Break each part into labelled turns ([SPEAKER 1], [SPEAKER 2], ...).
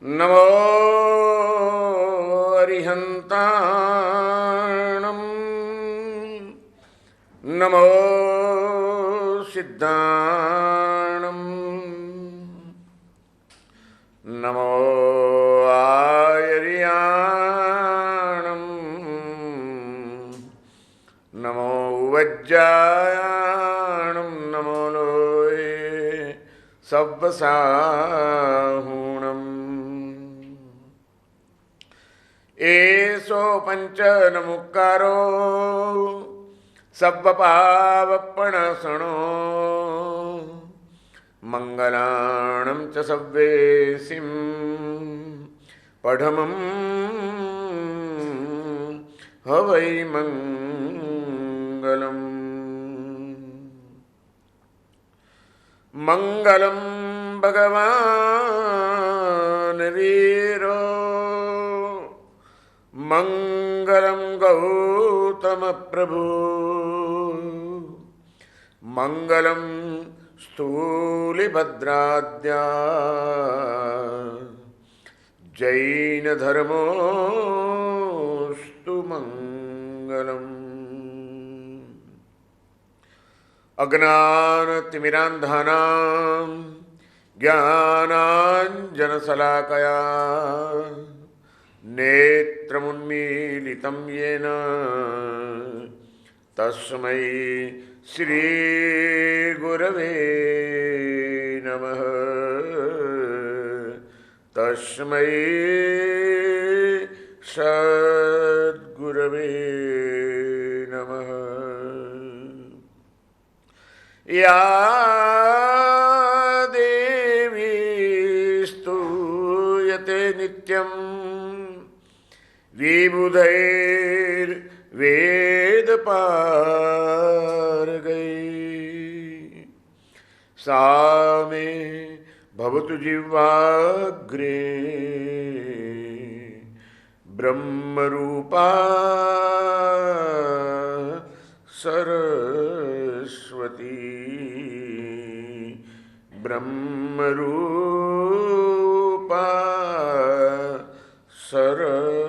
[SPEAKER 1] नमो अरिहन्ताणं नमो सिद्धाणं नमो आयर्याणं नमो वज्रायाणं नमो लोये सव्वसाहूणम् एसो पंचनमुक्कारो सव्वपावप्पणसणो मंगलाणं च सव्वेसिं पठमं हवै मंगलम् मंगलं भगवान् वीरो मंगलं गौतम प्रभु मंगलं स्थूलिभद्राद्या जैन धर्मोस्तु मंगलम् अज्ञानतिमिरान्धानां ज्ञानाञ्जनशलाकया नेत्रमुन्मीलितं येन तस्मै श्रीगुरवे नमः। तस्मै सद्गुरवे नमः। या देवी स्तूयते नित्यं विबुधैर्वेदपारगैः सा मे भवतु जिह्वाग्रे ब्रह्मरूपा सरस्वती ब्रह्मरूपा सरस्वती।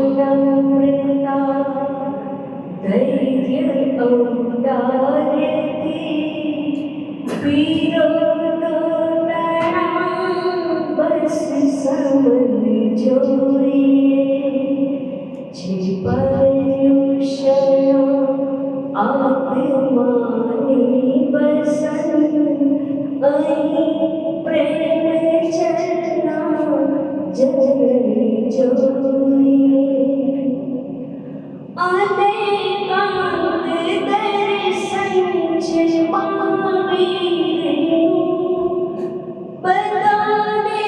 [SPEAKER 2] क्षमानमृता धैर्य औदार्यति वीरोदना बस समन जोड़िए पर्युषण आत्मानी बसन प्रेम चलना जननी जोड़िए अनेकांत दर्शन मावीरे बताने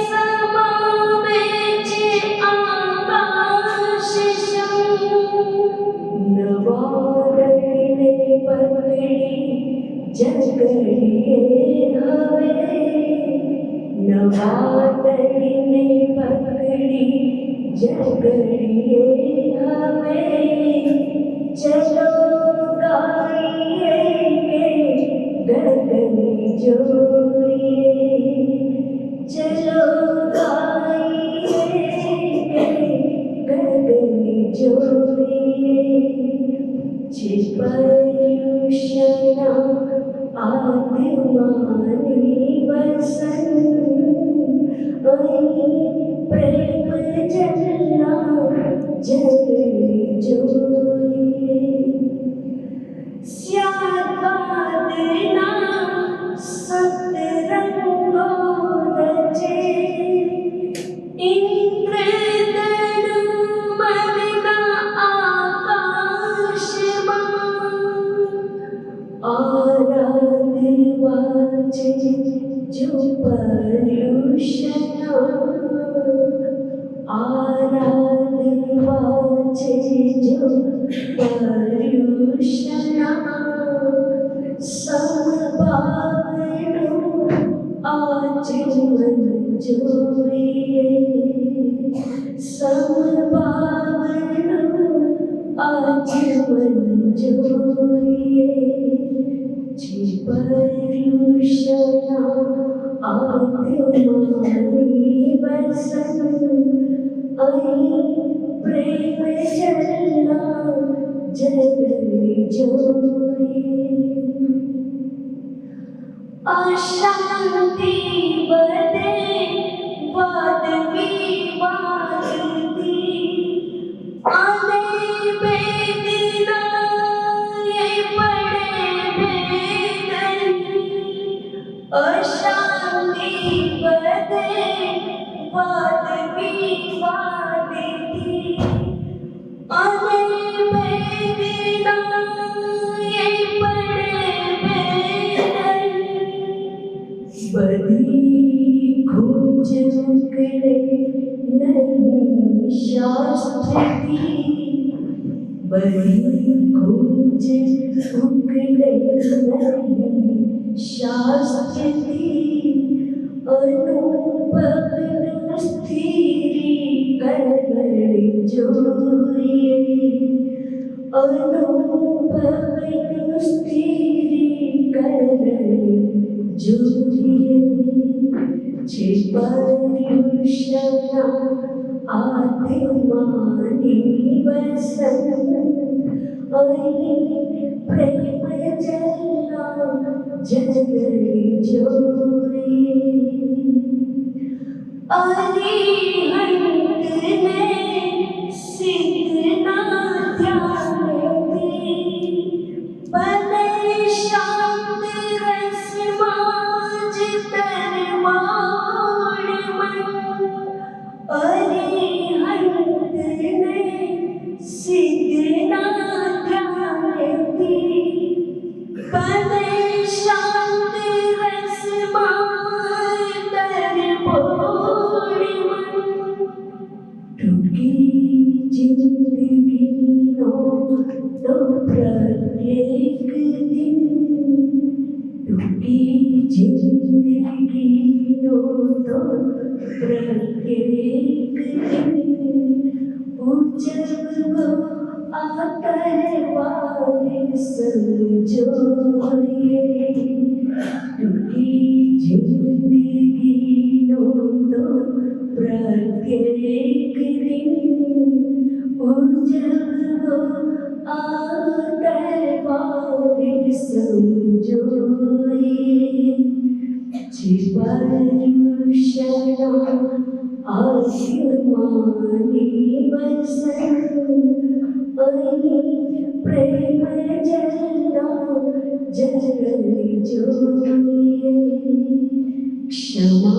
[SPEAKER 2] समावेश आकाश नवादने पकड़ी जगड़िए हवे नवादने पकड़ी जगड़िए हवे चलो गाइए के गगन जोड़िए चलो गाइए के गगन जोड़िए पर्युषण आत्मानी बसन प्रेम जलना जननी जोड़िए स्याद्वादना सप्तरंगो रचे इंद्रधनु मलिना आकाशमां आराध्य वाचे जो पर्युषण आराध्य वाचे जो पर्युषणा समभावनो आजीवन जोइए समभावनो आजीवन जोइए जी पर्युषणा आत्मानी बसन आई प्रेम जलना जगनी जोई अशांति बदे वाद विवाद दी आने बेदना ये पड़े बेदनी अशांति बदे वाद विवाद दी आने बेदना ये पड़े बदी खोज मुकड़े नहीं शास्त्र की बदी खोज मुकड़े नहीं शास्त्र की अनुभवन स्थिरीकरण जोइए अनुभवन स्थिरीकरण जोइए जे पर्युषणा आत्मानी बसन आई प्रेम जलना जगनी जोइए अरिहंत ने सिद्ध ना ध्यानती बने शांत रस माज तरवाण मन अरिहंत ने सिद्ध ना ध्यानती बने शांत रस माज तरवाण मन टूटी जिंदगी नो तो प्रत्येक दिन टूटी जिंदगी नो तो प्रत्येक दिन जब वो आकर वारिस समझोए टूटी जिंदगी नो तो प्रत्येक दिन जब वो आकर वारिस समझोए जी पर्युषणा आत्मानी बसन आई प्रेम जलना जगनी जोइए क्षमा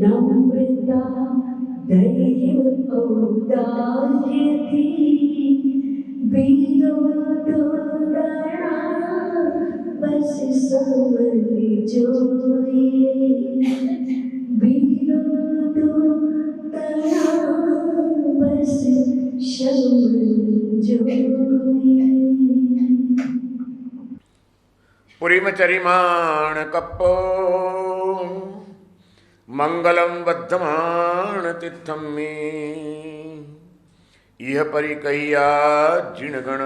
[SPEAKER 2] नम्रता धैर्य औदार्य थी विरोधना बस समझ जोइए विरोधना बस समझ जोइए
[SPEAKER 1] पुरीमचरिमाण कप्पो मंगलम वर्धमान तीर्थम में यह परिकैया जिणगण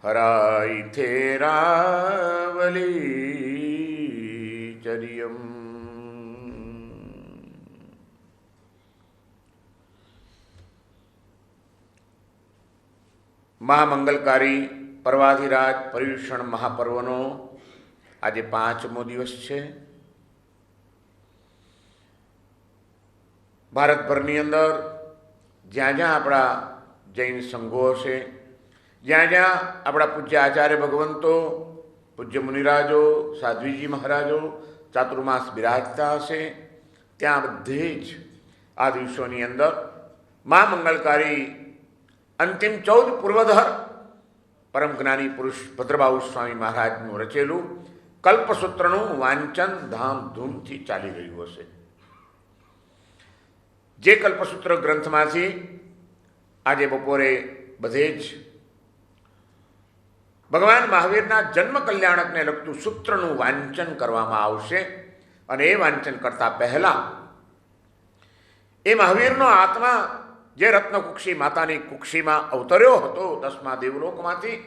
[SPEAKER 1] हराई थेरावली चरियम। મહામંગલકારી પર્વાધિરાજ પર્યુષણ મહાપર્વનો આજે 5મો દિવસ છે। ભારતભરની અંદર જ્યાં જ્યાં આપણા જૈન સંઘો હશે, જ્યાં જ્યાં આપણા પૂજ્ય આચાર્ય ભગવંતો, પૂજ્ય મુનિરાજો, સાધ્વીજી મહારાજો ચાતુર્માસ બિરાજતા હશે, ત્યાં બધે જ આ દિવસોની અંદર મહામંગલકારી અંતિમ 14 પૂર્વધર પરમ જ્ઞાની પુરુષ ભદ્રબાહુ સ્વામી મહારાજનું રચેલું કલ્પસૂત્રનું વાંચન ધામધૂમથી ચાલી રહ્યું હશે। જે કલ્પસૂત્ર ગ્રંથમાંથી આજે બપોરે બધે જ ભગવાન મહાવીરના જન્મ કલ્યાણકને લગતું સૂત્રનું વાંચન કરવામાં આવશે. અને એ વાંચન કરતા પહેલા એ મહાવીરનો આત્મા જે રત્નકુક્ષી માતાની કુક્ષીમાં અવતર્યો હતો 10મા દેવલોકમાંથી,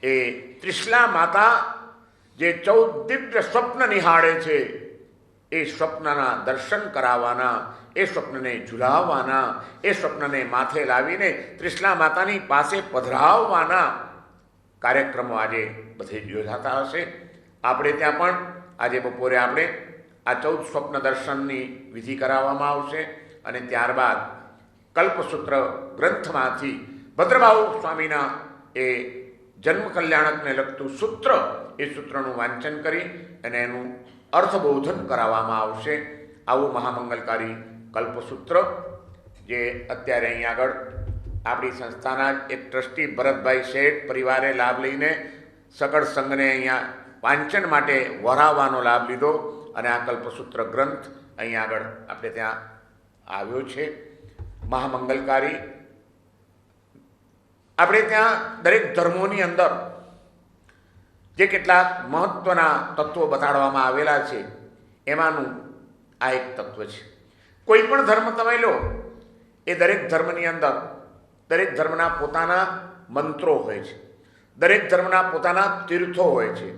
[SPEAKER 1] એ ત્રિશલા માતા જે 14 દિવ્ય સ્વપ્ન નિહાળે છે, એ સ્વપ્નના દર્શન કરાવવાના, એ સ્વપ્નને ઝુલાવવાના, એ સ્વપ્નને માથે લાવીને ત્રિશલા માતાની પાસે પધરાવવાના કાર્યક્રમો આજે બધે જ યોજાતા હશે. આપણે ત્યાં પણ આજે બપોરે આપણે આ 14 સ્વપ્ન દર્શનની વિધિ કરાવવામાં આવશે. અને ત્યારબાદ કલ્પસૂત્ર ગ્રંથમાંથી ભદ્રબાહુ સ્વામીના એ જન્મ કલ્યાણકને લગતું સૂત્ર, એ સૂત્રનું વાંચન કરી અને એનું અર્થબોધન કરાવવામાં આવશે. આવું મહામંગલકારી કલ્પસૂત્ર જે અત્યારે અહીં આગળ આપણી સંસ્થાના જ એક ટ્રસ્ટી ભરતભાઈ શેઠ પરિવારે લાભ લઈને સકળ સંઘને અહીંયા વાંચન માટે વરાવવાનો લાભ લીધો અને આ કલ્પસૂત્ર ગ્રંથ અહીં આગળ આપણે ત્યાં આવ્યો છે. મહામંગલકારી આપણે ત્યાં દરેક ધર્મોની અંદર જે કેટલાક મહત્વના તત્વો બતાડવામાં આવેલા છે, એમાંનું આ એક તત્વ છે. કોઈ પણ ધર્મ તમે લો, એ દરેક ધર્મની અંદર દરેક ધર્મના પોતાના મંત્રો હોય છે, દરેક ધર્મના પોતાના તીર્થો હોય છે,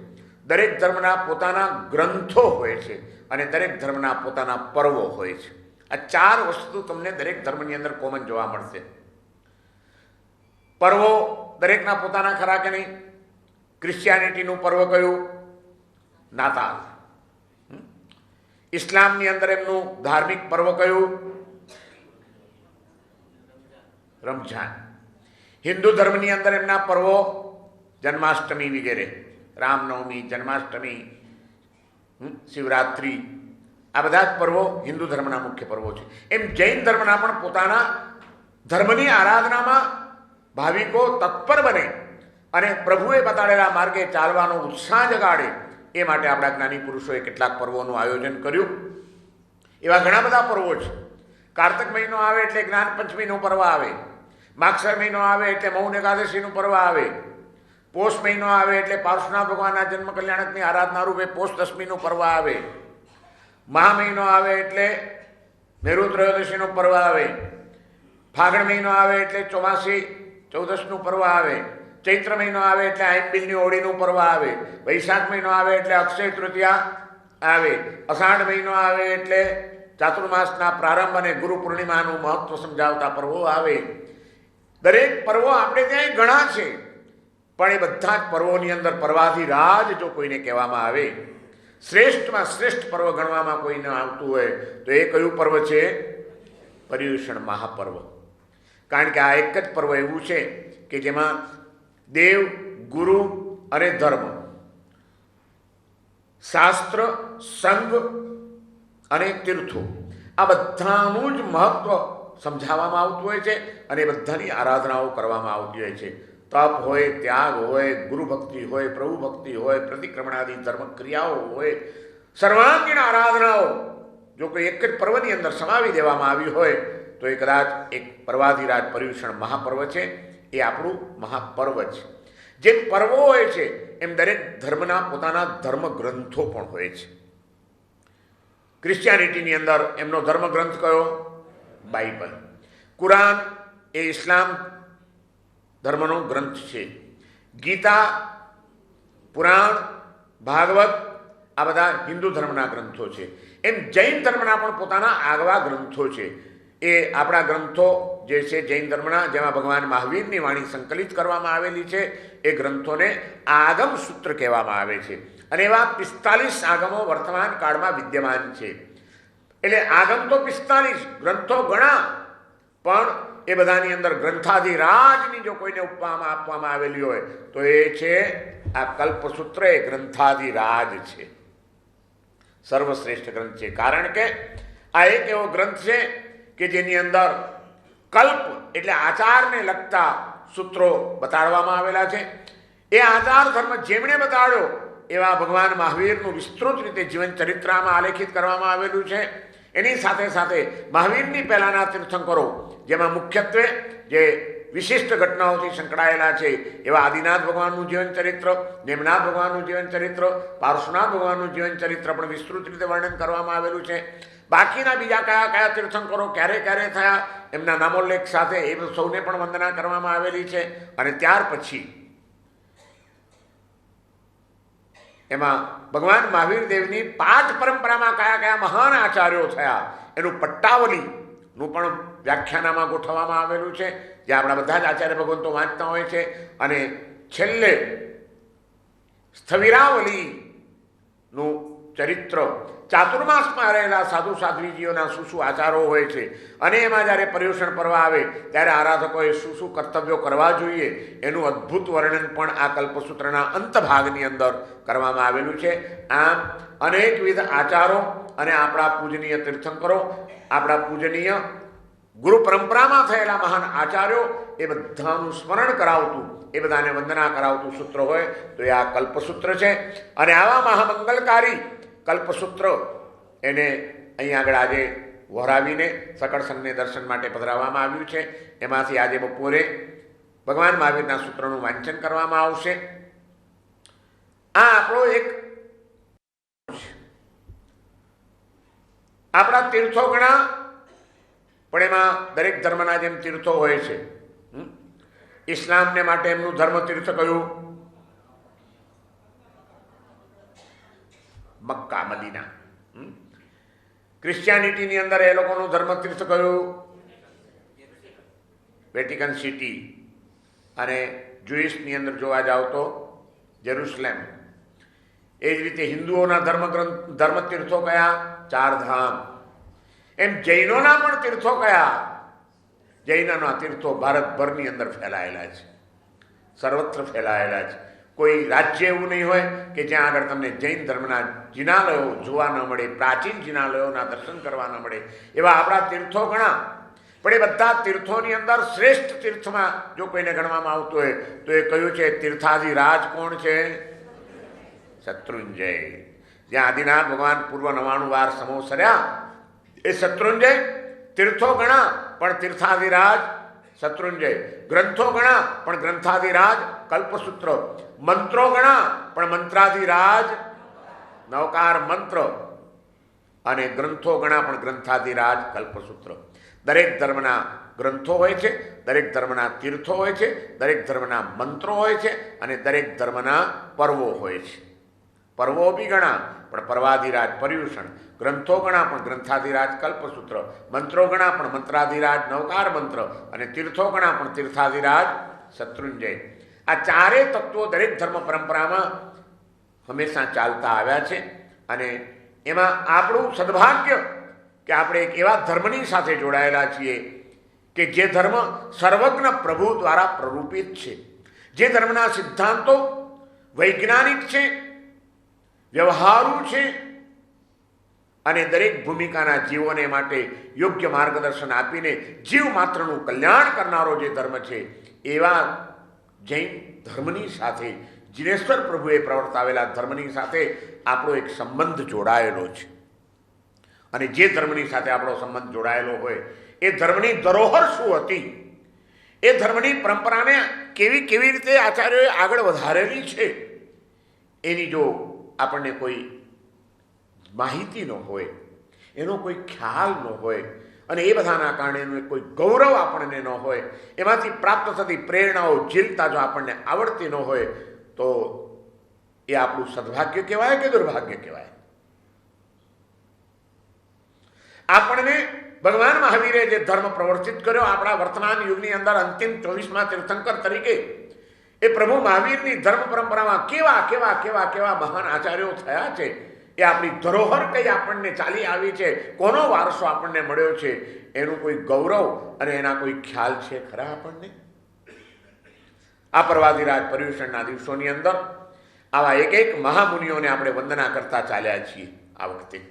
[SPEAKER 1] દરેક ધર્મના પોતાના ગ્રંથો હોય છે અને દરેક ધર્મના પોતાના પર્વો હોય છે. આ 4 વસ્તુ તમને દરેક ધર્મની અંદર કોમન જોવા મળશે. પર્વો દરેકના પોતાના ખરા કે નહીં? ક્રિશ્ચિયાનિટીનું પર્વ કયું? નાતાલ. ઇસ્લામની અંદર એમનું ધાર્મિક પર્વ કયું? રમઝાન. હિન્દુ ધર્મની અંદર એમના પર્વો જન્માષ્ટમી વગેરે, રામનવમી, જન્માષ્ટમી, શિવરાત્રિ, આ બધા જ પર્વો હિન્દુ ધર્મના મુખ્ય પર્વો છે. એમ જૈન ધર્મના પણ પોતાના ધર્મની આરાધનામાં ભાવિકો તત્પર બને અને પ્રભુએ બતાડેલા માર્ગે ચાલવાનો ઉત્સાહ જગાડે, એ માટે આપણા જ્ઞાની પુરુષોએ કેટલાક પર્વોનું આયોજન કર્યું. એવા ઘણા બધા પર્વો છે. કાર્તક મહિનો આવે એટલે જ્ઞાન પંચમીનું પર્વ આવે, માગસર મહિનો આવે એટલે મૌન એકાદશીનું પર્વ આવે, પોષ મહિનો આવે એટલે પાર્શ્વનાથ ભગવાનના જન્મ કલ્યાણકની આરાધના રૂપે પોષ દશમીનું પર્વ આવે, મહા મહિનો આવે એટલે મેરુ ત્રયોદશીનું પર્વ આવે, ફાગણ મહિનો આવે એટલે ચોમાસી ચૌદશનું પર્વ આવે, ચૈત્ર મહિનો આવે એટલે આઈમ્બિલની હોળીનું પર્વ આવે, વૈશાખ મહિનો આવે એટલે અક્ષય તૃતીયા આવે, અષાઢ મહિનો આવે એટલે ચાતુર્માસના પ્રારંભ અને ગુરુ પૂર્ણિમાનું મહત્વ સમજાવતા પર્વો આવે. દરેક પર્વો આપણે ત્યાં ઘણા છે, પણ એ બધા જ પર્વોની અંદર પર્વાધિરાજ જો કોઈને કહેવામાં આવે, શ્રેષ્ઠમાં શ્રેષ્ઠ પર્વ ગણવામાં કોઈને આવતું હોય તો એ કયું પર્વ છે? પર્યુષણ મહાપર્વ. કારણ કે આ એક જ પર્વ એવું છે કે જેમાં દેવ, ગુરુ અને ધર્મ, શાસ્ત્ર, સંઘ અને તીર્થો, આ બધાનું જ મહત્વ સમજાવવામાં આવતું હોય છે અને બધાની આરાધનાઓ કરવામાં આવતી હોય છે. તપ હોય, ત્યાગ હોય, ગુરુ ભક્તિ હોય, પ્રભુ ભક્તિ હોય, પ્રતિક્રમણાદિ ધર્મ ક્રિયાઓ હોય, સર્વાંગીણ આરાધનાઓ જો કોઈ એક જ પર્વની અંદર સમાવી દેવામાં આવી હોય તો એ કદાચ એક પર્વાધિરાજ પર્યુષણ મહાપર્વ છે. એ આપણું મહાપર્વ છે. જેમ પર્વો હોય છે એમ દરેક ધર્મના પોતાના ધર્મ ગ્રંથો પણ હોય છે. ક્રિશ્ચિયાનિટીની અંદર એમનો ધર્મ ગ્રંથ કયો? બાઇબલ. કુરાન એ ઇસ્લામ ધર્મનો ગ્રંથ છે. ગીતા, પુરાણ, ભાગવત આ બધા હિન્દુ ધર્મના ગ્રંથો છે. એમ જૈન ધર્મના પણ પોતાના આગવા ગ્રંથો છે. એ આપણા ગ્રંથો જે છે જૈન ધર્મના, જેમાં ભગવાન મહાવીરની વાણી સંકલિત કરવામાં આવેલી છે, એ ગ્રંથોને આગમ સૂત્ર કહેવામાં આવે છે. અને એવા 45 આગમો વર્તમાન કાળમાં વિદ્યમાન છે. એટલે આગમ તો 45, ગ્રંથો ઘણા, પણ એ બધાની અંદર ગ્રંથાધિરાજની જો કોઈને ઉપમામાં આપવામાં આવેલી હોય તો એ છે આ કલ્પસૂત્ર. એ ગ્રંથાધિરાજ છે, સર્વશ્રેષ્ઠ ગ્રંથ છે. કારણ કે આ એક એવો ગ્રંથ છે કે જેની અંદર કલ્પ એટલે આચારને લગતા સૂત્રો બતાડવામાં આવેલા છે. એ આચાર ધર્મ જેમણે બતાડ્યો એવા ભગવાન મહાવીરનું વિસ્તૃત રીતે જીવન ચરિત્રમાં આલેખિત કરવામાં આવેલું છે. એની સાથે સાથે મહાવીરની પહેલાંના તીર્થંકરો જેમાં મુખ્યત્વે જે વિશિષ્ટ ઘટનાઓથી સંકળાયેલા છે એવા આદિનાથ ભગવાનનું જીવન ચરિત્ર, નેમનાથ ભગવાનનું જીવન ચરિત્ર, પાર્શ્વનાથ ભગવાનનું જીવન ચરિત્ર પણ વિસ્તૃત રીતે વર્ણન કરવામાં આવેલું છે. બાકીના બીજા કયા કયા તીર્થંકરો ક્યારે ક્યારે થયા એમના નામોલ્લેખ સાથે એ સૌને પણ વંદના કરવામાં આવેલી છે. અને ત્યાર પછી એમાં ભગવાન મહાવીર દેવની પાઠ પરંપરામાં કયા કયા મહાન આચાર્યો થયા એનું પટ્ટાવલીનું પણ વ્યાખ્યાનામાં ગોઠવવામાં આવેલું છે, જે આપણા બધા જ આચાર્ય ભગવંતો વાંચતા હોય છે. અને છેલ્લે સ્થવિરાવલીનું ચરિત્ર, ચાતુર્માસમાં રહેલા સાધુ સાધ્વીજીઓના શું શું આચારો હોય છે અને એમાં જ્યારે પર્યુષણ પર્વ આવે ત્યારે આરાધકોએ શું શું કર્તવ્યો કરવા જોઈએ એનું અદ્ભુત વર્ણન પણ આ કલ્પસૂત્રના અંતભાગની અંદર કરવામાં આવેલું છે. આમ અનેકવિધ આચારો અને આપણા પૂજનીય તીર્થંકરો, આપણા પૂજનીય ગુરુ પરંપરામાં થયેલા મહાન આચાર્યો એ બધાનું સ્મરણ કરાવતું, એ બધાને વંદના કરાવતું સૂત્ર હોય તો એ આ કલ્પસૂત્ર છે. અને આવા મહામંગલકારી કલ્પસૂત્ર એને અહીં આગળ આજે વહોરાવીને સકળ સંઘને દર્શન માટે પધરાવવામાં આવ્યું છે. એમાંથી આજે બપોરે ભગવાન મહાવીરના સૂત્રનું વાંચન કરવામાં આવશે. આ આપણો એક આપણા તીર્થો ઘણા, પણ એમાં દરેક ધર્મના જેમ તીર્થો હોય છે. ઇસ્લામને માટે એમનું ધર્મ તીર્થ કયું? Mecca, Medina. ક્રિશ્ચિયાનિટીની અંદર એ લોકોનું ધર્મ તીર્થ કયું? Vatican city. અને જ્યુઇશની અંદર જોવા જાવ તો જેરુસલેમ. એ જ રીતે હિન્દુઓના ધર્મ તીર્થો કયા? ચારધામ. એમ જૈનોના પણ તીર્થો કયા? જૈનોના તીર્થો ભારતભરની અંદર ફેલાયેલા છે, સર્વત્ર ફેલાયેલા છે. કોઈ રાજ્ય એવું નહીં હોય કે જ્યાં આગળ તમને જૈન ધર્મના જિનાલયો જોવા ન મળે, પ્રાચીન જિનાલયોના દર્શન કરવા ન મળે. એવા આપણા તીર્થો ઘણા, પણ એ બધા તીર્થોની અંદર શ્રેષ્ઠ તીર્થમાં જો કોઈને ગણવામાં આવતું હોય તો એ કયું છે? તીર્થાધિરાજ કોણ છે? શત્રુંજય. જ્યાં આદિનાથ ભગવાન પૂર્વ 99 વાર સમોસર્યા એ શત્રુંજય. તીર્થો ઘણા પણ તીર્થાધિરાજ શત્રુંજય. ગ્રંથો ઘણા પણ ગ્રંથાધિરાજ કલ્પસૂત્ર. મંત્રો ઘણા પણ મંત્રાધિરાજ નવકાર મંત્ર. અને ગ્રંથો ઘણા પણ ગ્રંથાધિરાજ કલ્પસૂત્ર. દરેક ધર્મના ગ્રંથો હોય છે, દરેક ધર્મના તીર્થો હોય છે, દરેક ધર્મના મંત્રો હોય છે અને દરેક ધર્મના પર્વો હોય છે. પર્વો બી ઘણા પણ પર્વાધિરાજ પર્યુષણ, ગ્રંથો ઘણા પણ ગ્રંથાધિરાજ કલ્પસૂત્ર, મંત્રો ઘણા પણ મંત્રાધિરાજ નવકાર મંત્ર અને તીર્થો ઘણા પણ તીર્થાધિરાજ શત્રુંજય. આ ચારે તત્વો દરેક ધર્મ પરંપરામાં હંમેશા ચાલતા આવ્યા છે. અને એમાં આપણું સદભાગ્ય કે આપણે એક એવા ધર્મની સાથે જોડાયેલા છીએ કે જે ધર્મ સર્વજ્ઞ પ્રભુ દ્વારા પ્રરૂપિત છે, જે ધર્મના સિદ્ધાંતો વૈજ્ઞાનિક છે, વ્યવહારુ છે અને દરેક ભૂમિકાના જીવોને માટે યોગ્ય માર્ગદર્શન આપીને જીવ માત્રનું કલ્યાણ કરનારો જે ધર્મ છે, એવા જૈન ધર્મની સાથે, જિનેશ્વર પ્રભુએ પ્રવર્તાવેલા ધર્મની સાથે આપણો એક સંબંધ જોડાયેલો છે. અને જે ધર્મની સાથે આપણો સંબંધ જોડાયેલો હોય એ ધર્મની ધરોહર શું હતી, એ ધર્મની પરંપરાને કેવી કેવી રીતે આચાર્યોએ આગળ વધારેલી છે, એની જો આપણને કોઈ માહિતી ન હોય, એનો કોઈ ખ્યાલ ન હોય અને એ બધાના કારણે એનું કોઈ ગૌરવ આપણને ન હોય, એમાંથી પ્રાપ્ત થતી પ્રેરણાઓ ઝીલતા જો આપણને આવડતી ન હોય તો એ આપણું સદભાગ્ય કહેવાય કે દુર્ભાગ્ય કહેવાય? આપણને ભગવાન મહાવીરે જે ધર્મ પ્રવર્તિત કર્યો આપણા વર્તમાન યુગની અંદર અંતિમ 24મા તીર્થંકર તરીકે, એ પ્રભુ મહાવીરની ધર્મ પરંપરામાં કેવા કેવા કેવા કેવા મહાન આચાર્યો થયા છે, એ આપણી ધરોહર કઈ આપણને ચાલી આવી છે, કોનો વારસો આપણને મળ્યો છે, એનું કોઈ ગૌરવ અને એના કોઈ ખ્યાલ છે ખરા આપણને? આ પર્વાધિરાજ પર્યુષણના દિવસોની અંદર આવા એક એક મહામુનિઓને આપણે વંદના કરતા ચાલ્યા છીએ. આ વખતે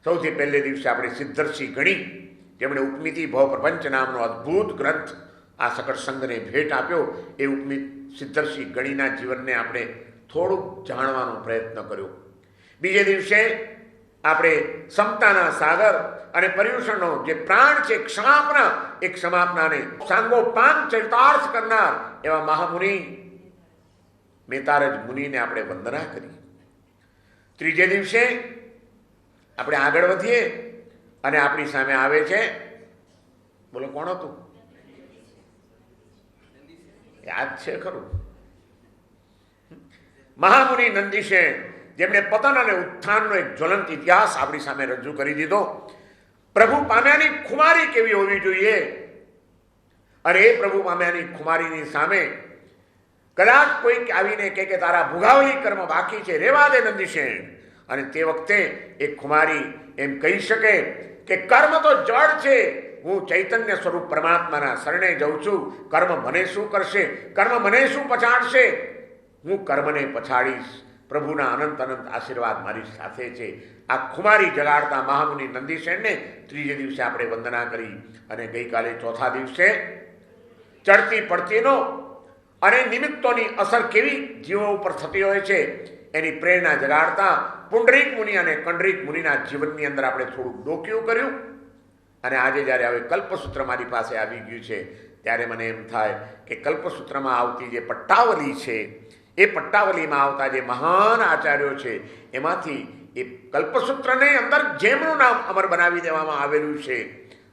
[SPEAKER 1] સૌથી પહેલે દિવસે આપણે સિદ્ધર્ષિ ગણી, જેમણે ઉપમિતિ ભવ પ્રપંચ નામનો અદ્ભુત ગ્રંથ આ સકળ સંઘને ભેટ આપ્યો, એ ઉપમિત સિદ્ધર્ષિ ગણીના જીવનને આપણે થોડુંક જાણવાનો પ્રયત્ન કર્યો. બીજે દિવસે આપણે સમતાના સાગર અને પર્યુષણનો જે પ્રાણ છે ક્ષમાપના, એ ક્ષમાપનાને સાંગોપાંગ ચરિતાર્થ કરનાર એવા મહામુનિ મેતારજ મુનિને આપણે વંદના કરી. ત્રીજે દિવસે આપણે આગળ વધીએ અને આપણી સામે આવે છે, બોલો કોણ હતું? યાદ છે ખરું? મહામુનિ નંદીસેન, જેમણે પતન અને ઉત્થાનનો એક જ્વલંત ઇતિહાસ આપણી સામે રજૂ કરી દીધો. પ્રભુ પામ્યાની ખુમારી કેવી હોવી જોઈએ, અને એ પ્રભુ પામ્યાની ખુમારીની સામે કદાચ કોઈક આવીને કે તારા ભોગાવલી કર્મ બાકી છે, રેવા દે નંદીસેન, અને તે વખતે એ ખુમારી એમ કહી શકે કે કર્મ તો જળ છે, હું ચૈતન્ય સ્વરૂપ પરમાત્માના શરણે જઉં છું. કર્મ મને શું કરશે? કર્મ મને શું પછાડશે? હું કર્મને પછાડીશ. પ્રભુના અનંત અનંત આશીર્વાદ મારી સાથે છે. આ ખુમારી જગાડતા મહામુનિ નંદીસેનને ત્રીજે દિવસે આપણે વંદના કરી. અને ગઈકાલે ચોથા દિવસે ચડતી પડતીનો અને નિમિત્તોની અસર કેવી જીવો ઉપર થતી હોય છે એની પ્રેરણા જગાડતા પુંડરીક મુનિ અને કંડરીક મુનિના જીવનની અંદર આપણે થોડુંક ડોક્યું કર્યું. અને આજે જ્યારે હવે કલ્પસૂત્ર મારી પાસે આવી ગયું છે ત્યારે મને એમ થાય કે કલ્પસૂત્રમાં આવતી જે પટ્ટાવલી છે, એ પટ્ટાવલીમાં આવતા જે મહાન આચાર્યો છે એમાંથી એ કલ્પસૂત્રને અંદર જેમનું નામ અમર બનાવી દેવામાં આવેલું છે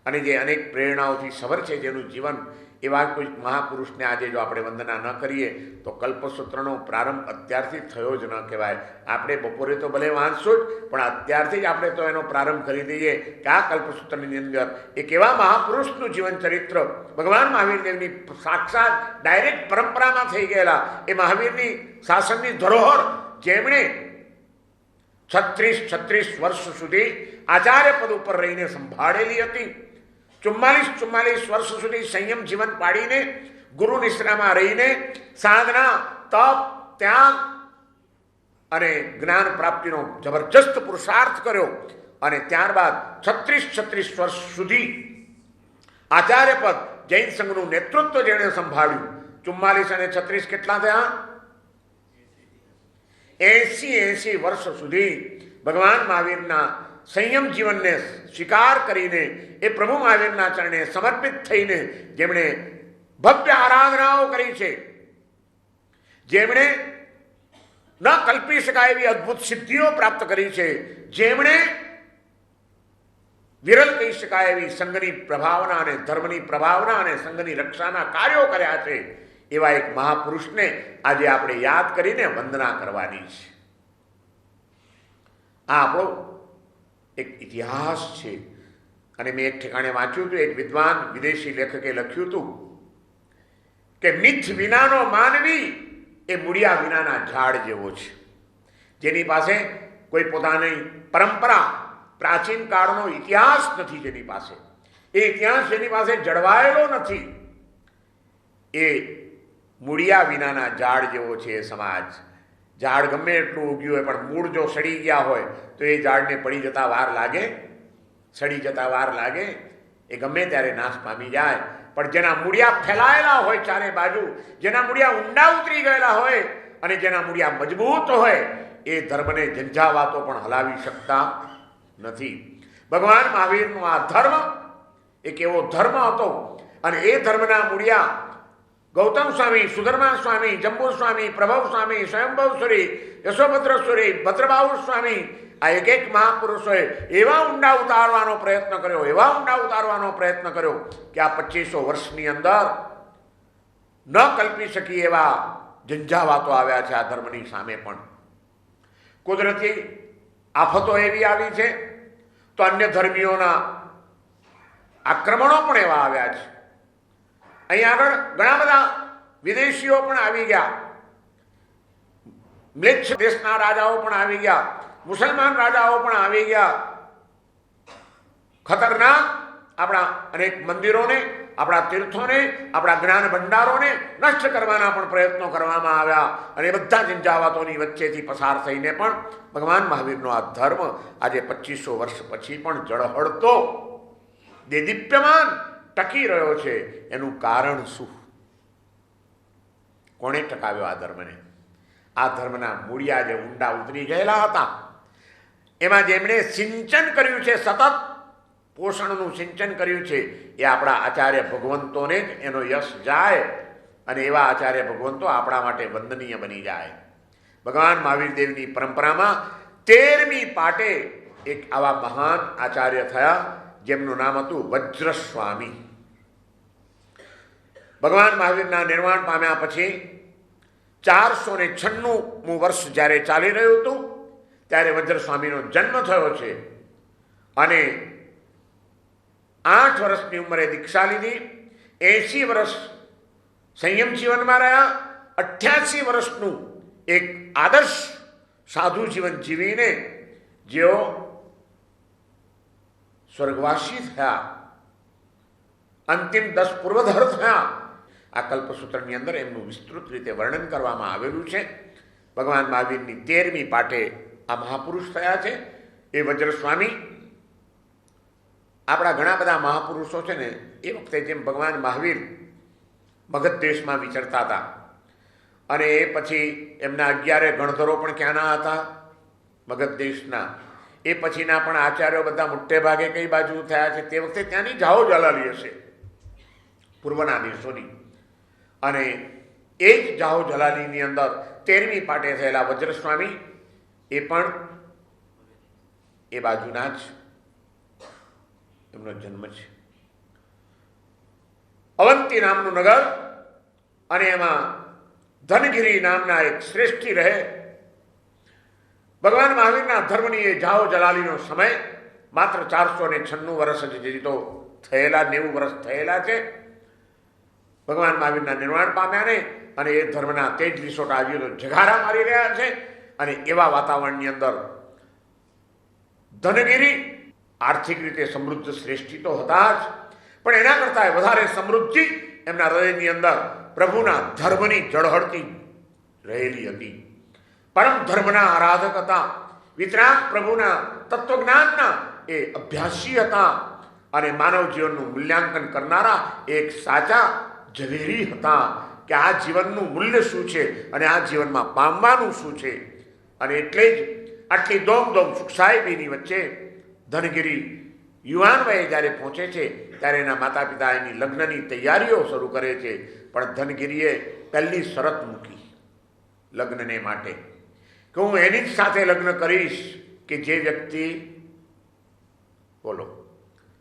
[SPEAKER 1] અને જે અનેક પ્રેરણાઓથી સભર છે જેનું જીવન, એવા કોઈ મહાપુરુષને આજે જો આપણે વંદના ન કરીએ તો કલ્પસૂત્રનો પ્રારંભ અત્યારથી થયો જ ન કહેવાય. આપણે બપોરે તો ભલે વાંચશું જ, પણ અત્યારથી જ આપણે તો એનો પ્રારંભ કરી દઈએ કે આ કલ્પસૂત્રની અંદર એક એવા મહાપુરુષનું જીવન ચરિત્ર, ભગવાન મહાવીર દેવની સાક્ષાત ડાયરેક્ટ પરંપરામાં થઈ ગયેલા એ મહાવીરની શાસનની ધરોહર, જેમણે 36 વર્ષ સુધી આચાર્ય પદ ઉપર રહીને સંભાળેલી હતી. 44 વર્ષ સુધી સંયમ જીવન પાડીને ગુરુ નિશ્રામાં રહીને સાધના, તપ, ત્યાગ અને જ્ઞાન પ્રાપ્તિનો જબરજસ્ત પુરુષાર્થ કર્યો. અને ત્યારબાદ 36 વર્ષ સુધી આચાર્ય પદ જૈન સંઘનું નેતૃત્વ જેણે સંભાળ્યું. 44 અને 36 કેટલા થયા? 80 વર્ષ સુધી ભગવાન મહાવીરના સંયમ જીવનને સ્વીકાર કરીને એ પ્રભુ મહાવીરના ચરણે સમર્પિત થઈને જેમણે ભવ્ય આરાધનાઓ કરી છે, જેમણે ન કલ્પી શકાય એવી અદ્ભુત સિદ્ધિઓ પ્રાપ્ત કરી છે, જેમણે વિરલ કહી શકાય એવી સંઘની પ્રભાવના અને ધર્મની પ્રભાવના અને સંઘની રક્ષાના કાર્યો કર્યા છે, એવા એક મહાપુરુષને આજે આપણે યાદ કરીને વંદના કરવાની છે. આ આપણો એક ઇતિહાસ છે. અને મેં એક ઠેકાણે વાંચ્યું હતું, એક વિદ્વાન વિદેશી લેખકે લખ્યું હતું કે મિથ વિનાનો માનવી એ મૂળિયા વિનાના ઝાડ જેવો છે, જેની પાસે કોઈ પોતાની પરંપરા, પ્રાચીન કાળનો ઇતિહાસ નથી, જેની પાસે એ ઇતિહાસ જેની પાસે જળવાયેલો નથી, એ મૂળિયા વિનાના ઝાડ જેવો છે એ સમાજ. ઝાડ ગમે એટલું ઉગ્યું હોય પણ મૂળ જો સડી ગયા હોય તો એ ઝાડને પડી જતા વાર લાગે, સડી જતા વાર લાગે, એ ગમે ત્યારે નાશ પામી જાય. પણ જેના મૂળિયા ફેલાયેલા હોય ચારે બાજુ, જેના મૂળિયા ઊંડા ઉતરી ગયેલા હોય અને જેના મૂળિયા મજબૂત હોય, એ ધર્મને ઝંઝાવાતો પણ હલાવી શકતા નથી. ભગવાન મહાવીરનો આ ધર્મ એક એવો ધર્મ હતો અને એ ધર્મના મૂળિયા ગૌતમ સ્વામી, સુધર્મા સ્વામી, જંબુ સ્વામી, પ્રભવ સ્વામી, સ્વયંભવસુરી, યશોભદ્રસુરી, ભદ્રબાહુ સ્વામી, આ એક મહાપુરુષોએ એવા ઊંડા ઉતારવાનો પ્રયત્ન કર્યો, એવા ઊંડા ઉતારવાનો પ્રયત્ન કર્યો કે આ 2500 વર્ષની અંદર ન કલ્પી શકી એવા ઝંઝાવાતો આવ્યા છે આ ધર્મની સામે. પણ કુદરતી આફતો એવી આવી છે તો અન્ય ધર્મીઓના આક્રમણો પણ એવા આવ્યા છે. અહીં આગળ ઘણા બધા વિદેશીઓ પણ આવી ગયા, મ્લેચ્છ દેશના રાજાઓ પણ આવી ગયા, મુસલમાન રાજાઓ પણ આવી ગયા. ખતરનાક આપણા અનેક મંદિરોને, આપણા તીર્થોને, આપણા જ્ઞાન ભંડારોને નષ્ટ કરવાના પણ પ્રયત્નો કરવામાં આવ્યા. અને બધા ઝંઝાવાતોની વચ્ચેથી પસાર થઈને પણ ભગવાન મહાવીરનો આ ધર્મ આજે 2500 વર્ષ પછી પણ ઝળહળતો, દેદીપ્યમાન ટકી રહ્યો છે. એનું કારણ શું? કોણે ટકાવ્યો આ ધર્મને? આ ધર્મના મૂળિયા જે ઊંડા ઉતરી ગયેલા હતા એમાં જેમણે સિંચન કર્યું છે, સતત પોષણનું સિંચન કર્યું છે, એ આપણા આચાર્ય ભગવંતોને જ એનો યશ જાય અને એવા આચાર્ય ભગવંતો આપણા માટે વંદનીય બની જાય. ભગવાન મહાવીર દેવની પરંપરામાં 13મી પાટે એક આવા મહાન આચાર્ય થયા જેમનું નામ હતું વજ્રસ્વામી. ભગવાન મહાવીરના નિર્વાણ પામ્યા પછી 496મું વર્ષ જ્યારે ચાલી રહ્યું હતું ત્યારે વજ્રસ્વામીનો જન્મ થયો છે અને 8 વર્ષની ઉંમરે દીક્ષા લીધી. 80 વર્ષ સંયમ જીવનમાં રહ્યા. 88 વર્ષનું એક આદર્શ સાધુ જીવન જીવીને જેઓ સ્વર્ગવાસી થયા, અંતિમ 10 પૂર્વધર થયા. આ કલ્પસૂત્રની અંદર એમનું વિસ્તૃત રીતે વર્ણન કરવામાં આવેલું છે. ભગવાન મહાવીરની 13મી પાટે આ મહાપુરુષ થયા છે એ વજ્રસ્વામી. આપણા ઘણા બધા મહાપુરુષો છે ને, એ વખતે જેમ ભગવાન મહાવીર મગધ દેશમાં વિચરતા હતા અને એ પછી એમના 11 ગણધરો પણ ક્યાંના હતા? મગધ દેશના. એ પછીના પણ આચાર્યો બધા મોટે ભાગે કઈ બાજુ થયા છે? તે વખતે ત્યાંની જાહો જલાલી હશે, પૂર્વના દેશોની. અને એ જ જાહો જલાલીની અંદર 13મી પાટે થયેલા વજ્રસ્વામી એ પણ એ બાજુના જ એમનો જન્મ છે. અવંતી નામનું નગર અને એમાં ધનગીરી નામના એક શ્રેષ્ઠી રહે. ભગવાન મહાવીરના ધર્મની એ જાહો જલાલીનો સમય માત્ર 496 વર્ષ જ જીતો થયેલા, 90 વર્ષ થયેલા છે ભગવાન મહાવીરના નિર્વાણ પામ્યા ને. અને એ ધર્મના તેજ વિસોટા આજે તો જગારા મારી રહ્યા છે. અને એવા વાતાવરણની અંદર ધનગીરી આર્થિક રીતે સમૃદ્ધ શ્રેષ્ઠી તો હતા જ, પણ એના કરતાં વધારે સમૃદ્ધિ એમના હૃદયની અંદર પ્રભુના ધર્મની જળહળતી રહેલી હતી. પરમ ધર્મના આરાધક હતા, વિતરાગ પ્રભુના તત્વજ્ઞાનના એ અભ્યાસી હતા અને માનવ જીવનનું મૂલ્યાંકન કરનારા એક સાચા ઝવેરી હતા કે આ જીવનનું મૂલ્ય શું છે અને આ જીવનમાં પામવાનું શું છે. અને એટલે જ આટલી દોમ સુખ સાહેબીની વચ્ચે ધનગીરી યુવાન વયે જ્યારે પહોંચે છે ત્યારે એના માતા પિતા એની લગ્નની તૈયારીઓ શરૂ કરે છે. પણ ધનગીરીએ પહેલી શરત મૂકી લગ્નને માટે કે હું એની જ સાથે લગ્ન કરીશ કે જે વ્યક્તિ, બોલો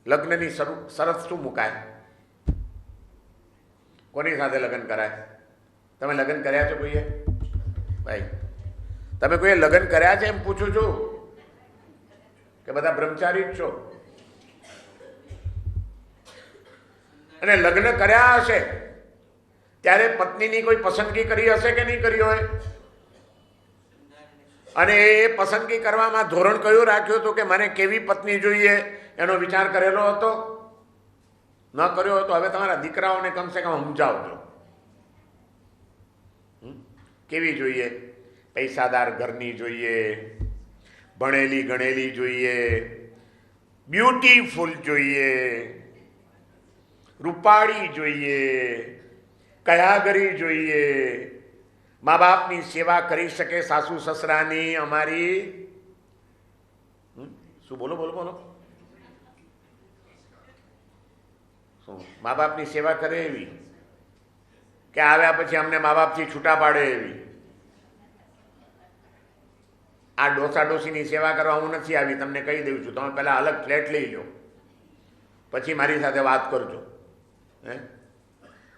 [SPEAKER 1] લગ્નની શરત શું મુકાય? કોની સાથે લગ્ન કરાય? તમે લગ્ન કર્યા છો કોઈએ? ભાઈ તમે કોઈએ લગ્ન કર્યા છે એમ પૂછું છું કે બધા બ્રહ્મચારી જ છો? અને લગ્ન કર્યા હશે ત્યારે પત્નીની કોઈ પસંદગી કરી હશે કે નહીં કરી હોય? અને એ પસંદગી કરવામાં ધોરણ કયું રાખ્યું હતું કે મને કેવી પત્ની જોઈએ એનો વિચાર કરેલો હતો? ન કર્યો હોય તો હવે તમારા દીકરાઓને કમસે કમ સમજાવજો. કેવી જોઈએ? પૈસાદાર ઘરની જોઈએ, ભણેલી ગણેલી જોઈએ, બ્યુટીફુલ જોઈએ, રૂપાળી જોઈએ, કયાગરી જોઈએ, મા બાપની સેવા કરી શકે સાસુ સસરાની અમારી. શું બોલો બોલો બોલો? શું મા બાપની સેવા કરે એવી કે આવ્યા પછી અમને મા બાપથી છૂટા પાડે એવી? આ ડોસા ડોસીની સેવા કરવા હું નથી આવી, તમને કહી દઉં છું. તમે પહેલાં અલગ ફ્લેટ લઈ લો, પછી મારી સાથે વાત કરજો. હે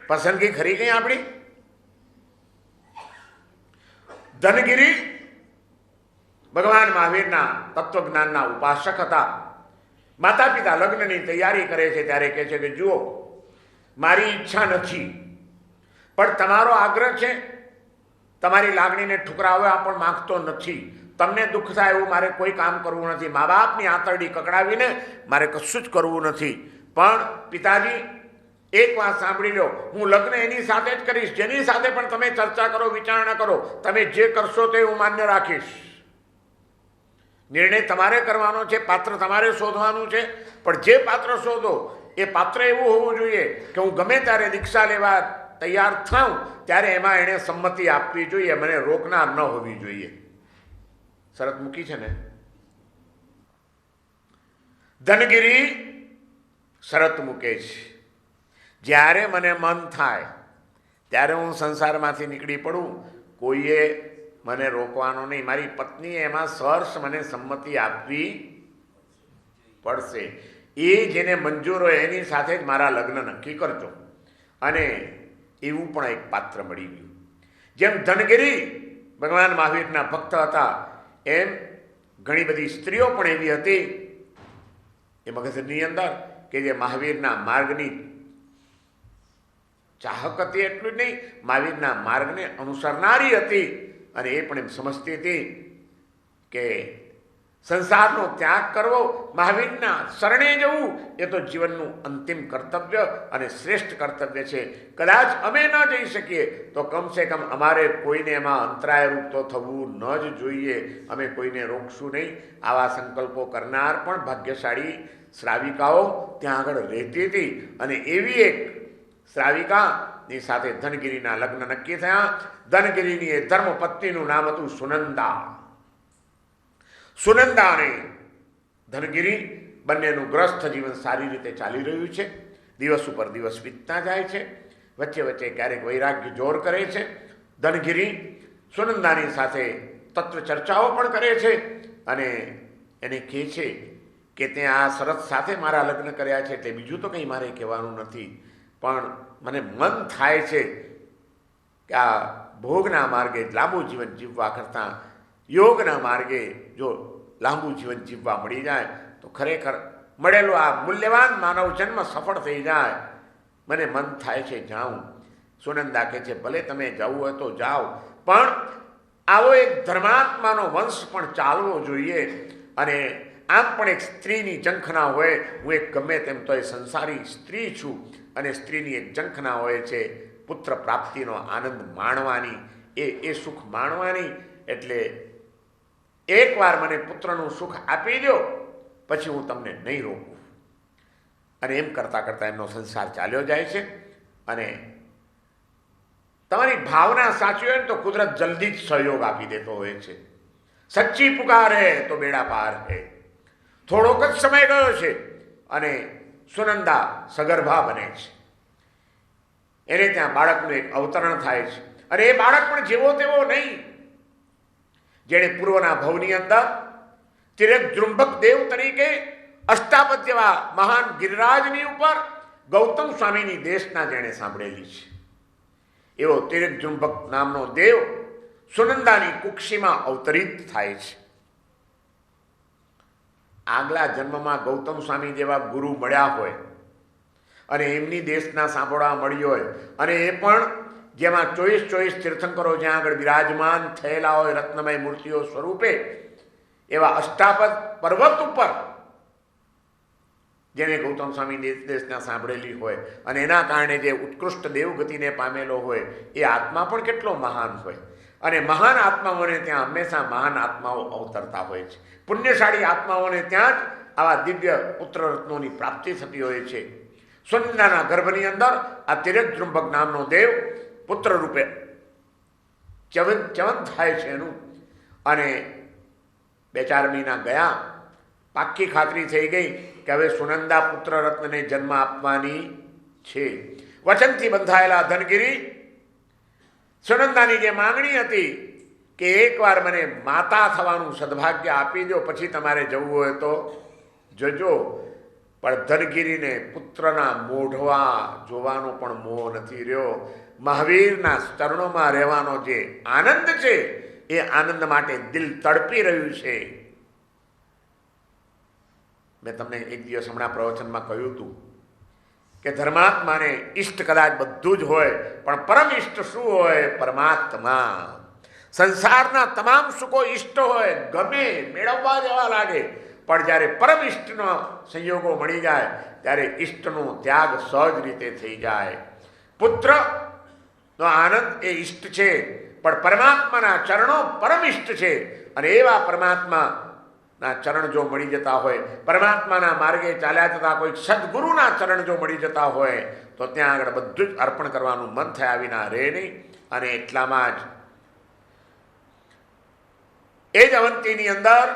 [SPEAKER 1] પસંદગી ખરી ગઈ આપણી? ધનગીરી ભગવાન મહાવીરના તત્વજ્ઞાનના ઉપાસક હતા. માતા પિતા લગ્નની તૈયારી કરે છે ત્યારે કહે છે કે જુઓ, મારી ઈચ્છા નથી પણ તમારો આગ્રહ છે, તમારી લાગણીને ઠુકરાવવા પણ માંગતો નથી. તમને દુઃખ થાય એવું મારે કોઈ કામ કરવું નથી. મા બાપની આંતરડી કકડાવીને મારે કશું જ કરવું નથી. પણ પિતાજી એક વાત સાંભળી લો, હું લગ્ન એની સાથે જ કરીશ જેની સાથે પણ તમે ચર્ચા કરો, વિચારણા કરો. તમે જે કરશો તે હું માન્ય રાખીશ. નિર્ણય તમારે કરવાનો છે, પાત્ર તમારે શોધવાનું છે. પણ જે પાત્ર શોધો એ પાત્ર એવું હોવું જોઈએ કે હું ગમે ત્યારે દીક્ષા લેવા તૈયાર થાઉં ત્યારે એમાં એણે સંમતિ આપવી જોઈએ, મને રોકનાર ન હોવી જોઈએ. શરત મૂકી છે ને? ધનગીરી શરત મૂકે છે, જ્યારે મને મન થાય ત્યારે હું સંસારમાંથી નીકળી પડું, કોઈએ મને રોકવાનો નહીં. મારી પત્નીએ એમાં સહર્ષ મને સંમતિ આપવી પડશે. એ જેને મંજૂર હોય એની સાથે જ મારા લગ્ન નક્કી કરજો. અને એવું પણ એક પાત્ર મળી ગયું. જેમ ધનગીરી ભગવાન મહાવીરના ભક્ત હતા, એમ ઘણી બધી સ્ત્રીઓ પણ એવી હતી એ મગજની અંદર કે જે મહાવીરના માર્ગની ચાહક હતી. એટલું જ નહીં, મહાવીરના માર્ગને અનુસરનારી હતી. અને એ પણ એમ સમજતી હતી કે સંસારનો ત્યાગ કરવો, મહાવીરના શરણે જવું, એ તો જીવનનું અંતિમ કર્તવ્ય અને શ્રેષ્ઠ કર્તવ્ય છે. કદાચ અમે ન જઈ શકીએ તો કમસે કમ અમારે કોઈને એમાં અંતરાયરૂપ તો થવું ન જ જોઈએ. અમે કોઈને રોકશું નહીં. આવા સંકલ્પો કરનાર પણ ભાગ્યશાળી શ્રાવિકાઓ ત્યાં આગળ રહેતી હતી. અને એવી એક શ્રાવિકાની સાથે ધનગીરીના લગ્ન નક્કી થયા. ધનગીરીની એ ધર્મપત્નીનું નામ હતું સુનંદા. સુનંદા અને ધનગીરી બંનેનું ગ્રસ્થ જીવન સારી રીતે ચાલી રહ્યું છે. દિવસ ઉપર દિવસ વીતતા જાય છે. વચ્ચે વચ્ચે ક્યારેક વૈરાગ્ય જોર કરે છે. ધનગીરી સુનંદાની સાથે તત્વ ચર્ચાઓ પણ કરે છે અને એને કહે છે કે તે આ શરત સાથે મારા લગ્ન કર્યા છે, એટલે બીજું તો કંઈ મારે કહેવાનું નથી, પણ મને મન થાય છે કે આ ભોગના માર્ગે લાંબુ જીવન જીવવા કરતાં યોગના માર્ગે જો લાંબુ જીવન જીવવા મળી જાય તો ખરેખર મળેલો આ મૂલ્યવાન માનવ જન્મ સફળ થઈ જાય. મને મન થાય છે જાઉં. સુનંદા કહે છે ભલે તમે જવું હોય તો જાઓ, પણ આવો એક ધર્માત્માનો વંશ પણ ચાલવો જોઈએ. અને આમ પણ એક સ્ત્રીની ઝંખના હોય, હું એક ગમે તેમ તો એ સંસારી સ્ત્રી છું, અને સ્ત્રીની એક ઝંખના હોય છે પુત્ર પ્રાપ્તિનો આનંદ માણવાની, એ સુખ માણવાની. એટલે એકવાર મને પુત્રનું સુખ આપી દો, પછી હું તમને નહીં રોકું. અને એમ કરતાં કરતાં એમનો સંસાર ચાલ્યો જાય છે. અને તમારી ભાવના સાચી હોય ને તો કુદરત જલ્દી જ સહયોગ આપી દેતો હોય છે. સચ્ચી પુકાર હે તો બેડા પાર હે. થોડોક જ સમય ગયો છે અને સુનંદા સગર્ભા બને છે. એને ત્યાં બાળકનું એક અવતરણ થાય છે. અને એ બાળક પણ જેવો તેવો નહીં. જેણે પૂર્વના ભવની અંદર તિરક જૃંભક દેવ તરીકે અષ્ટાપદ જેવા મહાન ગિરિરાજની ઉપર ગૌતમ સ્વામીની દેશના જેણે સાંભળેલી છે, એવો તિરક જૃંભક નામનો દેવ સુનંદાની કુક્ષીમાં અવતરિત થાય છે. આગલા જન્મમાં ગૌતમ સ્વામી જેવા ગુરુ મળ્યા હોય અને એમની દેશના સાંભળવા મળી હોય, અને એ પણ જેમાં 24 તીર્થંકરો જ્યાં આગળ બિરાજમાન થયેલા હોય રત્નમય મૂર્તિઓ સ્વરૂપે, એવા અષ્ટાપદ પર્વત ઉપર જેને ગૌતમ સ્વામી દેશના સાંભળેલી હોય અને એના કારણે જે ઉત્કૃષ્ટ દેવગતિને પામેલો હોય, એ આત્મા પણ કેટલો મહાન હોય. અને મહાન આત્માઓને ત્યાં હંમેશા મહાન આત્માઓ અવતરતા હોય છે. પુણ્યશાળી આત્માઓને ત્યાં જ આવા દિવ્ય પુત્ર રત્નોની પ્રાપ્તિ થતી હોય છે. સુનંદાના ગર્ભની અંદર આ તિરક જૃંભક નામનો દેવ પુત્ર રૂપે ચવન થાય છે એનું. અને 2-4 મહિના ગયા, પાક્કી ખાતરી થઈ ગઈ કે હવે સુનંદા પુત્ર રત્નને જન્મ આપવાની છે. વચનથી બંધાયેલા ધનગીરી સુનંદાની જે માંગણી હતી કે એકવાર મને માતા થવાનું સદભાગ્ય આપી દો, પછી તમારે જવું હોય તો જજો. પણ ધનગીરીને પુત્રના મોઢવા જોવાનો પણ મોહ નથી રહ્યો. મહાવીરના ચરણોમાં રહેવાનો જે આનંદ છે, એ આનંદ માટે દિલ તડપી રહ્યું છે. મેં તમને એક દિવસ હમણાં પ્રવચનમાં કહ્યું હતું કે ધર્માત્માને ઈષ્ટ કદાચ બધું જ હોય, પણ પરમ ઈષ્ટ શું હોય? પરમાત્મા. સંસારના તમામ સુખો ઈષ્ટ હોય, ગમે મેળવવા જેવા લાગે, પણ જ્યારે પરમ ઈષ્ટનો સંયોગો મળી જાય ત્યારે ઈષ્ટનો ત્યાગ સહજ રીતે થઈ જાય. પુત્રનો આનંદ એ ઈષ્ટ છે, પણ પરમાત્માના ચરણો પરમ ઈષ્ટ છે. અને એવા પરમાત્માના ચરણ જો મળી જતા હોય, પરમાત્માના માર્ગે ચાલ્યા જતા કોઈ સદગુરુના ચરણ જો મળી જતા હોય, તો ત્યાં આગળ બધું જ અર્પણ કરવાનું મન થયા વિના રહે નહીં. અને એટલામાં જ એ જ અવંતીની અંદર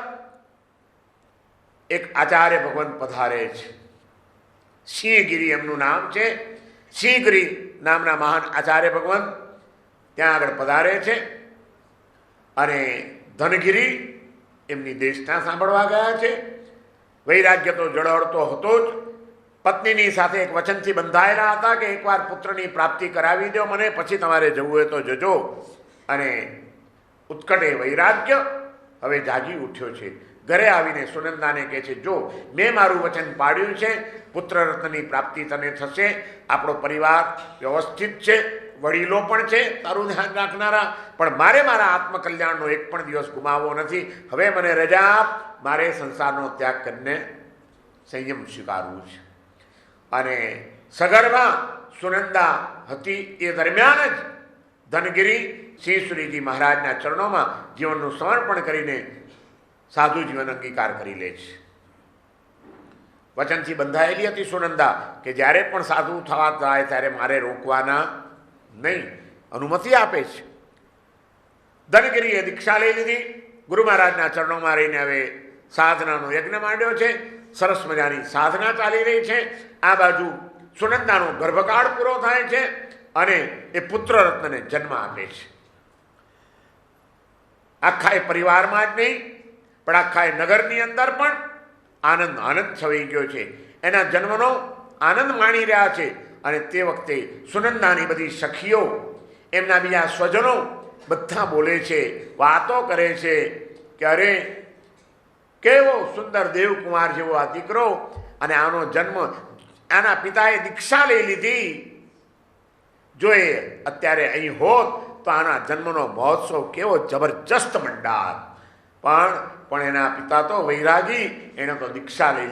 [SPEAKER 1] એક આચાર્ય ભગવાન પધારે છે. સિંહગીરી એમનું નામ છે. સિંહગીરી નામના મહાન આચાર્ય ભગવાન ત્યાં આગળ પધારે છે અને ધનગીરી એમની દેશના સાંભળવા ગયા છે. વૈરાગ્ય તો જળહળતો હતો જ. પત્નીની સાથે એક વચનથી બંધાયેલા હતા કે એકવાર પુત્રની પ્રાપ્તિ કરાવી દો મને, પછી તમારે જવું હોય તો જજો. અને ઉત્કટે વૈરાગ્ય હવે જાગી ઉઠ્યો છે. ઘરે આવીને સુનંદાને કહે છે, જો મેં મારું વચન પાડ્યું છે, પુત્ર રત્નની પ્રાપ્તિ તને થશે. આપણો પરિવાર વ્યવસ્થિત છે, વડીલો પણ છે તારું ધ્યાન રાખનારા, પણ મારે મારા આત્મકલ્યાણનો એક પણ દિવસ ગુમાવવો નથી. હવે મને રજા આપ, મારે સંસારનો ત્યાગ કરીને સંયમ સ્વીકારવું છે. અને સગર્ભા સુનંદા હતી એ દરમિયાન જ ધનગીરી શ્રી મહારાજના ચરણોમાં જીવનનું સમર્પણ કરીને સાધુ જીવન અંગીકાર કરી લે છે. વચનથી બંધાયેલી હતી સુનંદા કે જ્યારે પણ સાધુ થવા જાય ત્યારે મારે રોકવાના નહીં, અનુમતિ આપે છે. ધનગીરીએ દીક્ષા લઈ લીધી. ગુરુ મહારાજના ચરણોમાં રહીને હવે સાધનાનો યજ્ઞ માંડ્યો છે. સરસ મજાની સાધના ચાલી રહી છે. આ બાજુ સુનંદાનો ગર્ભકાળ પૂરો થાય છે અને એ પુત્ર રત્નને જન્મ આપે છે. આખા એ પરિવારમાં જ નહીં પણ આખા એ નગરની અંદર પણ આનંદ છવાઈ ગયો છે. એના જન્મનો આનંદ માણી રહ્યા છે. અને તે વખતે સુનંદાની બધી સખીઓ, એમના બીજા સ્વજનો બધા બોલે છે, વાતો કરે છે કે અરે કેવો સુંદર દેવકુમાર જેવો આ દીકરો, અને આનો જન્મ આના પિતાએ દીક્ષા લઈ લીધી. જો એ અત્યારે અહીં હોત તો આના જન્મનો મહોત્સવ કેવો જબરજસ્ત મંડાત. પણ એના પિતા તો વૈરાગી, એણે તો દીક્ષા લઈ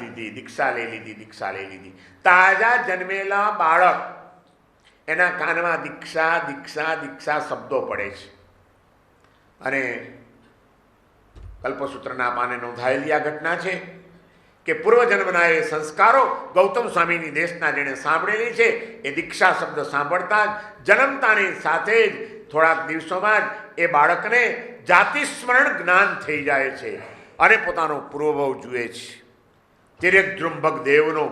[SPEAKER 1] લીધી. તાજા જન્મેલા બાળક, એના કાનમાં દીક્ષા શબ્દો પડે છે. અને કલ્પસૂત્રના પાને નોંધાયેલી આ ઘટના છે કે પૂર્વજન્મના એ સંસ્કારો ગૌતમ સ્વામીની દેશના જેણે સાંભળેલી છે, એ દીક્ષા શબ્દ સાંભળતા જ જન્મતાની સાથે જ થોડાક દિવસોમાં જ એ બાળકને જાતિ સ્મરણ જ્ઞાન થઈ જાય છે અને પોતાનો પૂર્વભાવ જુએ છે. તિર્યક જૃંભક દેવનો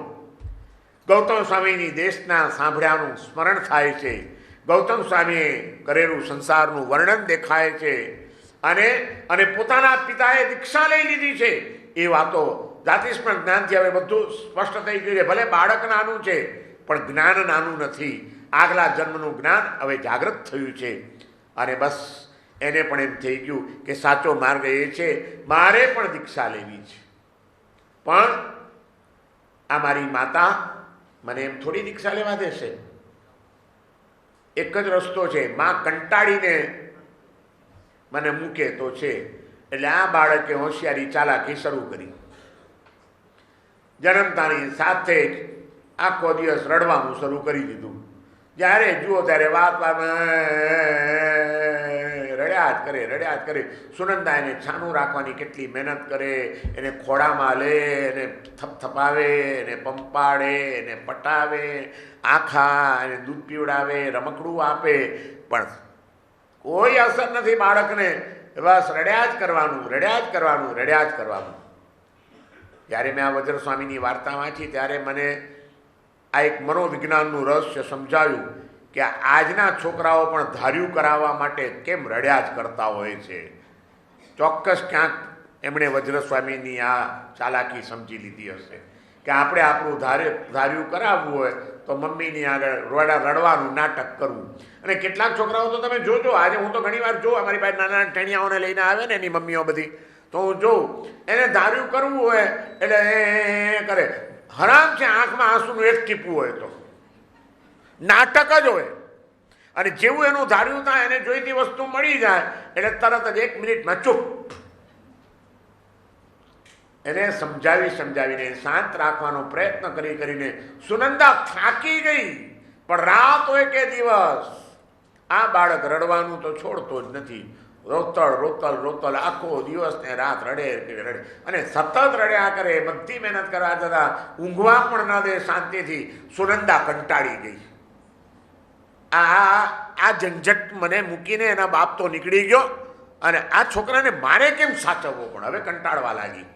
[SPEAKER 1] ગૌતમ સ્વામીની દેશના સાંભળ્યાનું સ્મરણ થાય છે. ગૌતમ સ્વામીએ કરેલું સંસારનું વર્ણન દેખાય છે. અને પોતાના પિતાએ દીક્ષા લઈ લીધી છે એ વાતો જાતિસ્મરણ જ્ઞાનથી હવે બધું સ્પષ્ટ થઈ ગયું છે. ભલે બાળક નાનું છે પણ જ્ઞાન નાનું નથી. આગલા જન્મનું જ્ઞાન હવે જાગૃત થયું છે. અને બસ એને પણ એમ થઈ ગયું કે સાચો માર્ગ એ છે, મારે પણ દીક્ષા લેવી છે. પણ આ મારી માતા મને એમ થોડી દીક્ષા લેવા દેશે. એક જ રસ્તો છે, માં કંટાળીને મને મૂકે તો છે. એટલે આ બાળકે હોશિયારી ચાલાકી શરૂ કરી. જન્મતાની સાથે જ આખો દિવસ રડવાનું શરૂ કરી દીધું. જ્યારે જુઓ ત્યારે વાતમાં રડ્યા જ કરે. સુનંદા એને છાનું રાખવાની કેટલી મહેનત કરે, એને ખોળામાં લે, એને થપથપાવે, એને પંપાડે, એને પટાવે, આખા એને દૂધ પીવડાવે, રમકડું આપે, પણ કોઈ અસર નથી બાળકને. બસ રડ્યા જ કરવાનું. જ્યારે મેં આ વજ્ર સ્વામીની વાર્તા વાંચી ત્યારે મને આ એક મનોવિજ્ઞાનનું રહસ્ય સમજાયું કે આજના છોકરાઓ પણ ધાર્યું કરાવવા માટે કેમ રડ્યા જ કરતા હોય છે. ચોક્કસ ક્યાંક એમણે વજ્ર સ્વામીની આ ચાલાકી સમજી લીધી હશે કે આપણે આપણું ધાર્યું કરાવવું હોય તો મમ્મીની આગળ રડવાનું નાટક કરવું. અને કેટલાક છોકરાઓ તો તમે જોજો, આજે હું તો ઘણી વાર જોઉં, અમારી પાસે નાના ટેણિયાઓને લઈને આવે ને એની મમ્મીઓ બધી, તો હું જોઉં એને ધાર્યું કરવું હોય એટલે એ કરે. હરામ છે આંખમાં આંસુનું એક ટીપું હોય તો નાટક જ હોય. અને જેવું એનું ધાર્યું થાય, એને જોઈતી વસ્તુ મળી જાય એટલે તરત જ 1 મિનિટમાં ચૂપ. એને સમજાવીને શાંત રાખવાનો પ્રયત્ન કરીને સુનંદા થાકી ગઈ. પણ રાત હોય કે દિવસ આ બાળક રડવાનું તો છોડતો જ નથી. રોતલ આખો દિવસ ને રાત રડે. અને સતત રડ્યા કરે. બધી મહેનત કરવા છતાં ઊંઘવા પણ ન દે શાંતિથી. સુનંદા કંટાળી ગઈ. આ ઝંઝટ મને મૂકીને એના બાપ તો નીકળી ગયો અને આ છોકરાને મારે કેમ સાચવવો, પણ હવે કંટાળવા લાગી.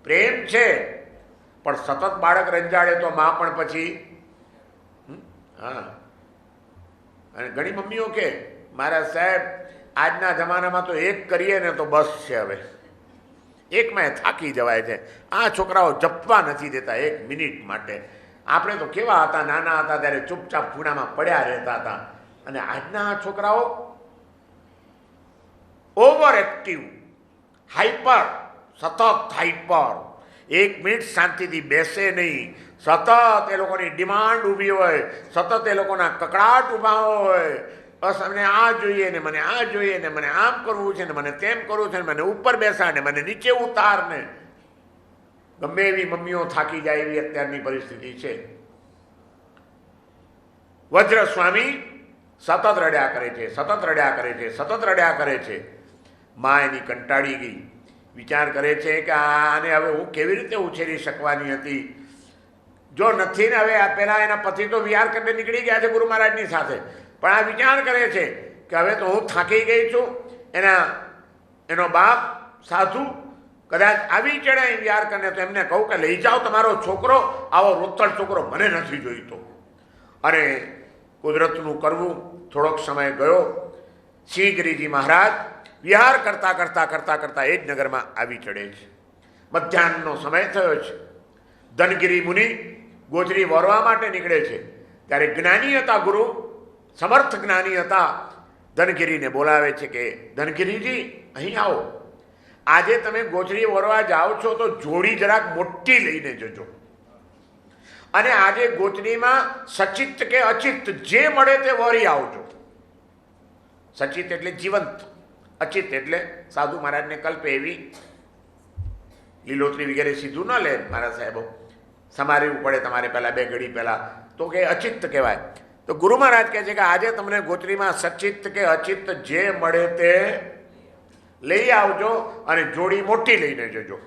[SPEAKER 1] પ્રેમ છે, પણ સતત બાળક રંજાડે તો માં પણ પછી હા. અને ઘણી મમ્મીઓ કે મારા સાહેબ આજના જમાનામાં તો એક કરીએ ને તો બસ છે, હવે એકમાં થાકી જવાય છે. આ છોકરાઓ જપવા નથી દેતા એક મિનિટ માટે. આપણે તો કેવા હતા, નાના હતા ત્યારે ચૂપચાપ ખૂણામાં પડ્યા રહેતા હતા. અને આજના છોકરાઓ ઓવર એક્ટિવ, હાઈપર, સતત હાઈપર, એક મિનિટ શાંતિથી બેસે નહીં, સતત એ લોકોની ડિમાન્ડ ઊભી હોય, સતત એ લોકોના કકડાટ ઊભા હોય. બસ મને આ જોઈએ ને મને આ જોઈએ ને મને આમ કરવું છે ને મને તેમ કરવું છે ને મને ઉપર બેસાડ ને મને નીચે ઉતાર ને. ગમે એવી મમ્મીઓ થાકી જાય એવી અત્યારની પરિસ્થિતિ છે. વજ્ર સ્વામી સતત રડ્યા કરે છે, સતત રડ્યા કરે છે, સતત રડ્યા કરે છે. માં એની કંટાળી ગઈ, વિચાર કરે છે કે આને હવે હું કેવી રીતે ઉછેરી શકવાની હતી. જો નથી ને હવે આ પહેલાં એના પતિ તો વિહાર કરીને નીકળી ગયા છે ગુરુ મહારાજની સાથે, પણ આ વિચાર કરે છે કે હવે તો હું થાકી ગઈ છું. એનો બાપ સાધુ કદાચ આવી ચડે વિહાર કરીને તો એમને કહું કે લઈ જાઓ તમારો છોકરો, આવો રોતડ છોકરો મને નથી જોઈતો. અને કુદરતનું કરવું. થોડોક સમય ગયો, સિંહગીરીજી મહારાજ વિહાર કરતા કરતા કરતા કરતા એ જ નગરમાં આવી ચડે છે. મધ્યાહનનો સમય થયો છે. ધનગીરી મુનિ ગોચરી વરવા માટે નીકળે છે. ત્યારે જ્ઞાની હતા ગુરુ, સમર્થ જ્ઞાની હતા. ધનગીરીને બોલાવે છે કે ધનગીરીજી અહીં આવો, આજે તમે ગોચરી વરવા જાઓ છો તો જોડી જરાક મોટી લઈને જજો. અને આજે ગોચરીમાં સચિત કે અચિત જે મળે તે વરી આવજો. સચિત એટલે જીવંત, અચિત એટલે સાધુ મહારાજને કલ્પે એવી લીલોતરી વગેરે સીધું ન લે મારા સાહેબો, સમારવું પડે તમારે પહેલાં 2 ઘડી પહેલાં, તો કે અચિત કહેવાય. તો ગુરુ મહારાજ કહે છે કે આજે તમને ગોચરીમાં સચિત કે અચિત જે મળે તે લઈ આવજો અને જોડી મોટી લઈને જજો.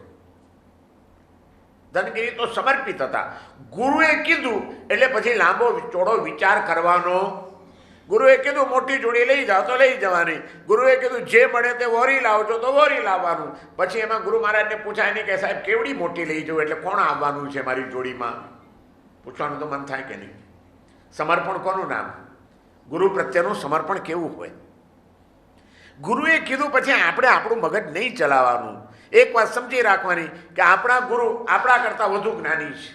[SPEAKER 1] ધનગીરી તો સમર્પિત હતા. ગુરુએ કીધું એટલે પછી લાંબો ચોડો વિચાર કરવાનો. ગુરુએ કીધું મોટી જોડી લઈ જાઓ તો લઈ જવાની, ગુરુએ કીધું જે મળે તે વોરી લાવજો તો વોરી લાવવાનું. પછી એમાં ગુરુ મહારાજને પૂછાય નહીં કે સાહેબ કેવડી મોટી લઈ જવું, એટલે કોણ આવવાનું છે મારી જોડીમાં, પૂછવાનું તો મન થાય કે નહીં. સમર્પણ કોનું નામ? ગુરુ પ્રત્યેનું સમર્પણ કેવું હોય. ગુરુએ કીધું પછી આપણે આપણું મગજ નહીં ચલાવવાનું. એક વાત સમજી રાખવાની કે આપણા ગુરુ આપણા કરતાં વધુ જ્ઞાની છે,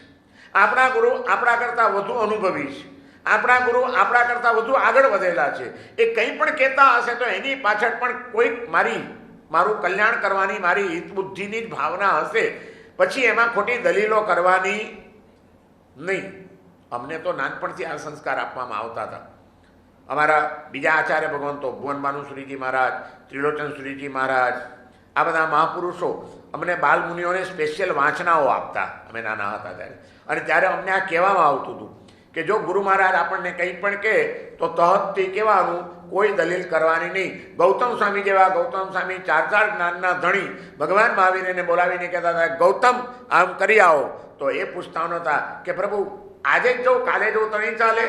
[SPEAKER 1] આપણા ગુરુ આપણા કરતાં વધુ અનુભવી છે, આપણા ગુરુ આપણા કરતાં વધુ આગળ વધેલા છે. એ કંઈ પણ કહેતા હશે તો એની પાછળ પણ કોઈક મારું કલ્યાણ કરવાની, મારી હિત બુદ્ધિની જ ભાવના હશે. પછી એમાં ખોટી દલીલો કરવાની નહીં. અમને તો નાનપણથી આ સંસ્કાર આપવામાં આવતા હતા. અમારા બીજા આચાર્ય ભગવંતો ભુવન શ્રીજી મહારાજ, ત્રિલોચન શ્રીજી મહારાજ, આ બધા મહાપુરુષો અમને બાલમુનિઓને સ્પેશિયલ વાંચનાઓ આપતા અમે નાના હતા ત્યારે. અને ત્યારે અમને આ કહેવામાં આવતું હતું કે જો ગુરુ મહારાજ આપણને કંઈ પણ કહે તો તહતથી કહેવાનું, કોઈ દલીલ કરવાની નહીં. ગૌતમ સ્વામી જેવા, ગૌતમ સ્વામી 4 જ્ઞાનના ધણી ભગવાન મહાવીરને બોલાવીને કહેતા હતા ગૌતમ આમ કરી આવો, તો એ પૂછતા નહોતા કે પ્રભુ આજે જ જાઉં કાલે જવું તો નહીં ચાલે,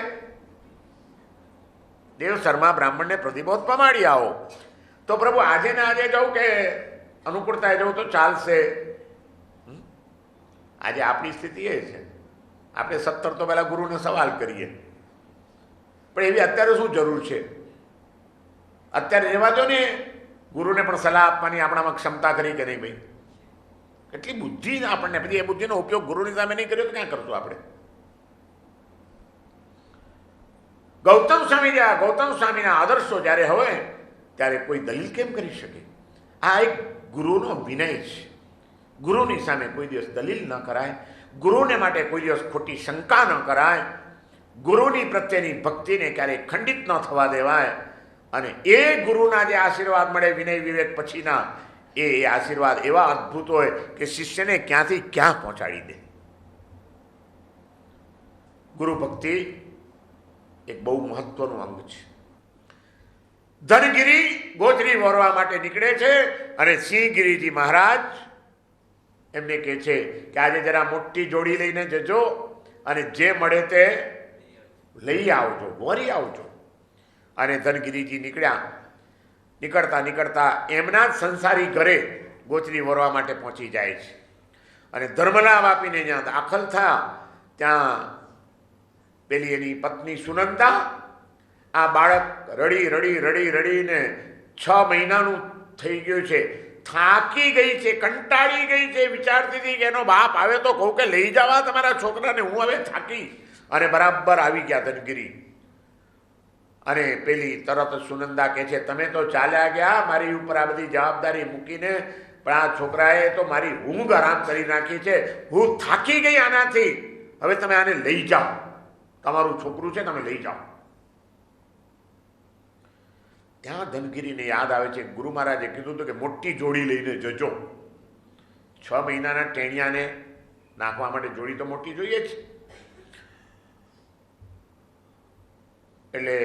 [SPEAKER 1] દેવ શર્મા બ્રાહ્મણને પ્રતિબોધ પમાડી આવો. તો પ્રભુ આજે ને આજે જાઉં કે અનુકૂળતાએ જવું તો ચાલશે. આજે આપણી સ્થિતિ એ છે, આપણે 17 તો પહેલાં ગુરુને સવાલ કરીએ, પણ એવી અત્યારે શું જરૂર છે? અત્યારે રહેવા દો ને, ગુરુને પણ સલાહ આપવાની આપણામાં ક્ષમતા કરી કે નહીં ભાઈ? એટલી બુદ્ધિ આપણને, પછી એ બુદ્ધિનો ઉપયોગ ગુરુની સામે નહીં કર્યો તો ક્યાં કરશું આપણે? ગૌતમ સ્વામી જેવા ગૌતમ સ્વામીના આદર્શો જ્યારે હોય ત્યારે કોઈ દલીલ કેમ કરી શકે? આ એક ગુરુનો વિનય છે. ગુરુની સામે કોઈ દિવસ દલીલ ન કરાય, ગુરુને માટે કોઈ દિવસ ખોટી શંકા ન કરાય, ગુરુની પ્રત્યેની ભક્તિને ક્યારેય ખંડિત ન થવા દેવાય. અને એ ગુરુના જે આશીર્વાદ મળે વિનય વિવેક પછીના, એ આશીર્વાદ એવા અદ્ભુત હોય કે શિષ્યને ક્યાંથી ક્યાં પહોંચાડી દે. ગુરુ ભક્તિ એક બહુ મહત્વનું અંગ છે. ધનગીરી ગોચરી વરવા માટે નીકળે છે અને સિંહગીરીજી મહારાજ એમને કહે છે કે આજે જરા મોટી જોડી લઈને જજો અને જે મળે તે લઈ આવજો, વરી આવજો. અને ધનગીરીજી નીકળતા નીકળતા એમના જ સંસારી ઘરે ગોચરી વરવા માટે પહોંચી જાય છે. અને ધર્મલાભ આપીને જ્યાં દાખલ થયા ત્યાં પેલી એની પત્ની સુનંદા આ બાળક રડી રડી રડી રડીને 6 મહિનાનું થઈ ગયું છે, થાકી ગઈ છે, કંટાળી ગઈ છે, વિચારતી હતી કે એનો બાપ આવે તો કહું કે લઈ જવા તમારા છોકરાને, હું હવે થાકી. અને બરાબર આવી ગયા ધનગીરી. અને પેલી તરત સુનંદા કહે છે, તમે તો ચાલ્યા ગયા મારી ઉપર આ બધી જવાબદારી મૂકીને, પણ આ છોકરાએ તો મારી ઊંઘ આરામ કરી નાખી છે, હું થાકી ગઈ આનાથી, હવે તમે આને લઈ જાઓ, તમારું છોકરું છે, તમે લઈ જાઓ. ત્યાં ધનગીરીને યાદ આવે છે ગુરુ મહારાજે કીધું હતું કે મોટી જોડી લઈને જજો. 6 મહિનાના ટેણિયાને નાખવા માટે જોડી તો મોટી જોઈએ જ. એટલે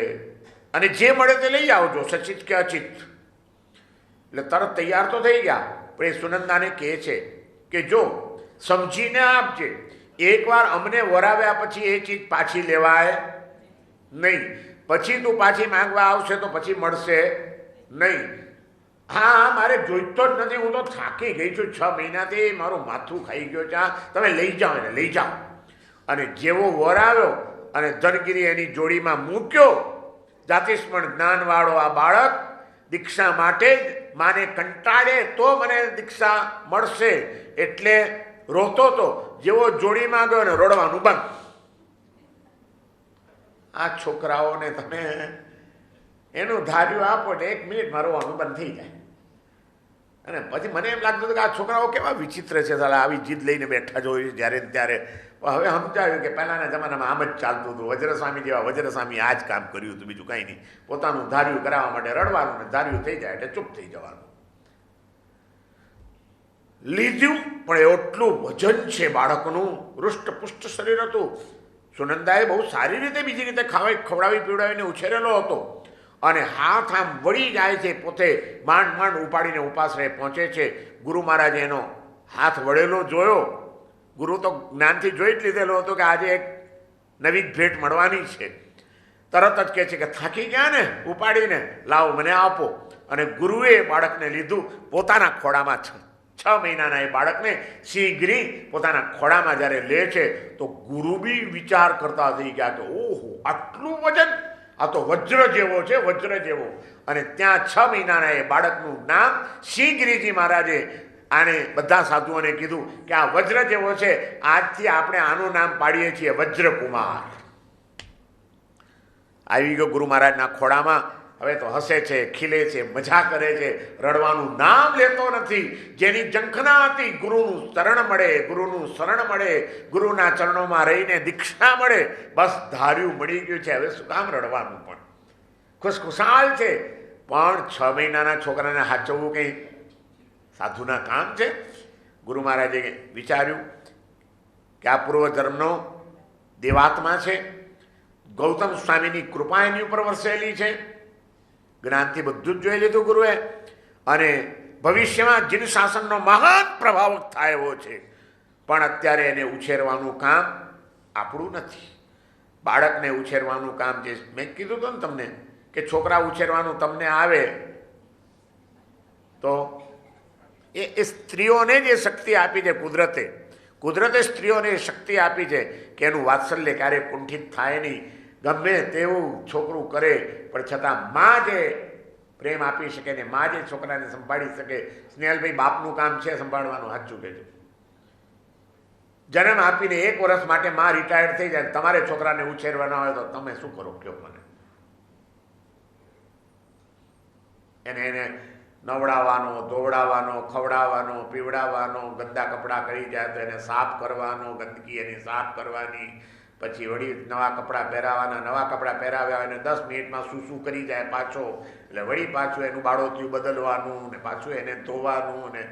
[SPEAKER 1] અને જે મળે તે લઈ આવજો, સચિત કે અચિત. એટલે તરત તૈયાર તો થઈ ગયા, પણ એ સુનંદાને કહે છે કે જો સમજીને આપજે, એકવાર અમને વરાવ્યા પછી એ ચીજ પાછી લેવાય નહીં, પછી તું પાછી માંગવા આવશે તો પછી મળશે નહીં. હા, મારે જોઈતો જ નથી, હું તો થાકી ગઈ છું, 6 મહિનાથી મારું માથું ખાઈ ગયો છે, તમે લઈ જાઓ એને, લઈ જાઓ. અને જેવો વરાવ્યો અને ધનગીરી એની જોડીમાં મૂક્યો, જાતિસ્મરણ જ્ઞાનવાળો આ બાળક દીક્ષા માટે જ માને કંટાળે તો મને દીક્ષા મળશે એટલે રોતો તો, જેવો જોડીમાં ગયો ને રડવાનું બંધ. આ છોકરાઓને તમે એનું ધાર્યું આપો એટલે 1 મિનિટમાં રોવાનું બંધ થઈ જાય. અને પછી મને એમ લાગતું હતું કે આ છોકરાઓ કેવા વિચિત્ર છે, સાલા આવી જીદ લઈને બેઠા જ હોય જ્યારે ત્યારે. હવે સમજાવ્યું કે પહેલાંના જમાનામાં આમ જ ચાલતું હતું, વજ્રસ્વામી જેવા વજ્રસ્વામી આ જ કામ કર્યું હતું, બીજું કંઈ નહીં. પોતાનું ધાર્યું કરાવવા માટે રડવાનું, ને ધાર્યું થઈ જાય એટલે ચૂપ થઈ જવાનું. લીધું, પણ એટલું વજન છે બાળકનું, હૃષ્ટપુષ્ટ શરીર હતું. સુનંદાએ બહુ સારી રીતે બીજી રીતે ખવડાવી પીવડાવીને ઉછેરેલો હતો. અને હાથ આમ વળી જાય છે, પોતે માંડ માંડ ઉપાડીને ઉપાસરે પહોંચે છે. ગુરુ મહારાજે એનો હાથ વળેલો જોયો. ગુરુ તો જ્ઞાનથી જોઈ જ લીધેલો હતો કે આજે એક નવી ભેટ મળવાની છે. તરત જ કહે છે કે થાકી ગયા ને ઉપાડીને, લાવો મને આપો. અને ગુરુએ બાળકને લીધું પોતાના ખોળામાં. 6 મહિનાના એ બાળકને શીઘ્રી પોતાના ખોળામાં જ્યારે લે છે તો ગુરુ બી વિચાર કરતા થઈ ગયા કે ઓહો, આટલું વજન, આ તો વજ્ર જેવો છે, વજ્ર જેવો. અને ત્યાં 6 મહિનાના એ બાળકનું નામ શીઘ્રીજી મહારાજે આને બધા સાધુઓને કીધું કે આ વજ્ર જેવો છે, આજથી આપણે આનું નામ પાડીએ છીએ વજ્રકુમાર. આવી ગયો ગુરુ મહારાજના ખોળામાં. હવે તો હસે છે, ખીલે છે, મજા કરે છે, રડવાનું નામ લેતો નથી. જેની ઝંખના હતી ગુરુનું શરણ મળે, ગુરુનું શરણ મળે, ગુરુના ચરણોમાં રહીને દીક્ષા મળે, બસ ધાર્યું મળી ગયું છે, હવે શું કામ રડવાનું. પણ ખુશખુશાલ છે. પણ 6 મહિનાના છોકરાને હાચવવું કંઈ સાધુના કામ છે? ગુરુ મહારાજે વિચાર્યું કે આ પૂર્વજન્મનો દેવાત્મા છે, ગૌતમ સ્વામીની કૃપા એની ઉપર વરસેલી છે, જ્ઞાનથી બધું જ જોઈ લીધું ગુરુએ. અને ભવિષ્યમાં જીન શાસનનો મહાન પ્રભાવ થાય એવો છે, પણ અત્યારે એને ઉછેરવાનું કામ આપણું નથી. બાળકને ઉછેરવાનું કામ, જે મેં કીધું હતું ને તમને કે છોકરા ઉછેરવાનું તમને આવે તો એ સ્ત્રીઓને જ એ શક્તિ આપી છે. કુદરતે સ્ત્રીઓને શક્તિ આપી છે કે એનું વાત્સલ્ય ક્યારેય કુંઠિત થાય નહીં. ગમે તેવું છોકરું કરે પણ છતાં માં જે પ્રેમ આપી શકે ને માં જે છોકરાને સંભાળી શકે. સ્નેહલભાઈ, બાપનું કામ છે સંભાળવાનું, સાચું કહેજો. જન્મ આપીને 1 વર્ષ માટે માં રિટાયર્ડ થઈ જાય, તમારે છોકરાને ઉછેરવાના હોય તો તમે શું કરો કયો મને? એને નવડાવવાનો, ધોવડાવવાનો, ખવડાવવાનો, પીવડાવવાનો, ગંદા કપડાં કરી જાય તો એને સાફ કરવાનો, ગંદકી એની સાફ કરવાની, પછી વળી નવા કપડાં પહેરાવાના, નવા કપડાં પહેરાવ્યા એને 10 મિનિટમાં શું કરી જાય પાછો, એટલે વળી પાછું એનું બાળોતિયું બદલવાનું ને પાછું એને ધોવાનું ને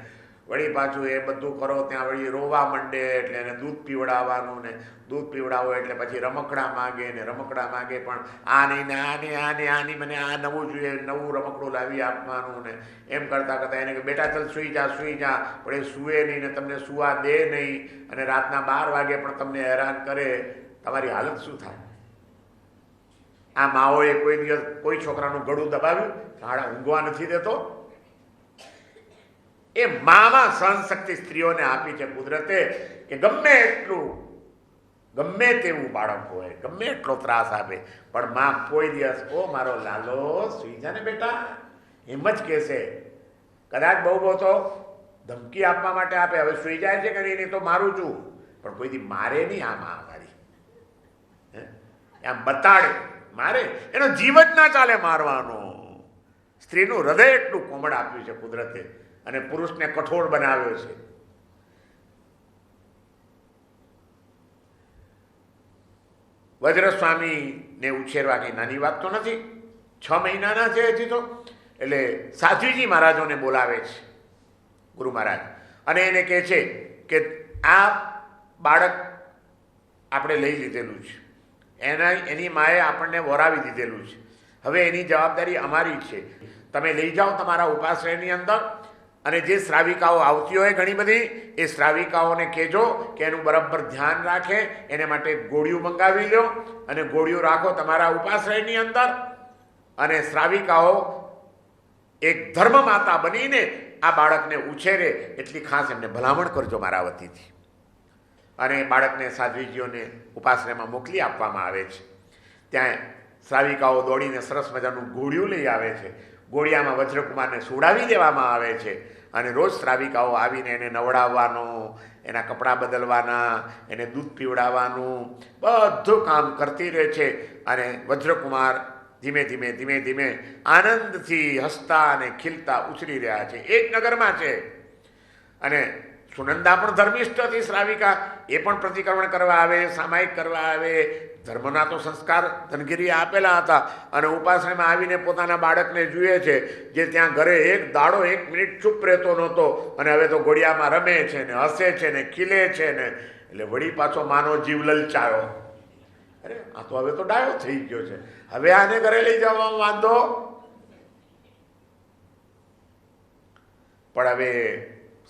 [SPEAKER 1] વળી પાછું એ બધું કરો ત્યાં વળી રોવા માંડે એટલે એને દૂધ પીવડાવવાનું ને દૂધ પીવડાવો એટલે પછી રમકડા માગે ને રમકડા માગે, પણ આ નહીં ને આની મને આ નવું જોઈએ, નવું રમકડું લાવી આપવાનું ને એમ કરતાં કરતાં એને કે બેટા ચાલ સૂઈ જા, પણ એ સૂએ નહીં ને તમને સૂવા દે નહીં અને રાતના 12 વાગે પણ તમને હેરાન કરે. તમારી હાલત શું થાય? આ માઓએ કોઈ દિવસ કોઈ છોકરાનું ગળું દબાવ્યું? ઊંઘવા નથી દેતો? એ મામાં સહનશક્તિ સ્ત્રીઓને આપી છે કુદરતે કે ગમે એટલું ગમે તેવું બાળક હોય, ગમે એટલો ત્રાસ આપે, પણ માં કોઈ દિવસ ઓ મારો લાલો સુઈ જા ને બેટા એમ જ કહેશે. કદાચ બહુ બહુ તો ધમકી આપવા માટે આપે, હવે સુઈ જાય છે કે નહીં તો મારું છું, પણ કોઈ દી મારે નહીં. આ માં અમારી આમ બતાડે, મારે એનો જીવ જ ના ચાલે મારવાનો. સ્ત્રીનું હૃદય એટલું કોમળ આપ્યું છે કુદરતે અને પુરુષને કઠોળ બનાવ્યો છે. વજ્રસ્વામીને ઉછેરવા કંઈ નાની વાત તો નથી. 6 મહિનાના છે હજી તો. એટલે સાધ્વીજી મહારાજોને બોલાવે છે ગુરુ મહારાજ અને એને કહે છે કે આ બાળક આપણે લઈ લીધેલું છે, એની માએ આપણને વરાવી દીધેલું છે, હવે એની જવાબદારી અમારી છે. તમે લઈ જાઓ તમારા ઉપાશ્રયની અંદર અને જે શ્રાવિકાઓ આવતી હોય ઘણી બધી, એ શ્રાવિકાઓને કહેજો કે એનું બરાબર ધ્યાન રાખે, એને માટે ગોળીઓ મંગાવી લો અને ગોળીઓ રાખો તમારા ઉપાશ્રયની અંદર. અને શ્રાવિકાઓ એક ધર્મ માતા બનીને આ બાળકને ઉછેરે એટલી ખાસ એમને ભલામણ કરજો મારા વતીથી. અને બાળકને સાધ્વીજીઓને ઉપાશ્રયમાં મોકલી આપવામાં આવે છે. ત્યાં શ્રાવિકાઓ દોડીને સરસ મજાનું ગોળિયું લઈ આવે છે. ગોળિયામાં વજ્રકુમારને સુડાવી દેવામાં આવે છે અને રોજ શ્રાવિકાઓ આવીને એને નવડાવવાનો, એના કપડાં બદલવાના, એને દૂધ પીવડાવવાનું બધું કામ કરતી રહે છે. અને વજ્રકુમાર ધીમે ધીમે ધીમે ધીમે આનંદથી હસતા અને ખીલતા ઉછરી રહ્યા છે. એ જ નગરમાં છે. અને સુનંદા પણ ધર્મિષ્ઠ હતી શ્રાવિકા, એ પણ પ્રતિક્રમણ કરવા આવે, સામાયિક કરવા આવે. ધર્મના તો સંસ્કાર ધનગીરીએ આપેલા હતા અને ઉપાશ્રયમાં આવીને પોતાના બાળકને જુએ છે જે ત્યાં ઘરે એક દાડો 1 મિનિટ ચૂપ રહેતો નહોતો અને હવે તો ઘોડિયામાં રમે છે ને હસે છે ને ખીલે છે ને. એટલે વળી પાછો માનો જીવ લલચાયો. અરે આ તો હવે તો ડાયો થઈ ગયો છે, હવે આને ઘરે લઈ જવામાં વાંધો. પણ હવે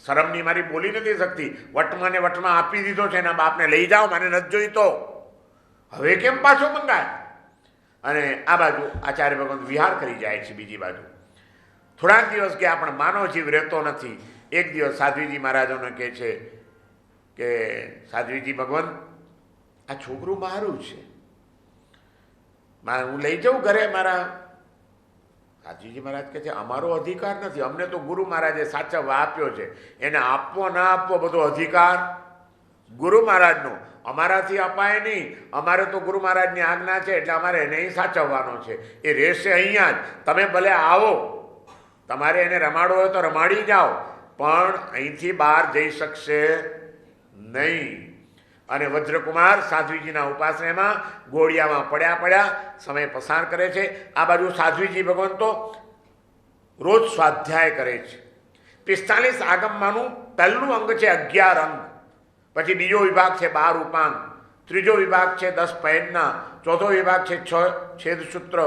[SPEAKER 1] શરમની મારી બોલી નથી શકતી. વટમાં ને વટમાં આપી દીધો છે એના બાપને, લઈ જાઓ મને નથી જોઈતો, હવે કેમ પાછો મંગાય. અને આ બાજુ આચાર્ય ભગવાન વિહાર કરી જાય છે. બીજી બાજુ થોડાક દિવસ ગયા પણ માનવ જીવ રહેતો નથી. એક દિવસ સાધ્વીજી મહારાજોને કહે છે કે સાધ્વીજી ભગવાન આ છોકરું મારું છે, હું લઈ જાઉં ઘરે મારા. સાધ્વીજી મહારાજ કહે છે અમારો અધિકાર નથી, અમને તો ગુરુ મહારાજે સાચવવા આપ્યો છે, એને આપવો ના આપવો બધો અધિકાર ગુરુ મહારાજનો, અમારાથી અપાય નહીં. અમારે તો ગુરુ મહારાજની આજ્ઞા છે એટલે અમારે એને સાચવવાનો છે. એ રહેશે અહીંયા જ. તમે ભલે આવો, તમારે એને રમાડવો હોય તો રમાડી જાઓ, પણ અહીંથી બહાર જઈ શકશે નહીં. અને વજ્રકુમાર સાધ્વીજીના ઉપાશ્રયમાં ગોળિયામાં પડ્યા સમય પસાર કરે છે. આ બાજુ સાધ્વીજી ભગવાન તો રોજ સ્વાધ્યાય કરે છે. 45 આગમમાંનું પહેલું અંગ છે 11 અંગ, પછી બીજો વિભાગ છે 12 ઉપાંગ, ત્રીજો વિભાગ છે 10 પૈડના, ચોથો વિભાગ છે 6 છેદસૂત્ર.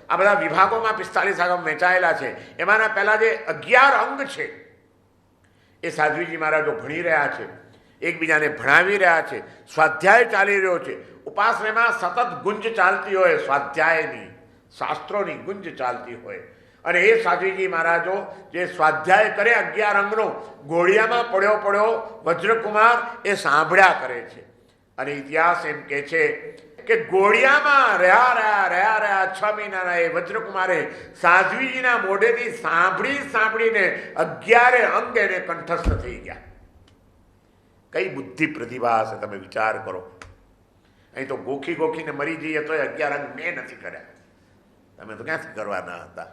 [SPEAKER 1] આ બધા વિભાગોમાં 45 આગમ વહેંચાયેલા છે. એમાંના પહેલા જે 11 અંગ છે એ સાધ્વીજી મહારાજો ભણી રહ્યા છે, એકબીજાને ભણાવી રહ્યા છે, સ્વાધ્યાય ચાલી રહ્યો છે. ઉપાશ્રયમાં સતત ગુંજ ચાલતી હોય, સ્વાધ્યાયની શાસ્ત્રોની ગુંજ ચાલતી હોય. અને એ સાધ્વીજી મહારાજો જે સ્વાધ્યાય કરે 11 અંગનો, ઘોડિયામાં પડ્યો વજ્રકુમાર એ સાંભળ્યા કરે છે. અને ઇતિહાસ એમ કહે છે કે ઘોડિયામાં રહ્યા 6 મહિનાના એ વજ્રકુમારે સાધ્વીજીના મોઢેથી સાંભળીને 11 અંગ એને કંઠસ્થ થઈ ગયા. કઈ બુદ્ધિ પ્રતિભા હશે, તમે વિચાર કરો. અહીં તો ગોખીને મરી જઈએ તો 11 અંગ મેં નથી કર્યા, તમે તો ક્યાંથી કરવાના હતા.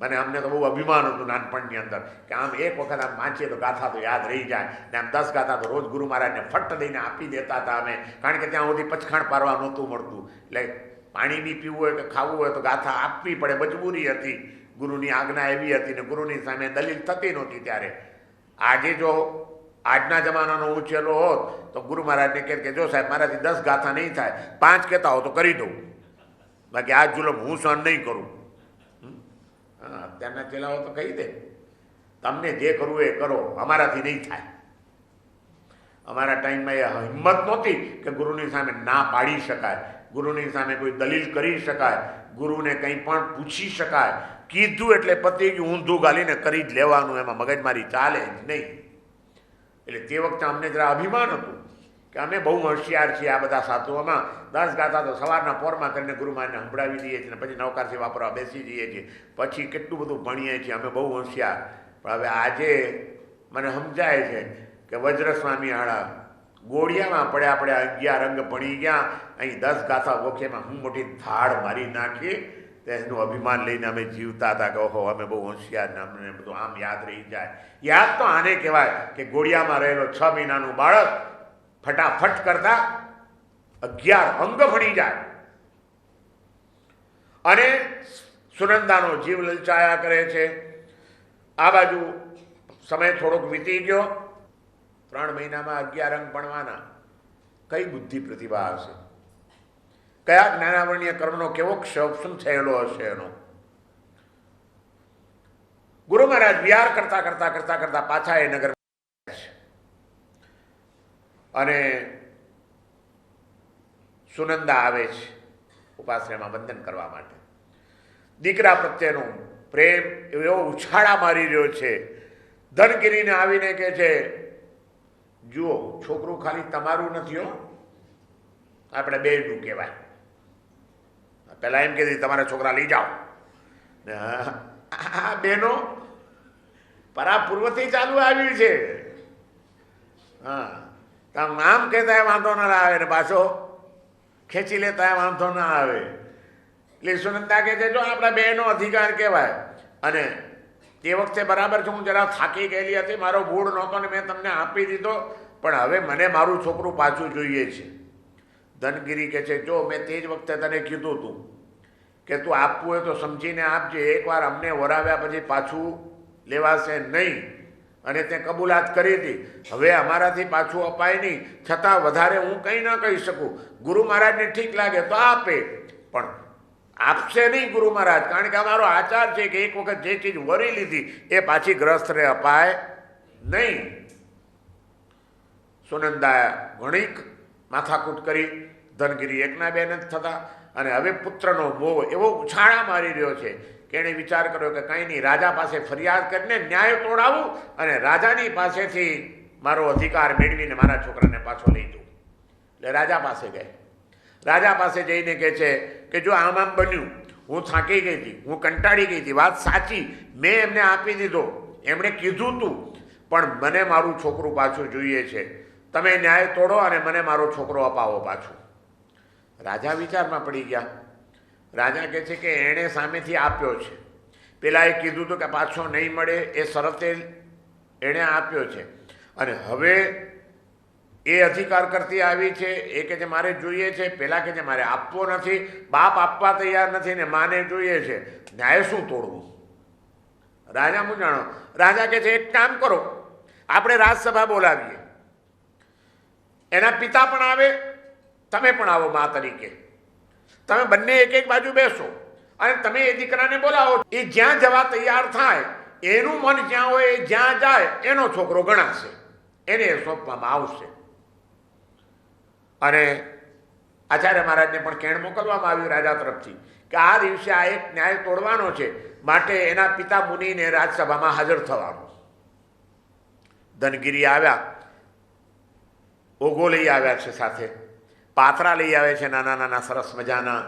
[SPEAKER 1] અમને તો બહુ અભિમાન હતું નાનપણની અંદર કે આમ એક વખત આમ વાંચીએ તો ગાથા તો યાદ રહી જાય ને આમ 10 ગાથા તો રોજ ગુરુ મહારાજને ફટ દઈને આપી દેતા હતા અમે, કારણ કે ત્યાં સુધી પચખાણ પારવા નહોતું મળતું. એટલે પાણી બી પીવું હોય કે ખાવું હોય તો ગાથા આપવી પડે, મજબૂરી હતી. ગુરુની આજ્ઞા એવી હતી ને ગુરુની સામે દલીલ થતી નહોતી. ત્યારે આજે જો આજના જમાનાનો ઉછેલો હોત તો ગુરુ મહારાજને કહે કે જો સાહેબ મારાથી 10 ગાથા નહીં થાય, 5 કહેતા હો તો કરી દઉં, બાકી આ જુલમ હું સહન નહીં કરું. અત્યારના ચેલાઓ તો કહી દે તમને જે કરવું એ કરો, અમારાથી નહીં થાય. અમારા ટાઈમમાં એ હિંમત નહોતી કે ગુરુની સામે ના પાડી શકાય, ગુરુની સામે કોઈ દલીલ કરી શકાય, ગુરુને કંઈ પણ પૂછી શકાય. કીધું એટલે પતિ ગયું, ઊંધું ગાલીને કરી જ લેવાનું, એમાં મગજમારી ચાલે જ નહીં. એટલે તે વખતે અમને જરા અભિમાન હતું કે અમે બહુ હોશિયાર છીએ. આ બધા સાધુઓમાં 10 ગાથા તો સવારના પોરમાં કરીને ગુરુમાને સંભળાવી દઈએ છીએ, પછી નવકારથી વાપરવા બેસી જઈએ છીએ, પછી કેટલું બધું ભણીએ છીએ, અમે બહુ હોશિયાર. પણ હવે આજે મને સમજાય છે કે વજ્રસ્વામી હાળા ગોળિયામાં પડ્યા 11 અંગ ભણી ગયા, અહીં 10 ગાથા ગોખેમાં હું મોટી ધાડ મારી નાખી. એનું અભિમાન લઈને અમે જીવતા હતા કે ઓહો અમે બહુ હોશિયાર ને અમને બધું આમ યાદ રહી જાય. યાદ તો આને કહેવાય કે ગોળિયામાં રહેલો 6 મહિનાનું બાળક ફટાફટ કરતા 11 અંગ ભણી જાય. અને સુનંદાનો જીવ લલચાયા કરે છે. આ બાજુ સમય થોડોક વીતી ગયો. 3 મહિનામાં 11 અંગ ભણવાના. કઈ બુદ્ધિ પ્રતિભા હશે? કયા જ્ઞાનાવરણીય કર્મનો કેવો ક્ષોભ થયેલો હશે એનો? ગુરુ મહારાજ વિહાર કરતા કરતા કરતા કરતા પાછા એ નગર અને સુનંદા આવે છે ઉપાશ્રયમાં વંદન કરવા માટે. દીકરા પ્રત્યેનો પ્રેમ એવો ઉછાળા મારી રહ્યો છે. ધનગીરીને આવીને કહે છે, જુઓ છોકરું ખાલી તમારું નથી હો, આપણે બેયનું કહેવાય. પેલા એમ કહેતી તમારા છોકરા લઈ જાઓ. બેનો પરા પૂર્વથી ચાલુ આવ્યું છે. હા, તમે નામ કહેતા વાંધો ના આવે ને પાછો ખેંચી લેતા વાંધો ના આવે. એટલે સુનંદા કહે છે જો આપણા બેનો અધિકાર કહેવાય. અને તે વખતે બરાબર છે, હું જરા થાકી ગયેલી હતી, મારો મૂડ નહોતો ને મેં તમને આપી દીધો, પણ હવે મને મારું છોકરું પાછું જોઈએ છે. ધનગીરી કહે છે જો મેં તે જ વખતે તને કીધું હતું કે તું આપવું હોય તો સમજીને આપજે, એકવાર અમને વરાવ્યા પછી પાછું લેવાશે નહીં. અને તે કબૂલાત કરી હતી. હવે અમારાથી પાછું અપાય નહીં, છતાં વધારે હું કંઈ ન કહી શકું. ગુરુ મહારાજને ઠીક લાગે તો આપે, પણ આપશે નહીં ગુરુ મહારાજ, કારણ કે અમારો આચાર છે કે એક વખત જે ચીજ વરી લીધી એ પાછી ગ્રસ્તને અપાય નહીં. સુનંદાએ ઘણી માથાકૂટ કરી. ધનગીરી એકના બે નથી થતા. અને હવે પુત્રનો મોહ એવો ઉછાળા મારી રહ્યો છે કે એણે વિચાર કર્યો કે કંઈ નહીં, રાજા પાસે ફરિયાદ કરીને ન્યાય તોડાવું અને રાજાની પાસેથી મારો અધિકાર મેળવીને મારા છોકરાને પાછો લઈ દઉં. એટલે રાજા પાસે ગઈ. રાજા પાસે જઈને કહે છે કે જો આમ આમ બન્યું, હું થાકી ગઈ હતી, હું કંટાળી ગઈ હતી, વાત સાચી, મેં એમને આપી દીધો, એમણે કીધું તું, પણ મને મારું છોકરું પાછું જોઈએ છે. તમે ન્યાય તોડો અને મને મારો છોકરો અપાવો પાછું. રાજા વિચારમાં પડી ગયા. રાજા કહે છે કે એણે સામેથી આપ્યો છે, પેલાએ કીધું હતું કે પાછો નહીં મળે એ શરતે એણે આપ્યો છે, અને હવે એ અધિકાર કરતી આવી છે. એ કે છે મારે જોઈએ છે, પેલા કે છે મારે આપવો નથી, બાપ આપવા તૈયાર નથી ને માને જોઈએ છે, ન્યાય શું તોડવું? રાજા મૂંઝાણો. રાજા કે છે એક કામ કરો, આપણે રાજસભા બોલાવીએ, એના પિતા પણ આવે, તમે પણ આવો મા તરીકે, તમે બંને એક એક બાજુ બેસો અને તમે એ દીકરાને બોલાવો. એ જ્યાં જવા તૈયાર થાય, એનું મન જ્યાં હોય એ જ્યાં જાય, એનો છોકરો ગણાશે, એને સોંપવામાં આવશે. અને આચાર્ય મહારાજને પણ કેણ મોકલવામાં આવ્યું રાજા તરફથી કે આ દિવસે આ એક ન્યાય તોડવાનો છે, માટે એના પિતા મુનિને રાજસભામાં હાજર થવાનું. ધનગીરી આવ્યા, ઓઘો લઈ આવ્યા છે, સાથે પાત્રા લઈ આવે છે, નાના નાના સરસ મજાના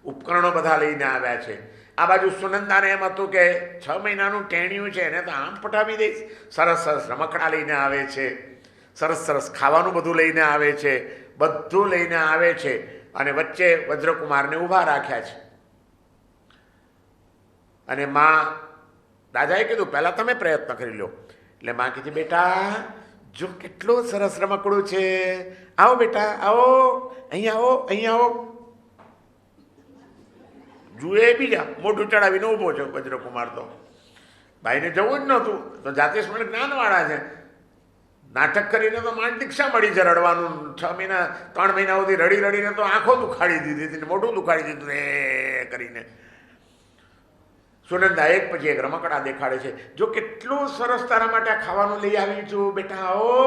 [SPEAKER 1] ઉપકરણો બધા લઈને આવ્યા છે. આ બાજુ સુનંદાને એમ હતું કે 6 મહિનાનું ટેણિયું છે, એને તો આમ પટાવી દઈશ. સરસ સરસ રમકડા લઈને આવે છે, સરસ સરસ ખાવાનું બધું લઈને આવે છે, બધું લઈને આવે છે. અને વચ્ચે વજ્રકુમારને ઊભા રાખ્યા છે. અને માં, રાજાએ કીધું પહેલાં તમે પ્રયત્ન કરી લો. એટલે માં કીધી બેટા જો કેટલું સરસ રમકડું છે, આવો બેટા આવો, અહીંયા આવો, અહીંયા આવો. જુએ બીજા મોઢું ચડાવીને ઊભો છે વજ્રકુમાર. તો ભાઈને જવું જ નહોતું, તો જાતે સ્મરણ જ્ઞાનવાળા છે, નાટક કરીને તો માંડ દીક્ષા મળી છે રડવાનું. 6 મહિના 3 મહિના સુધી રડી રડીને તો આંખો દુખાડી દીધી હતી, મોઢું દુખાડી દીધું એ કરીને. સુનંદા એક પછી એક રમકડા દેખાડે છે. જો કેટલું સરસ તારા માટે ખાવાનું લઈ આવી છું બેટા, આવો.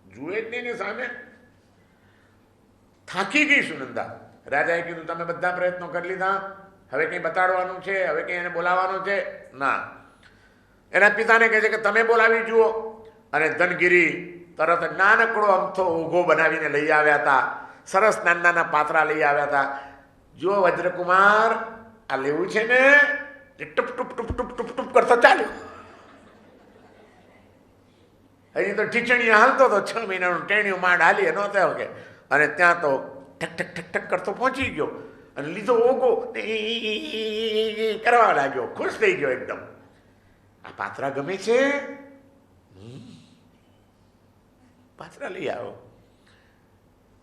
[SPEAKER 1] જુએ જ નહીં ને સામે. થાકી ગઈ સુનંદા. રાજાએ કીધું તમે બધા પ્રયત્નો કરી લીધા? હવે કંઈ બતાડવાનું છે, હવે કંઈ એને બોલાવવાનું છે? ના. એના પિતાને કહે છે કે તમે બોલાવી જુઓ. અને ધનગીરી તરત નાનકડો અમથો ઊભો બનાવીને લઈ આવ્યા હતા. સરસ નાના નાના પાત્રા લઈ આવ્યા હતા. જુઓ વજ્રકુમાર, આ લેવું છે ને? એ ટુપ ટુપ ટુપ ટુપ ટુપ ટુપ કરતો ચાલ્યો. હજી તો ઠીચણી હાલતો તો 6 મહિનાનું ટેણિયું માંડ હાલી નહોતો કે, અને ત્યાં તો ઠક ઠક ઠક ઠક કરતો પહોંચી ગયો અને લીધો ઓગો કરવા લાગ્યો. ખુશ થઈ ગયો એકદમ. આ પાત્રા ગમે છે? પાત્રા લઈ આવો.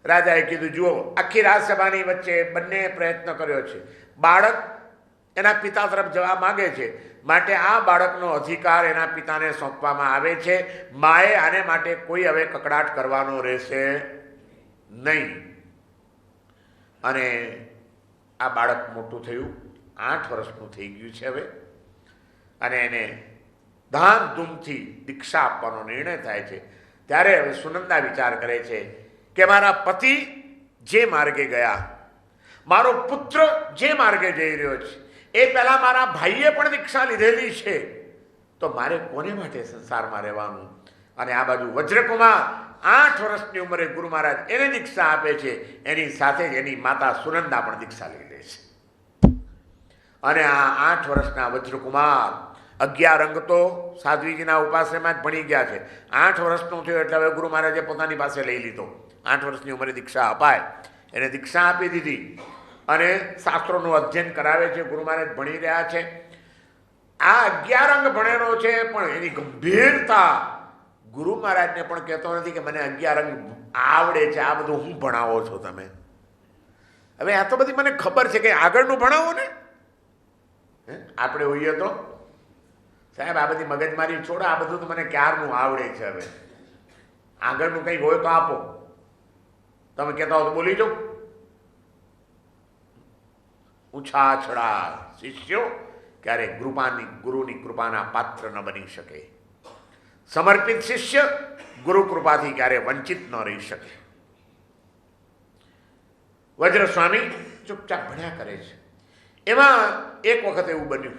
[SPEAKER 1] રાજાએ કીધું જુઓ, આખી રાજસભાની વચ્ચે બંને પ્રયત્ન કર્યો છે. બાળક એના પિતા તરફ જવા માંગે છે, માટે આ બાળકનો અધિકાર એના પિતાને સોંપવામાં આવે છે. માએ આને માટે કોઈ હવે કકડાટ કરવાનો રહેશે નહીં. અને આ બાળક મોટું થયું, 8 વર્ષનું થઈ ગયું છે હવે, અને એને ધામધૂમથી દીક્ષા આપવાનો નિર્ણય થાય છે. ત્યારે હવે સુનંદા વિચાર કરે છે કે મારા પતિ જે માર્ગે ગયા, મારો પુત્ર જે માર્ગે જઈ રહ્યો છે, એ પહેલાં મારા ભાઈએ પણ દીક્ષા લીધેલી છે, તો મારે કોને માટે સંસારમાં રહેવાનું? અને આ બાજુ વજ્રકુમાર 8 વર્ષની ઉંમરે ગુરુ મહારાજ એને દીક્ષા આપે છે. એની સાથે જ એની માતા સુનંદા પણ દીક્ષા લઈ લે છે. અને આ 8 વર્ષના વજ્રકુમાર 11 અંગ તો સાધ્વીજીના ઉપાસનામાં જ ભણી ગયા છે. 8 વર્ષનું થયું એટલે હવે ગુરુ મહારાજે પોતાની પાસે લઈ લીધો. 8 વર્ષની ઉંમરે દીક્ષા અપાય. એને દીક્ષા આપી દીધી અને શાસ્ત્રોનું અધ્યયન કરાવે છે. ગુરુ મહારાજ ભણી રહ્યા છે. આ 11 અંગ ભણેલો છે, પણ એની ગંભીરતા ગુરુ મહારાજને પણ કહેતો નથી કે મને 11 અંગ આવડે છે, આ બધું હું ભણાવો છો તમે? હવે આ તો બધી મને ખબર છે કે આગળનું ભણાવો ને. આપણે હોઈએ તો સાહેબ આ બધી મગજમારી છોડો, આ બધું તો મને ક્યારનું આવડે છે, હવે આગળનું કંઈક હોય તો આપો. તમે કહેતા હો તો બોલી જાઓ. ઉછાછડા શિષ્યો ક્યારેક ગુરુની કૃપાના પાત્ર ન બની શકે. સમર્પિત શિષ્ય ગુરુ કૃપાથી ક્યારે વંચિત ન રહી શકે. વજ્ર સ્વામી ચૂપચાપ ભણ્યા કરે છે. એમાં એક વખત એવું બન્યું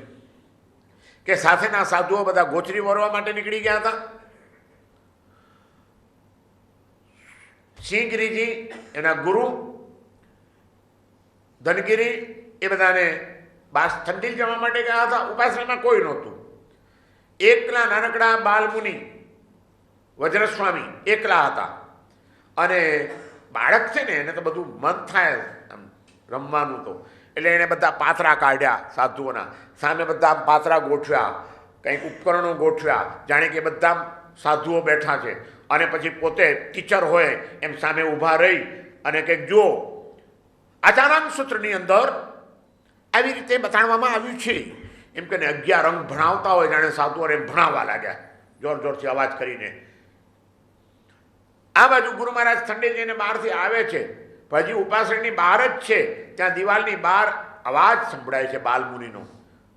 [SPEAKER 1] કે સાથેના સાધુઓ બધા ગોચરી વરવા માટે નીકળી ગયા હતા. સિંહગીરીજી, એના ગુરુ ધનગીરી, એ બધાને ઠંડી જવા માટે ગયા હતા. ઉપાસનામાં કોઈ નહોતું. એકલા નાનકડા બાલમુનિ વજ્રસ્વામી એકલા હતા. અને બાળક છે ને, એને તો બધું મન થાય રમવાનું, તો એટલે એણે બધા પાત્રા કાઢ્યા સાધુઓના સામે, બધા પાત્રા ગોઠવ્યા, કંઈક ઉપકરણો ગોઠવ્યા, જાણે કે બધા સાધુઓ બેઠા છે. અને પછી પોતે ટીચર હોય એમ સામે ઊભા રહી અને કંઈક જુઓ. આચારાંગ સૂત્રની અંદર આવી રીતે બતાડવામાં આવ્યું છે એમ કે 11 અંગ ભણાવતા હોય, જાણે સાધુઓને ભણાવવા લાગ્યા જોર જોરથી અવાજ કરીને. આ બાજુ ગુરુ મહારાજ ઠંડે જઈને બહારથી આવે છે, હજી ઉપાસણની બહાર જ છે. ત્યાં દિવાલની બહાર અવાજ સંભળાય છે બાલમુનિનો.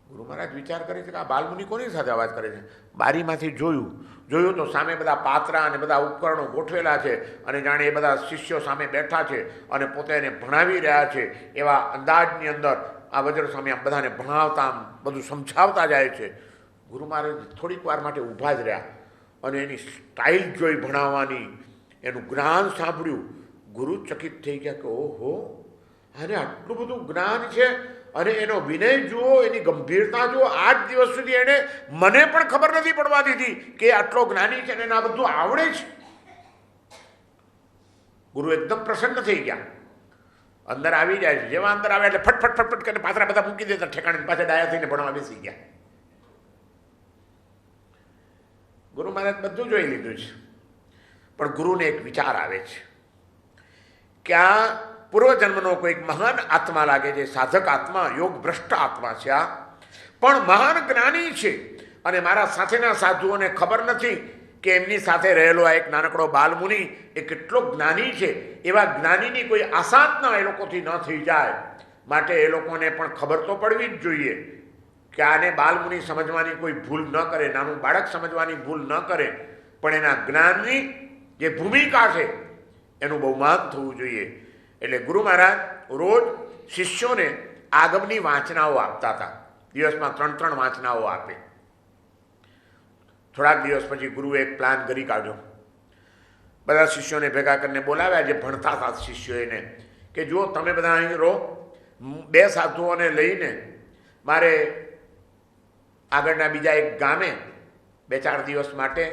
[SPEAKER 1] ગુરુ મહારાજ વિચાર કરે છે કે આ બાલમુનિ કોની સાથે અવાજ કરે છે? બારીમાંથી જોયું તો સામે બધા પાત્રા અને બધા ઉપકરણો ગોઠવેલા છે, અને જાણે એ બધા શિષ્યો સામે બેઠા છે અને પોતે એને ભણાવી રહ્યા છે. એવા અંદાજની અંદર આ વજ્રસ્વામી આમ બધાને ભણાવતા, આમ બધું સમજાવતા જાય છે. ગુરુ મહારાજ થોડીક વાર માટે ઊભા જ રહ્યા અને એની સ્ટાઇલ જોઈ ભણાવવાની, એનું જ્ઞાન સાંભળ્યું. ગુરુ ચકિત થઈ ગયા કે ઓહો, આને આટલું બધું જ્ઞાન છે, અને એનો વિનય જુઓ, એની ગંભીરતા જુઓ. 8 દિવસ સુધી એને મને પણ ખબર નથી પડવા દીધી કે આટલો જ્ઞાની છે અને આ બધું આવડે છે. ગુરુ એકદમ પ્રસન્ન થઈ ગયા. અંદર આવી જાય છે. જેવા અંદર આવે એટલે ફટફટ ફટફટ કરીને પાત્રા બધા મૂકી દેતા ઠેકાણે, પાછા ડાયા થઈને ભણવા બેસી ગયા. ગુરુ મહારાજ બધું જોઈ લીધું છે, પણ ગુરુને એક વિચાર આવે છે કે આ પૂર્વજન્મનો કોઈક મહાન આત્મા લાગે છે, સાધક આત્મા, યોગ ભ્રષ્ટ આત્મા છે આ, પણ મહાન જ્ઞાની છે. અને મારા સાથેના સાધુઓને ખબર નથી કે એમની સાથે રહેલો આ એક નાનકડો બાલમુનિ એ કેટલો જ્ઞાની છે. એવા જ્ઞાનીની કોઈ આસાધના એ લોકોથી ન થઈ જાય, માટે એ લોકોને પણ ખબર તો પડવી જ જોઈએ કે આને બાલમુનિ સમજવાની કોઈ ભૂલ ન કરે, નાનું બાળક સમજવાની ભૂલ ન કરે, પણ એના જ્ઞાનની જે ભૂમિકા છે એનું બહુમાન થવું જોઈએ. એટલે ગુરુ મહારાજ રોજ શિષ્યોને આગમની વાંચનાઓ આપતા હતા. દિવસમાં 3 વાંચનાઓ આપે. થોડાક દિવસ પછી ગુરુએ એક પ્લાન કરી કાઢ્યો. બધા શિષ્યોને ભેગા કરીને બોલાવ્યા, જે ભણતા હતા શિષ્યો એને, કે જુઓ તમે બધા અહીં રહો, 2 સાધુઓને લઈને મારે આગળના બીજા એક ગામે 2-4 દિવસ માટે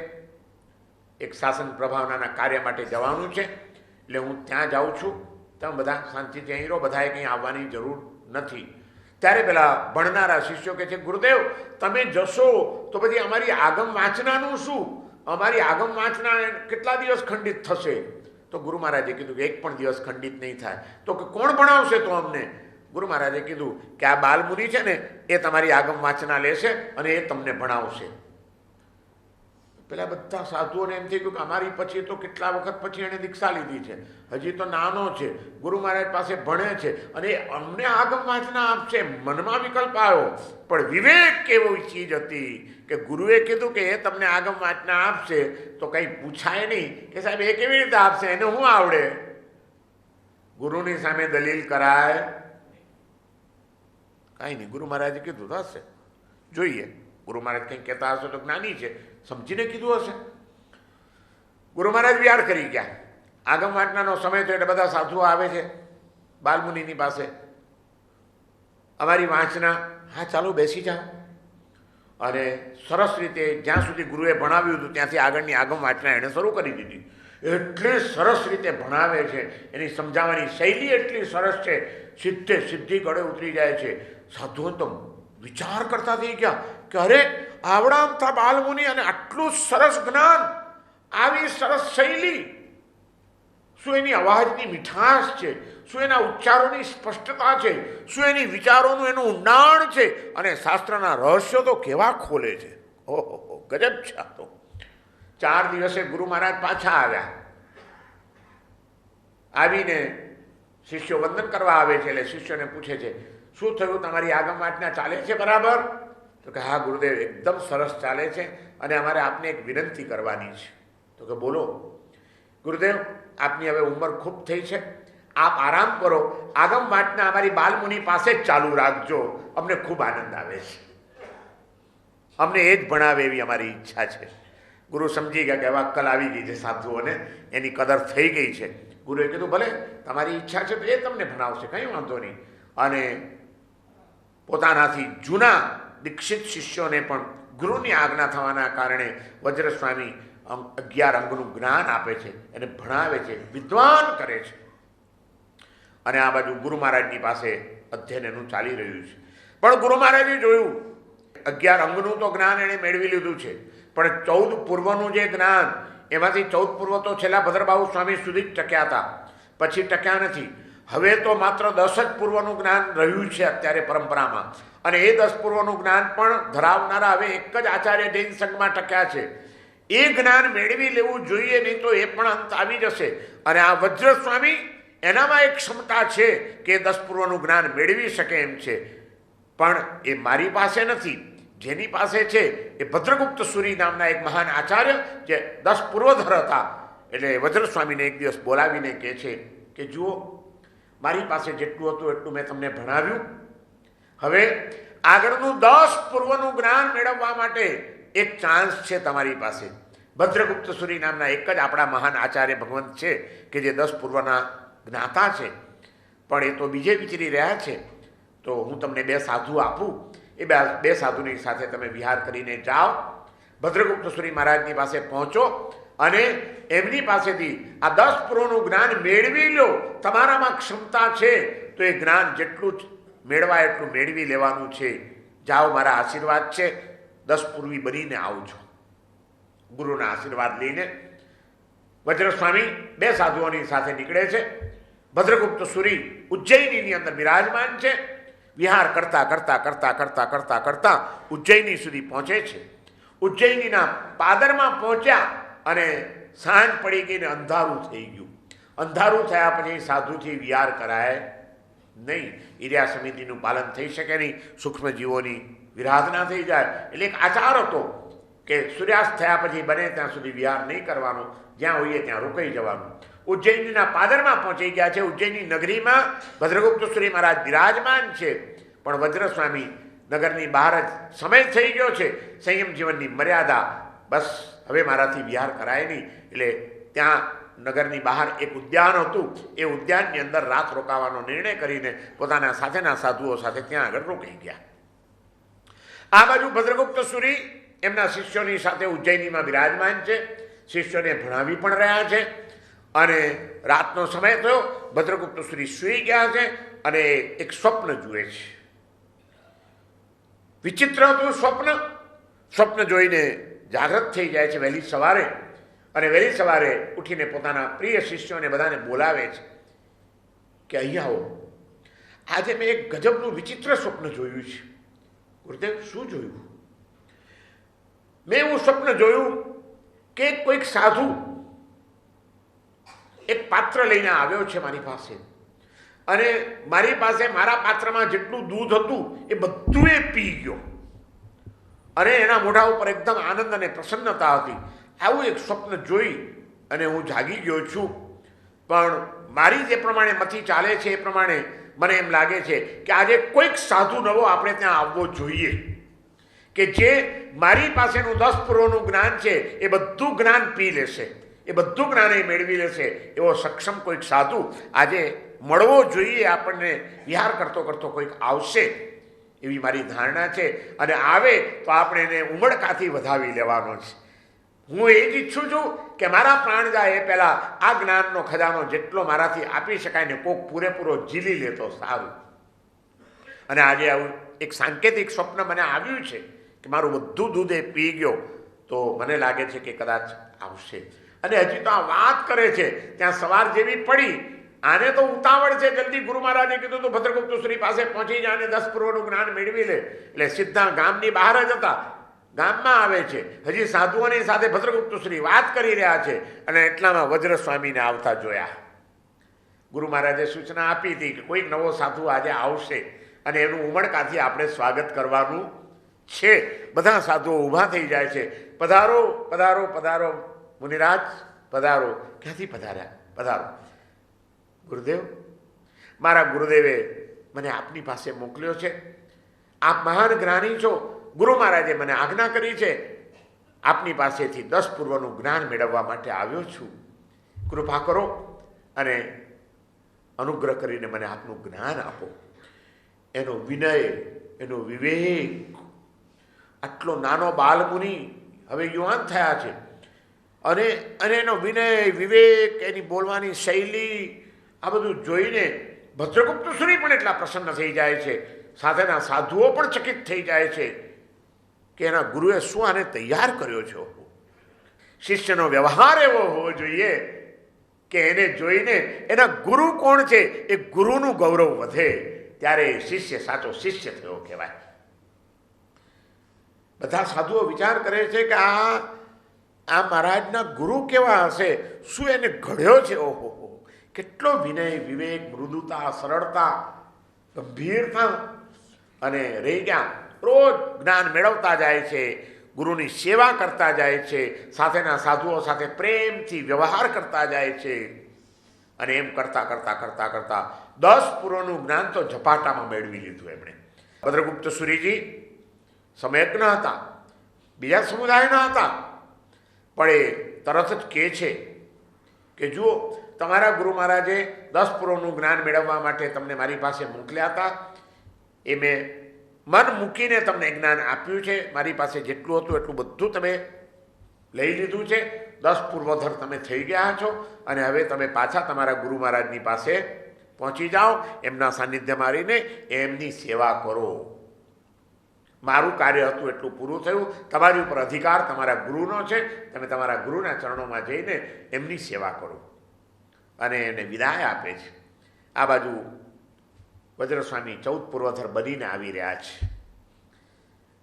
[SPEAKER 1] એક શાસન પ્રભાવનાના કાર્ય માટે જવાનું છે, એટલે હું ત્યાં જાઉં છું, તમે બધા શાંતિથી અહીં રહો, બધાએ કંઈ આવવાની જરૂર નથી. ત્યારે પેલા ભણનારા શિષ્યો કહે છે, ગુરુદેવ તમે જશો તો પછી અમારી આગમ વાંચનાનું શું? અમારી આગમ વાંચના કેટલા દિવસ ખંડિત થશે? તો ગુરુ મહારાજે કીધું કે 1 પણ દિવસ ખંડિત નહીં થાય. તો કે કોણ ભણાવશે તો અમને? ગુરુ મહારાજે કીધું કે આ બાલમુનિ છે ને એ તમારી આગમ વાંચના લેશે અને એ તમને ભણાવશે. પેલા બધા સાધુઓને એમ થઈ ગયું કે અમારી પછી તો કેટલા વખત પછી એણે દીક્ષા લીધી છે, હજી તો નાનો છે, ગુરુ મહારાજ પાસે ભણે છે અને અમને આગમ વાંચના આપશે. મનમાં વિકલ્પ આવ્યો, પણ વિવેક એવી ચીજ હતી કે ગુરુએ કીધું કે એ તમને આગમ વાંચના આપશે તો કંઈ પૂછાય નહીં કે સાહેબ એ કેવી રીતે આપશે, એને શું આવડે? ગુરુની સામે દલીલ કરાય કાંઈ નહીં. ગુરુ મહારાજે કીધું તો હશે, જોઈએ. ગુરુ મહારાજ કંઈ કહેતા હશે તો જ્ઞાની છે, સમજીને કીધું હશે. ગુરુ મહારાજ વિચાર કરી ગયા. આગમ વાંચનાનો સમય તો એટલે બધા સાધુઓ આવે છે બાલમુનિની પાસે. અમારી વાંચના, હા ચાલો બેસી જાઓ. અને સરસ રીતે જ્યાં સુધી ગુરુએ ભણાવ્યું હતું ત્યાંથી આગળની આગમ વાંચના એણે શરૂ કરી દીધી. એટલી સરસ રીતે ભણાવે છે, એની સમજાવવાની શૈલી એટલી સરસ છે, સીધી ગળે ઉતરી જાય છે. સાધુઓ તો વિચાર કરતા થઈ ગયા કે અરે આવડામતા બાલમુનિ અને આટલું સરસ જ્ઞાન, આવી સરસ શૈલી, શું એની અવાજની મીઠાશ છે, શું એના ઉચ્ચારોની સ્પષ્ટતા છે, શું એની વિચારોનું એનું ઊંડાણ છે, અને શાસ્ત્રના રહસ્યો તો કેવા ખોલે છે. ઓહો, ગજબ છે આ તો. 4 દિવસે ગુરુ મહારાજ પાછા આવ્યા. આવીને શિષ્યો વંદન કરવા આવે છે, એટલે શિષ્યોને પૂછે છે, શું થયું, તમારી આગમ વાંચના ચાલે છે બરાબર? તો કે હા ગુરુદેવ, એકદમ સરસ ચાલે છે અને અમારે આપને એક વિનંતી કરવાની છે. તો કે બોલો. ગુરુદેવ, આપની હવે ઉંમર ખૂબ થઈ છે, આપ આરામ કરો, આગમ વાંચના અમારી બાલમુનિ પાસે જ ચાલુ રાખજો, અમને ખૂબ આનંદ આવે છે, અમને એ જ ભણાવે એવી અમારી ઈચ્છા છે. ગુરુ સમજી ગયા કે હવે અક્કલ આવી ગઈ છે સાધુઓને, એની કદર થઈ ગઈ છે. ગુરુએ કીધું ભલે તમારી ઈચ્છા છે તો એ તમને ભણાવશે, કંઈ વાંધો નહીં. અને પોતાનાથી જૂના દીક્ષિત શિષ્યોને પણ ગુરુની આજ્ઞા થવાના કારણે વજ્રસ્વામી 11 અંગનું જ્ઞાન આપે છે, એને ભણાવે છે, વિદ્વાન કરે છે. અને આ બાજુ ગુરુ મહારાજની પાસે અધ્યયન એનું ચાલી રહ્યું છે. પણ ગુરુ મહારાજે જોયું 11 અંગનું તો જ્ઞાન એણે મેળવી લીધું છે, પણ 14 પૂર્વનું જે જ્ઞાન, એમાંથી 14 પૂર્વ તો છેલ્લા ભદ્રબાહુ સ્વામી સુધી જ ટક્યા હતા, પછી ટક્યા નથી. હવે તો માત્ર 10 જ પૂર્વનું જ્ઞાન રહ્યું છે અત્યારે પરંપરામાં, અને એ 10 પૂર્વનું જ્ઞાન પણ ધરાવનારા હવે એક જ આચાર્ય જૈન સંઘમાં ટક્યા છે. એ જ્ઞાન મેળવી લેવું જોઈએ, નહીં તો એ પણ અંત આવી જશે. અને આ વજ્રસ્વામી, એનામાં એક ક્ષમતા છે કે 10 પૂર્વનું જ્ઞાન મેળવી શકે એમ છે, પણ એ મારી પાસે નથી. જેની પાસે છે એ ભદ્રગુપ્ત સુરી નામના એક મહાન આચાર્ય, જે 10 પૂર્વધર હતા. એટલે વજ્રસ્વામીને એક દિવસ બોલાવીને કહે છે કે જુઓ, મારી પાસે જેટલું હતું એટલું મેં તમને ભણાવ્યું, હવે આગળનું 10 પૂર્વનું જ્ઞાન મેળવવા માટે એક ચાન્સ છે તમારી પાસે. ભદ્રગુપ્ત સુરી નામના એક જ આપણા મહાન આચાર્ય ભગવંત છે કે જે 10 પૂર્વના જ્ઞાતા છે, પણ એ તો બીજે વિચરી રહ્યા છે. તો હું તમને 2 સાધુ આપું, એ 2 સાધુની સાથે તમે વિહાર કરીને જાઓ, ભદ્રગુપ્ત સુરી મહારાજની પાસે પહોંચો અને એમની પાસેથી આ 10 પૂર્વનું જ્ઞાન મેળવી લો. તમારામાં ક્ષમતા છે તો એ જ્ઞાન જેટલું જ મેળવાય એટલું મેળવી લેવાનું છે. જાઓ, મારા આશીર્વાદ છે, 10 પૂર્વી બનીને આવજો. ગુરુના આશીર્વાદ લઈને વજ્રસ્વામી 2 સાધુઓની સાથે નીકળે છે. ભદ્રગુપ્ત સુરી ઉજ્જૈનીની અંદર બિરાજમાન છે. વિહાર કરતા કરતા કરતા કરતા કરતા કરતા ઉજ્જૈની સુધી પહોંચે છે. ઉજ્જૈનીના પાદરમાં પહોંચ્યા અને સાંજ પડી ગઈને અંધારું થઈ ગયું. અંધારું થયા પછી સાધુથી વિહાર કરાય નહીં. ઈર્યા સમિતિનું પાલન થઈ શકે નહીં, સૂક્ષ્મ જીવોની વિરાધના થઈ જાય. એટલે એક આચાર હતો કે સૂર્યાસ્ત થયા પછી બને ત્યાં સુધી વિહાર નહીં કરવાનો, જ્યાં હોઈએ ત્યાં રોકાઈ જવાનું. ઉજ્જૈનના પાદરમાં પહોંચી ગયા છે. ઉજ્જૈનની નગરીમાં ભદ્રગુપ્ત શ્રી મહારાજ બિરાજમાન છે, પણ વજ્રસ્વામી નગરની બહાર જ સમય થઈ ગયો છે. સંયમ જીવનની મર્યાદા, બસ હવે મારાથી વિહાર કરાય નહીં. એટલે ત્યાં નગરની બહાર એક ઉદ્યાન હતું. એ ઉદ્યાનની અંદર રાત રોકાવાનો નિર્ણય કરીને પોતાના સાથેના સાધુઓ સાથે ત્યાં આગળ રોકાઈ ગયા. આ બાજુ ભદ્રગુપ્ત સુરી એમના શિષ્યોની સાથે ઉજ્જૈનીમાં બિરાજમાન છે. શિષ્યોને ભણાવી પણ રહ્યા છે. અને રાતનો સમય થયો, ભદ્રગુપ્ત સુરી સૂઈ ગયા છે અને એક સ્વપ્ન જુએ છે. વિચિત્ર હતું સ્વપ્ન જોઈને જાગૃત થઈ જાય છે વહેલી સવારે, અને વહેલી સવારે ઉઠીને પોતાના પ્રિય શિષ્યોને બધાને બોલાવે છે કે અહીંયા આવો, આજે મેં એક ગજબનું વિચિત્ર સ્વપ્ન જોયું છે. ગુરુદેવ, શું જોયું? મેં એવું સ્વપ્ન જોયું કે કોઈક સાધુ એક પાત્ર લઈને આવ્યો છે મારી પાસે, અને મારી પાસે મારા પાત્રમાં જેટલું દૂધ હતું એ બધું એ પી ગયો, અને એના મોઢા ઉપર એકદમ આનંદ અને પ્રસન્નતા હતી. આવું એક સ્વપ્ન જોઈ અને હું જાગી ગયો છું. પણ મારી જે પ્રમાણે મથી ચાલે છે એ પ્રમાણે મને એમ લાગે છે કે આજે કોઈક સાધુ નવો આપણે ત્યાં આવવો જોઈએ, કે જે મારી પાસેનું 10 પૂર્વનું જ્ઞાન છે એ બધું જ્ઞાન પી લેશે, એ બધું જ્ઞાન એ મેળવી લેશે. એવો સક્ષમ કોઈક સાધુ આજે મળવો જોઈએ આપણને. વિહાર કરતો કરતો કોઈક આવશે એવી મારી ધારણા છે, અને આવે તો આપણે એને ઉમળકાથી વધાવી લેવાનો છે. હું એ જ ઈચ્છું છું કે મારા પ્રાણ જાય એ પહેલાં આ જ્ઞાનનો ખજાનો જેટલો મારાથી આપી શકાય ને કોક પૂરેપૂરો ઝીલી લે તો સારું. અને આજે આવું એક સાંકેતિક સ્વપ્ન મને આવ્યું છે કે મારું બધું દૂધ એ પી ગયો, તો મને લાગે છે કે કદાચ આવશે. અને હજી તો આ વાત કરે છે ત્યાં સવાર જેવી પડી. આને તો ઉતાવળ છે, જલ્દી ગુરુ મહારાજે કીધું તો ભદ્રગુપ્ત શ્રી પાસે પહોંચી જાય અને 10 પૂર્વનું જ્ઞાન મેળવી લે. એટલે સીધા ગામની બહાર જ હતા, ગામમાં આવે છે. હજી સાધુઓની સાથે ભદ્રગુપ્ત શ્રી વાત કરી રહ્યા છે, અને એટલામાં વજ્રસ્વામીને આવતા જોયા. ગુરુ મહારાજે સૂચના આપી હતી કે કોઈક નવો સાધુ આજે આવશે અને એનું ઉમળકાથી આપણે સ્વાગત કરવાનું છે. બધા સાધુઓ ઊભા થઈ જાય છે. પધારો પધારો પધારો મુનિરાજ, પધારો. ક્યાંથી પધાર્યા? પધારો. ગુરુદેવ, મારા ગુરુદેવે મને આપની પાસે મોકલ્યો છે. આપ મહાન જ્ઞાની છો. ગુરુ મહારાજે મને આજ્ઞા કરી છે, આપની પાસેથી 10 પૂર્વનું જ્ઞાન મેળવવા માટે આવ્યો છું. કૃપા કરો અને અનુગ્રહ કરીને મને આપનું જ્ઞાન આપો. એનો વિનય, એનો વિવેક, આટલો નાનો બાલમુનિ હવે યુવાન થયા છે, અને એનો વિનય, વિવેક, એની બોલવાની શૈલી, આ બધું જોઈને ભદ્રગુપ્ત શ્રી પણ એટલા પ્રસન્ન થઈ જાય છે. સાથેના સાધુઓ પણ ચકિત થઈ જાય છે કે એના ગુરુએ શું આને તૈયાર કર્યો છે. શિષ્યનો વ્યવહાર એવો હોવો જોઈએ કે એને જોઈને એના ગુરુ કોણ છે એ ગુરુનું ગૌરવ વધે, ત્યારે શિષ્ય સાચો શિષ્ય થયો કહેવાય. બધા સાધુઓ વિચાર કરે છે કે આ મહારાજના ગુરુ કેવા હશે, શું એને ઘડ્યો છે. ઓહો, કેટલો વિનય, વિવેક, મૃદુતા, સરળતા, ગંભીરતા, અને રહી ગયા રોજ જ્ઞાન મેળવતા જાય છે, ગુરુની સેવા કરતા જાય છે, સાથેના સાધુઓ સાથે પ્રેમથી વ્યવહાર કરતા જાય છે. અને એમ કરતાં કરતાં કરતાં કરતાં 10 પૂર્વનું જ્ઞાન તો ઝપાટામાં મેળવી લીધું એમણે. ભદ્રગુપ્ત સુરીજી સમયજ્ઞ હતા, બીજા સમુદાયના હતા, પણ એ તરત જ કહે છે કે જુઓ, તમારા ગુરુ મહારાજે 10 પૂર્વનું જ્ઞાન મેળવવા માટે તમને મારી પાસે મોકલ્યા હતા. એ મેં મન મૂકીને તમને જ્ઞાન આપ્યું છે. મારી પાસે જેટલું હતું એટલું બધું તમે લઈ લીધું છે. 10 પૂર્વધર તમે થઈ ગયા છો, અને હવે તમે પાછા તમારા ગુરુ મહારાજની પાસે પહોંચી જાઓ. એમના સાનિધ્યમાં રહીને એમની સેવા કરો. મારું કાર્ય હતું એટલું પૂરું થયું. તમારી ઉપર અધિકાર તમારા ગુરુનો છે. તમે તમારા ગુરુના ચરણોમાં જઈને એમની સેવા કરો. અને એને વિદાય આપે છે. આ બાજુ વજ્રસ્વામી 14 પૂર્વધર બનીને આવી રહ્યા છે.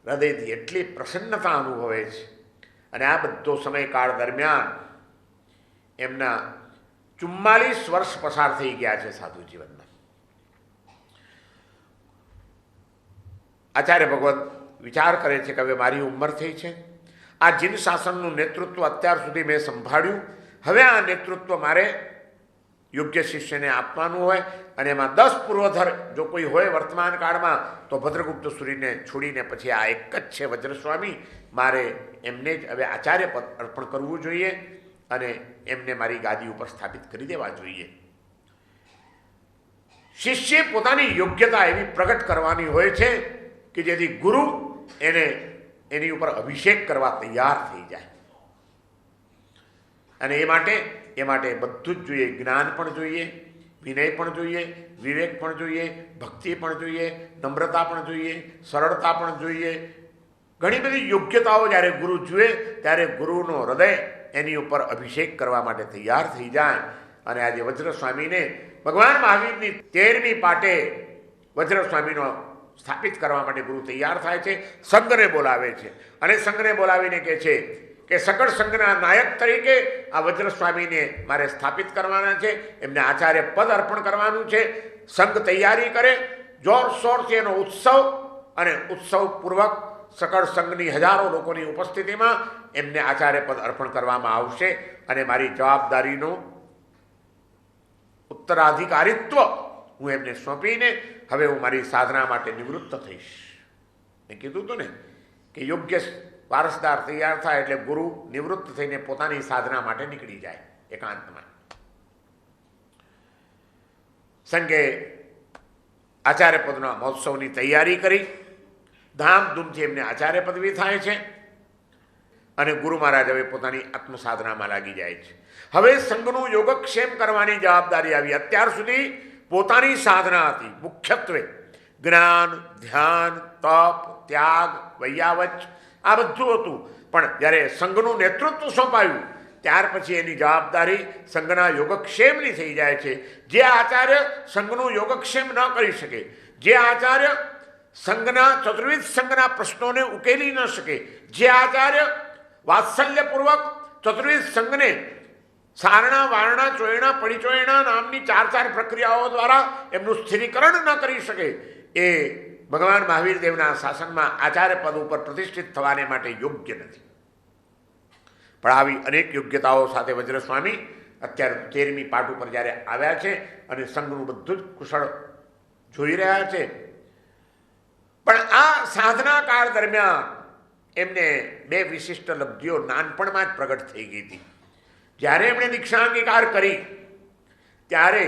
[SPEAKER 1] હૃદયથી એટલી પ્રસન્નતા અનુભવે છે. અને આ બધો સમયકાળ દરમિયાન એમના 44 વર્ષ પસાર થઈ ગયા છે સાધુ જીવનના. આચાર્ય ભગવત વિચાર કરે છે કે હવે મારી ઉંમર થઈ છે. આ જીન શાસનનું નેતૃત્વ અત્યાર સુધી મેં સંભાળ્યું. હવે આ નેતૃત્વ મારે યોગ્ય શિષ્યને આપવાનું હોય અને એમાં 10 પૂર્વધર જો કોઈ હોય વર્તમાન કાળમાં તો ભદ્રગુપ્ત સૂરીને છોડીને પછી આ એક જ છે વજ્રસ્વામી. મારે એમને જ હવે આચાર્ય પદ અર્પણ કરવું જોઈએ અને એમને મારી ગાદી ઉપર સ્થાપિત કરી દેવા જોઈએ. શિષ્ય પોતાની યોગ્યતા એવી પ્રગટ કરવાની હોય છે કે જેથી ગુરુ એને એની ઉપર અભિષેક કરવા તૈયાર થઈ જાય. અને એ માટે બધું જ જોઈએ. જ્ઞાન પણ જોઈએ, વિનય પણ જોઈએ, વિવેક પણ જોઈએ, ભક્તિ પણ જોઈએ, નમ્રતા પણ જોઈએ, સરળતા પણ જોઈએ. ઘણી બધી યોગ્યતાઓ જ્યારે ગુરુ જુએ ત્યારે ગુરુનો હૃદય એની ઉપર અભિષેક કરવા માટે તૈયાર થઈ જાય. અને આજે વજ્રસ્વામીને ભગવાન મહાવીરની 13મી પાટે વજ્રસ્વામીનો સ્થાપિત કરવા માટે ગુરુ તૈયાર થાય છે, સંઘને બોલાવે છે અને સંઘને બોલાવીને કહે છે કે સકળ સંઘના નાયક તરીકે આ વજ્રસ્વામીને મારે સ્થાપિત કરવાના છે, એમને આચાર્ય પદ અર્પણ કરવાનું છે. સંઘ તૈયારી કરે, જોરશોરથી એનો ઉત્સવ, અને ઉત્સવપૂર્વક સકળ સંઘની હજારો લોકોની ઉપસ્થિતિમાં એમને આચાર્ય પદ અર્પણ કરવામાં આવશે અને મારી જવાબદારીનો ઉત્તરાધિકારીત્વ હું એમને સોંપીને હવે હું મારી સાધના માટે નિવૃત્ત થઈશ. મેં કીધું હતું ને કે યોગ્ય વારસદાર તૈયાર થાય એટલે ગુરુ નિવૃત્ત થઈને પોતાની સાધના માટે નીકળી જાય એકાંતમાં. સંઘે આચાર્ય પદના મહોત્સવની તૈયારી કરી, ધામધૂમથી એમને આચાર્ય પદવી થાય છે અને ગુરુ મહારાજ હવે પોતાની આત્મસાધનામાં લાગી જાય છે. હવે સંઘનું યોગક્ષેમ કરવાની જવાબદારી આવી. અત્યાર સુધી પોતાની સાધના હતી, મુખ્યત્વે જ્ઞાન, ધ્યાન, તપ, ત્યાગ, વૈયાવચ આ બધું હતું. પણ જ્યારે સંઘનું નેતૃત્વ સોંપાયું ત્યાર પછી એની જવાબદારી સંઘના યોગક્ષેમની થઈ જાય છે. જે આચાર્ય સંઘનું યોગક્ષેમ ન કરી શકે, જે આચાર્ય સંઘના ચતુર્વિધ સંઘના પ્રશ્નોને ઉકેલી ન શકે, જે આચાર્ય વાત્સલ્યપૂર્વક ચતુર્વિધ સંઘને સારણા, વારણા, ચોયણા, પરિચોયણા નામની 4 પ્રક્રિયાઓ દ્વારા એમનું સ્થિરીકરણ ન કરી શકે, એ ભગવાન મહાવીર દેવના શાસનમાં આચાર્ય પદ ઉપર પ્રતિષ્ઠિત થવાને માટે યોગ્ય નથી. પણ આવી અનેક યોગ્યતાઓ સાથે વજ્રસ્વામી અત્યારે 13મી પાટ ઉપર જ્યારે આવ્યા છે અને સંઘનું બધું જ કુશળ જોઈ રહ્યા છે. પણ આ સાધના કાળ દરમિયાન એમને 2 વિશિષ્ટ લબ્ધિઓ નાનપણમાં જ પ્રગટ થઈ ગઈ હતી. જ્યારે એમણે દીક્ષા અંગીકાર કરી ત્યારે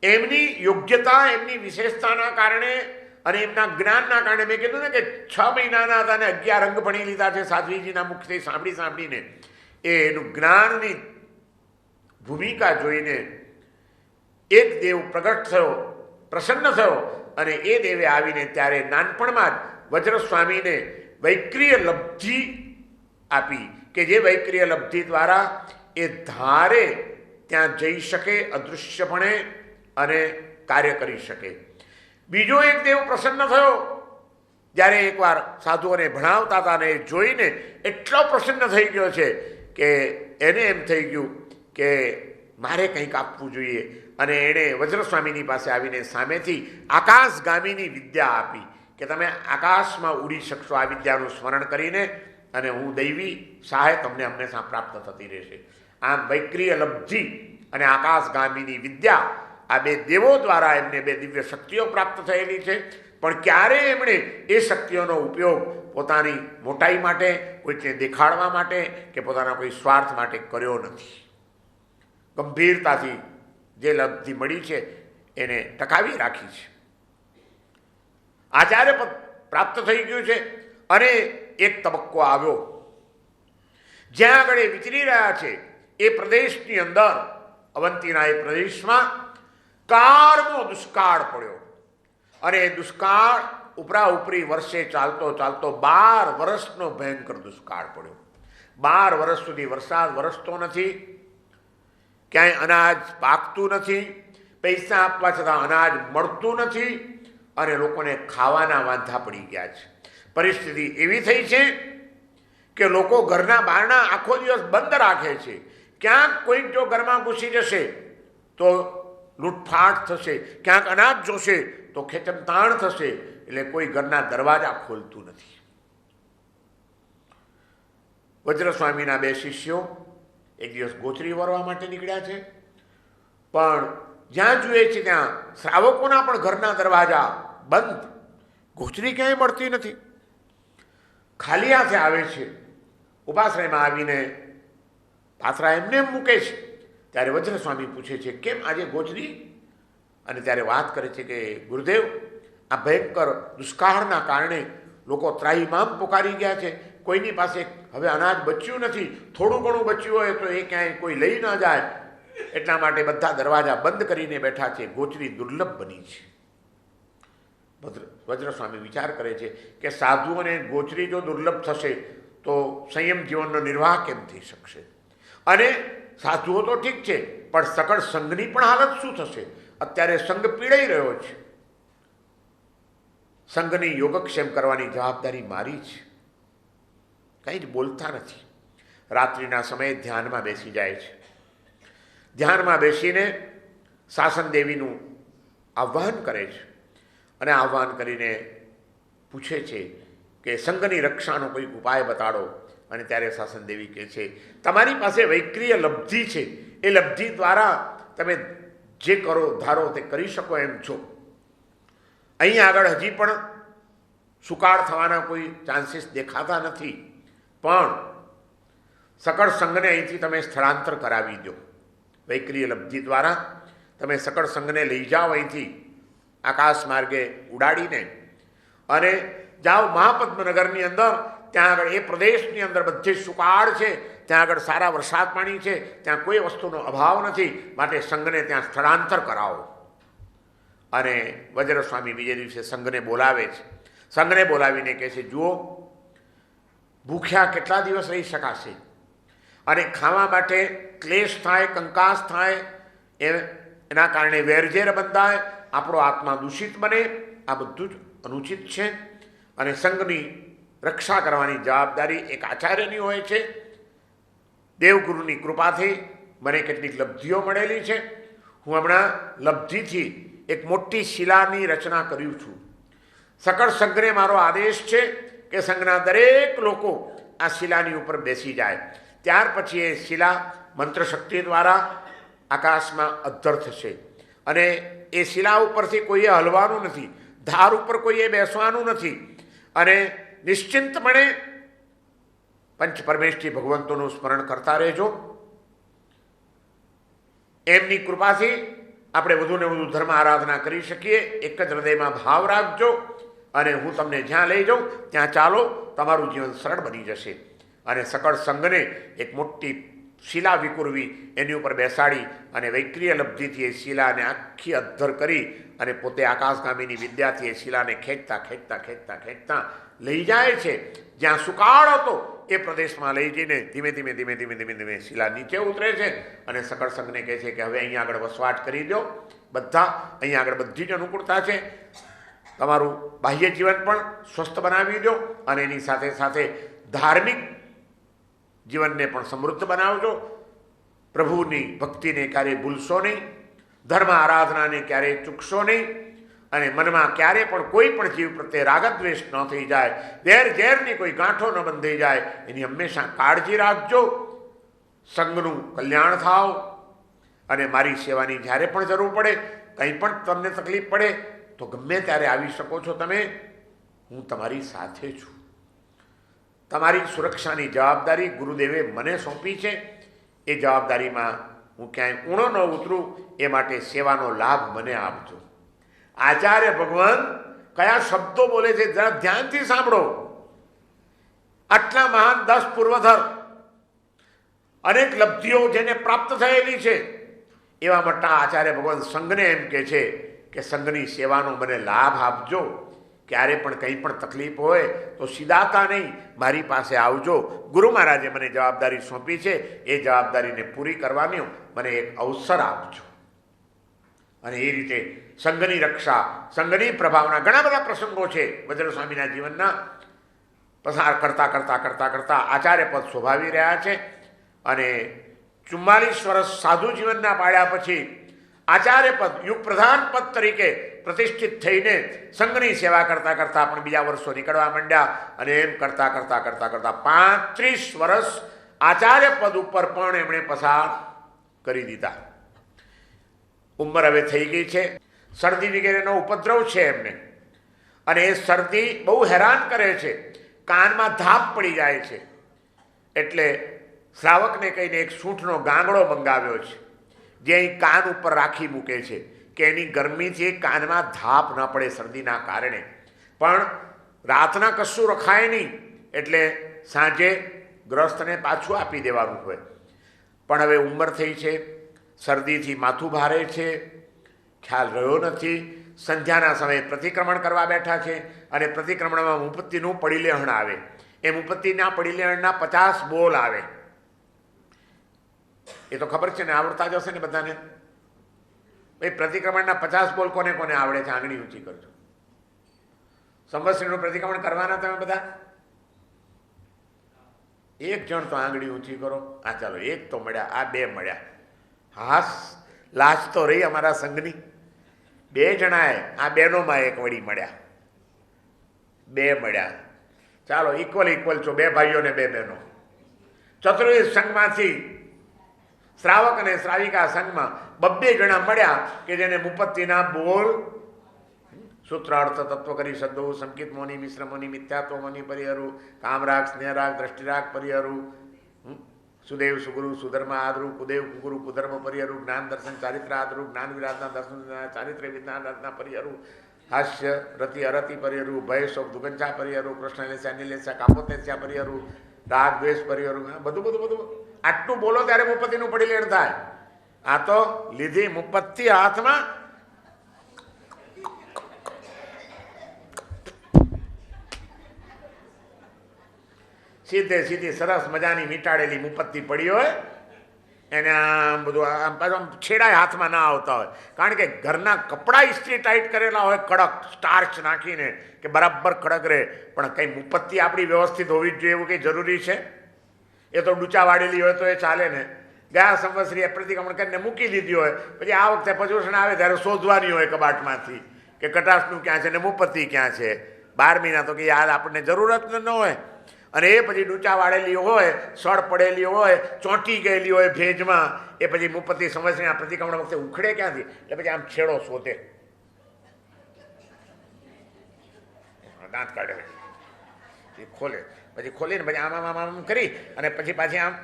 [SPEAKER 1] એમની યોગ્યતા, એમની વિશેષતાના કારણે અને એમના જ્ઞાનના કારણે, મેં કીધું ને કે 6 મહિનાના હતા અને 11 અંગ ભણી લીધા છે સાધ્વીજીના મુખથી સાંભળીને, એનું જ્ઞાનની ભૂમિકા જોઈને એક દેવ પ્રગટ થયો, પ્રસન્ન થયો અને એ દેવે આવીને ત્યારે નાનપણમાં જ વજ્રસ્વામીને વૈક્રિય લબ્ધિ આપી કે જે વૈક્રિય લબ્ધિ દ્વારા એ ધારે ત્યાં જઈ શકે અદૃશ્યપણે અને કાર્ય કરી શકે. બીજો એક દેવ પ્રસન્ન થયો જ્યારે એકવાર સાધુઓને ભણાવતા હતા અને એ જોઈને એટલો પ્રસન્ન થઈ ગયો છે કે એને એમ થઈ ગયું કે મારે કંઈક આપવું જોઈએ અને એણે વજ્રસ્વામીની પાસે આવીને સામેથી આકાશગામીની વિદ્યા આપી કે તમે આકાશમાં ઉડી શકશો આ વિદ્યાનું સ્મરણ કરીને અને હું દૈવી સહાય તમને હંમેશા પ્રાપ્ત થતી રહેશે. આમ વૈક્રિય લબ્ધિ અને આકાશગામીની વિદ્યા આ 2 દેવો દ્વારા એમને 2 દિવ્ય શક્તિઓ પ્રાપ્ત થયેલી છે. પણ ક્યારેય એમણે એ શક્તિઓનો ઉપયોગ પોતાની મોટાઈ માટે, કોઈને દેખાડવા માટે કે પોતાના કોઈ સ્વાર્થ માટે કર્યો નથી. ગંભીરતાથી જે લબ્ધિ મળી છે એને ટકાવી રાખી છે. આચાર્ય પદ પ્રાપ્ત થઈ ગયું છે અને એક તબક્કો આવ્યો જ્યાં આગળ એ વિચરી રહ્યા છે એ પ્રદેશની અંદર, અવંતીના એ પ્રદેશમાં કાળનો દુષ્કાળ પડ્યો અને એ દુષ્કાળ ઉપરા ઉપરી વર્ષે ચાલતો 12 વર્ષનો ભયંકર દુષ્કાળ પડ્યો. 12 વર્ષ સુધી વરસાદ વરસતો નથી, ક્યાંય અનાજ પાકતું નથી, પૈસા આપવા છતાં અનાજ મળતું નથી અને લોકોને ખાવાના વાંધા પડી ગયા છે. પરિસ્થિતિ એવી થઈ છે કે લોકો ઘરના બારણા આખો દિવસ બંધ રાખે છે. ક્યાંક કોઈક જો ઘરમાં ઘૂસી જશે તો લૂંટફાટ થશે, ક્યાંક અનાજ જોશે તો ખેંચમતાણ થશે, એટલે કોઈ ઘરના દરવાજા ખોલતું નથી. વજ્રસ્વામીના 2 શિષ્યો એક દિવસ ગોચરી વરવા માટે નીકળ્યા છે પણ જ્યાં જોઈએ છે ત્યાં શ્રાવકોના પણ ઘરના દરવાજા બંધ, ગોચરી ક્યાંય મળતી નથી, ખાલી હાથે આવે છે. ઉપાશ્રયમાં આવીને પાથરા એમને એમ મૂકે છે. ત્યારે વજ્રસ્વામી પૂછે છે, કેમ આજે ગોચરી? અને ત્યારે વાત કરે છે કે ગુરુદેવ, આ ભયંકર દુષ્કાળના કારણે લોકો ત્રાહિમામ પુકારી ગયા છે. કોઈની પાસે હવે અનાજ બચ્યું નથી, થોડું ઘણું બચ્યું હોય તો એ ક્યાંય કોઈ લઈ ન જાય, એટલા માટે બધા દરવાજા બંધ કરીને બેઠા છે. ગોચરી દુર્લભ બની છે. વજ્રસ્વામી વિચાર કરે છે કે સાધુઓને ગોચરી જો દુર્લભ થશે તો સંયમ જીવનનો નિર્વાહ કેમ થઈ શકશે? અને સાધુઓ તો ઠીક છે, પણ સકળ સંઘની પણ હાલત શું થશે? અત્યારે સંઘ પીડાઈ રહ્યો છે. સંઘની યોગક્ષેમ કરવાની જવાબદારી મારી છે. કંઈ જ બોલતા નથી. રાત્રિના સમયે ધ્યાનમાં બેસી જાય છે. ધ્યાનમાં બેસીને શાસન દેવીનું આહ્વાન કરે છે અને આહ્વાન કરીને પૂછે છે કે સંઘની રક્ષાનો કોઈ ઉપાય બતાડો. અને ત્યારે શાસન દેવી કહે છે, તમારી પાસે વૈક્રિય લબ્ધિ છે, એ લબ્ધિ દ્વારા તમે જે કરો ધારો તે કરી શકો એમ છો. અહીં આગળ હજી પણ સુકાળ થવાના કોઈ ચાન્સીસ દેખાતા નથી, પણ સકળ સંઘને અહીંથી તમે સ્થળાંતર કરાવી દો. વૈક્રિય લબ્ધિ દ્વારા તમે સકળ સંઘને લઈ જાઓ અહીંથી આકાશ માર્ગે ઉડાડીને, અને જાઓ મહાપદ્મનગરની અંદર. ત્યાં આગળ એ પ્રદેશની અંદર બધે સુકાળ છે, ત્યાં આગળ સારા વરસાદ પાણી છે, ત્યાં કોઈ વસ્તુનો અભાવ નથી, માટે સંઘને ત્યાં સ્થળાંતર કરાવો. અને વજ્રસ્વામી બીજે દિવસે સંઘને બોલાવે છે. સંઘને બોલાવીને કહે છે, જુઓ, ભૂખ્યા કેટલા દિવસ રહી શકાશે? અને ખાવા માટે ક્લેશ થાય, કંકાસ થાય, એના કારણે વેરઝેર બંધાય, આપણો આત્મા દૂષિત બને. આ બધું જ અનુચિત છે. અને સંઘની રક્ષા કરવાની જવાબદારી એક આચાર્યની હોય છે. દેવગુરુની કૃપાથી મને કેટલીક લબ્ધિઓ મળેલી છે. હું હમણાં લબ્ધિથી એક મોટી શિલાની રચના કર્યું છું. સકળ સંઘને મારો આદેશ છે કે સંઘના દરેક લોકો આ શિલાની ઉપર બેસી જાય. ત્યાર પછી એ શિલા મંત્રશક્તિ દ્વારા આકાશમાં અદ્ધર થશે. અને એ શિલા ઉપરથી કોઈએ હલવાનું નથી, ધાર ઉપર કોઈએ બેસવાનું નથી. અને નિશ્ચિંતપણે પંચ પરમેષ્ઠી ભગવંતોનું સ્મરણ કરતા રહેજો. એમની કૃપાથી આપણે વધુને વધુ ધર્મ આરાધના કરી શકીએ. એક જ હૃદયમાં ભાવ રાખજો અને હું તમને જ્યાં લઈ જાઉં ત્યાં ચાલો. તમારું જીવન સરળ બની જશે. અને સકળ સંઘને એક મોટી શિલા વિકુરવી, એની ઉપર બેસાડી અને વૈક્રિય લબ્ધિથી એ શિલાને આખી અદ્ધર કરી અને પોતે આકાશગામીની વિદ્યાથી એ શિલાને ખેંચતા ખેંચતા ખેંચતા ખેંચતા લઈ જાય છે. જ્યાં સુકાળ હતો એ પ્રદેશમાં લઈ જઈને ધીમે ધીમે ધીમે ધીમે ધીમે ધીમે શિલા નીચે ઉતરે છે. અને સકળ સંઘને કહે છે કે હવે અહીં આગળ વસવાટ કરી દો બધા. અહીં આગળ બધી જ અનુકૂળતા છે. તમારું બાહ્ય જીવન પણ સ્વસ્થ બનાવી દો અને એની સાથે સાથે ધાર્મિક જીવનને પણ સમૃદ્ધ બનાવજો. પ્રભુની ભક્તિને ક્યારેય ભૂલશો નહીં, ધર્મ આરાધનાને ક્યારેય ચૂકશો નહીં, અને મનમાં ક્યારે પણ કોઈ પણ જીવ પ્રત્યે રાગદ્વેષ ન થઈ જાય, વેર ઝેરની કોઈ ગાંઠો ન બંધાઈ જાય, એની હંમેશા કાળજી રાખજો. સંઘનું કલ્યાણ થાવ. અને મારી સેવાની જ્યારે પણ જરૂર પડે, કંઈ પણ તમને તકલીફ પડે તો ગમે ત્યારે આવી શકો છો તમે. હું તમારી સાથે છું. તમારી સુરક્ષાની જવાબદારી ગુરુદેવે મને સોંપી છે. એ જવાબદારીમાં હું ક્યાંય ઊણો ન ઉતરું એ માટે સેવાનો લાભ મને આપજો. આચાર્ય ભગવાન કયા શબ્દો બોલે છે જરા ધ્યાનથી સાંભળો. આટલા મહાન 10 પૂર્વધર, અનેક લબ્ધિઓ જેને પ્રાપ્ત થયેલી છે, એવા મોટા આચાર્ય ભગવાન સંઘને એમ કહે છે કે સંઘની સેવાનો મને લાભ આપજો. ક્યારે પણ કંઈ પણ તકલીફ હોય તો સીધાતા નહીં, મારી પાસે આવજો. ગુરુ મહારાજે મને જવાબદારી સોંપી છે, એ જવાબદારીને પૂરી કરવાની મને એક અવસર આપજો. અને એ રીતે સંઘની રક્ષા, સંઘની પ્રભાવના ઘણા બધા પ્રસંગો છે વજ્રસ્વામીના જીવનના. પસાર કરતા કરતા કરતા કરતા આચાર્ય પદ શોભાવી રહ્યા છે. અને 44 વર્ષ સાધુ જીવનના પાડ્યા પછી આચાર્ય પદ, યુગ પ્રધાન પદ તરીકે પ્રતિષ્ઠિત થઈને સંઘની સેવા કરતા કરતા પણ બીજા વર્ષો નીકળવા માંડ્યા. અને એમ કરતા કરતા કરતા કરતા 35 વર્ષ આચાર્ય પદ ઉપર પણ એમણે પસાર કરી દીધા. ઉંમર હવે થઈ ગઈ છે, શરદી વગેરેનો ઉપદ્રવ છે એમને, અને એ શરદી બહુ હેરાન કરે છે, કાનમાં ધાપ પડી જાય છે. એટલે શ્રાવકને કહીને એક સૂંઠનો ગાંગડો મંગાવ્યો છે, જે અહીં કાન ઉપર રાખી મૂકે છે કે એની ગરમીથી કાનમાં ધાપ ન પડે શરદીના કારણે. પણ રાતના કશું રખાય નહીં, એટલે સાંજે ગ્રસ્તને પાછું આપી દેવાનું હોય. પણ હવે ઉંમર થઈ છે, શરદીથી માથું ભારે છે, ખ્યાલ રહ્યો નથી. સંધ્યાના સમયે પ્રતિક્રમણ કરવા બેઠા છે, અને પ્રતિક્રમણમાં મુપત્તિનું પડીલેહણ આવે. એ મુપત્તિના પડીલેહણના 50 બોલ આવે. એ તો ખબર છે ને, આવડતા જ હશે ને બધાને. એ પ્રતિક્રમણના 50 બોલ કોને કોને આવડે છે? આંગળી ઊંચી કરજો. સંવત્સરીનું પ્રતિક્રમણ કરવાના તમે બધા? એક જણ તો આંગળી ઊંચી કરો. આ ચાલો, એક તો મળ્યા, આ 2 મળ્યા. હાસ, લાજ તો રહી અમારા સંઘની. 2 જણાએ, આ બહેનોમાં એક વળી મળ્યા, 2 મળ્યા. ચાલો, ઇક્વલ છો, 2 ભાઈઓ ને 2 બહેનો. ચતુર્વેદ સંઘમાંથી શ્રાવક અને શ્રાવિકા સંઘમાં 2 જણા મળ્યા કે જેને મુપત્તિના બોલ સૂત્રાર્થ તત્વ કરી શબ્દો સંકિત મોની મિશ્ર મોની મિથ્યાત્વ મોની પરિહરુ કામરાગ સ્નેહરાગ દ્રષ્ટિરાગ પરિહરુ સુદેવ સુગુરુ સુધર્મ આદરુ કુદેવ કુગુરુ કુધર્મ પરિહરુ જ્ઞાન દર્શન ચારિત્ર આદરુ જ્ઞાન વિરાજના દર્શન ચારિત્ર વિજ્ઞાન પરિહરુ હાસ્ય રતિ અરતિ પરિહરુ ભય શોક દુગંચા પરિહરુ કૃષ્ણ લેસ્યા નિલેસ્યા કાપોત લેસ્યા પરિહરુ રાગ દ્વેષ પરિહરુ. બધું આટલું બોલો ત્યારે મુપત્તિનું પડીલેણ થાય. આ તો લીધી મુપત્તિ હાથમાં, સીધી સરસ મજાની મીટાડેલી મુપત્તિ પડી હોય, એને આમ બધું આમ પાછું છેડાય હાથમાં ના આવતા હોય. કારણ કે ઘરના કપડાં ઇસ્ત્રી ટાઈટ કરેલા હોય કડક સ્ટાર્ચ નાખીને કે બરાબર કડક રહે. પણ કંઈ મુપત્તિ આપણી વ્યવસ્થિત હોવી જ જોઈએ એવું કંઈ જરૂરી છે? એ તો ડૂચા વાળેલી હોય તો એ ચાલે ને. ગયા સંવત્સરીએ પ્રતિક્રમણ કરીને મૂકી દીધી હોય, પછી આ વખતે પર્યુષણ આવે ત્યારે શોધવાની હોય કબાટમાંથી કે કટાશનું ક્યાં છે ને મુપત્તિ ક્યાં છે. 12 મહિના તો કે યાદ આપણને જરૂરત ન હોય. અને એ પછી ડૂચા વાળેલી હોય, સળ પડેલી હોય, ચોંટી ગયેલી હોય ભેજમાં, એ પછી મુપત્તિ સંવત્સરીના પ્રતિક્રમણ વખતે ઉખડે ક્યાંથી? એટલે પછી આમ છેડો શોધે, દાંત કાઢે, એ ખોલે, પછી ખોલીને પછી આમ કરી અને પછી પાછી આમ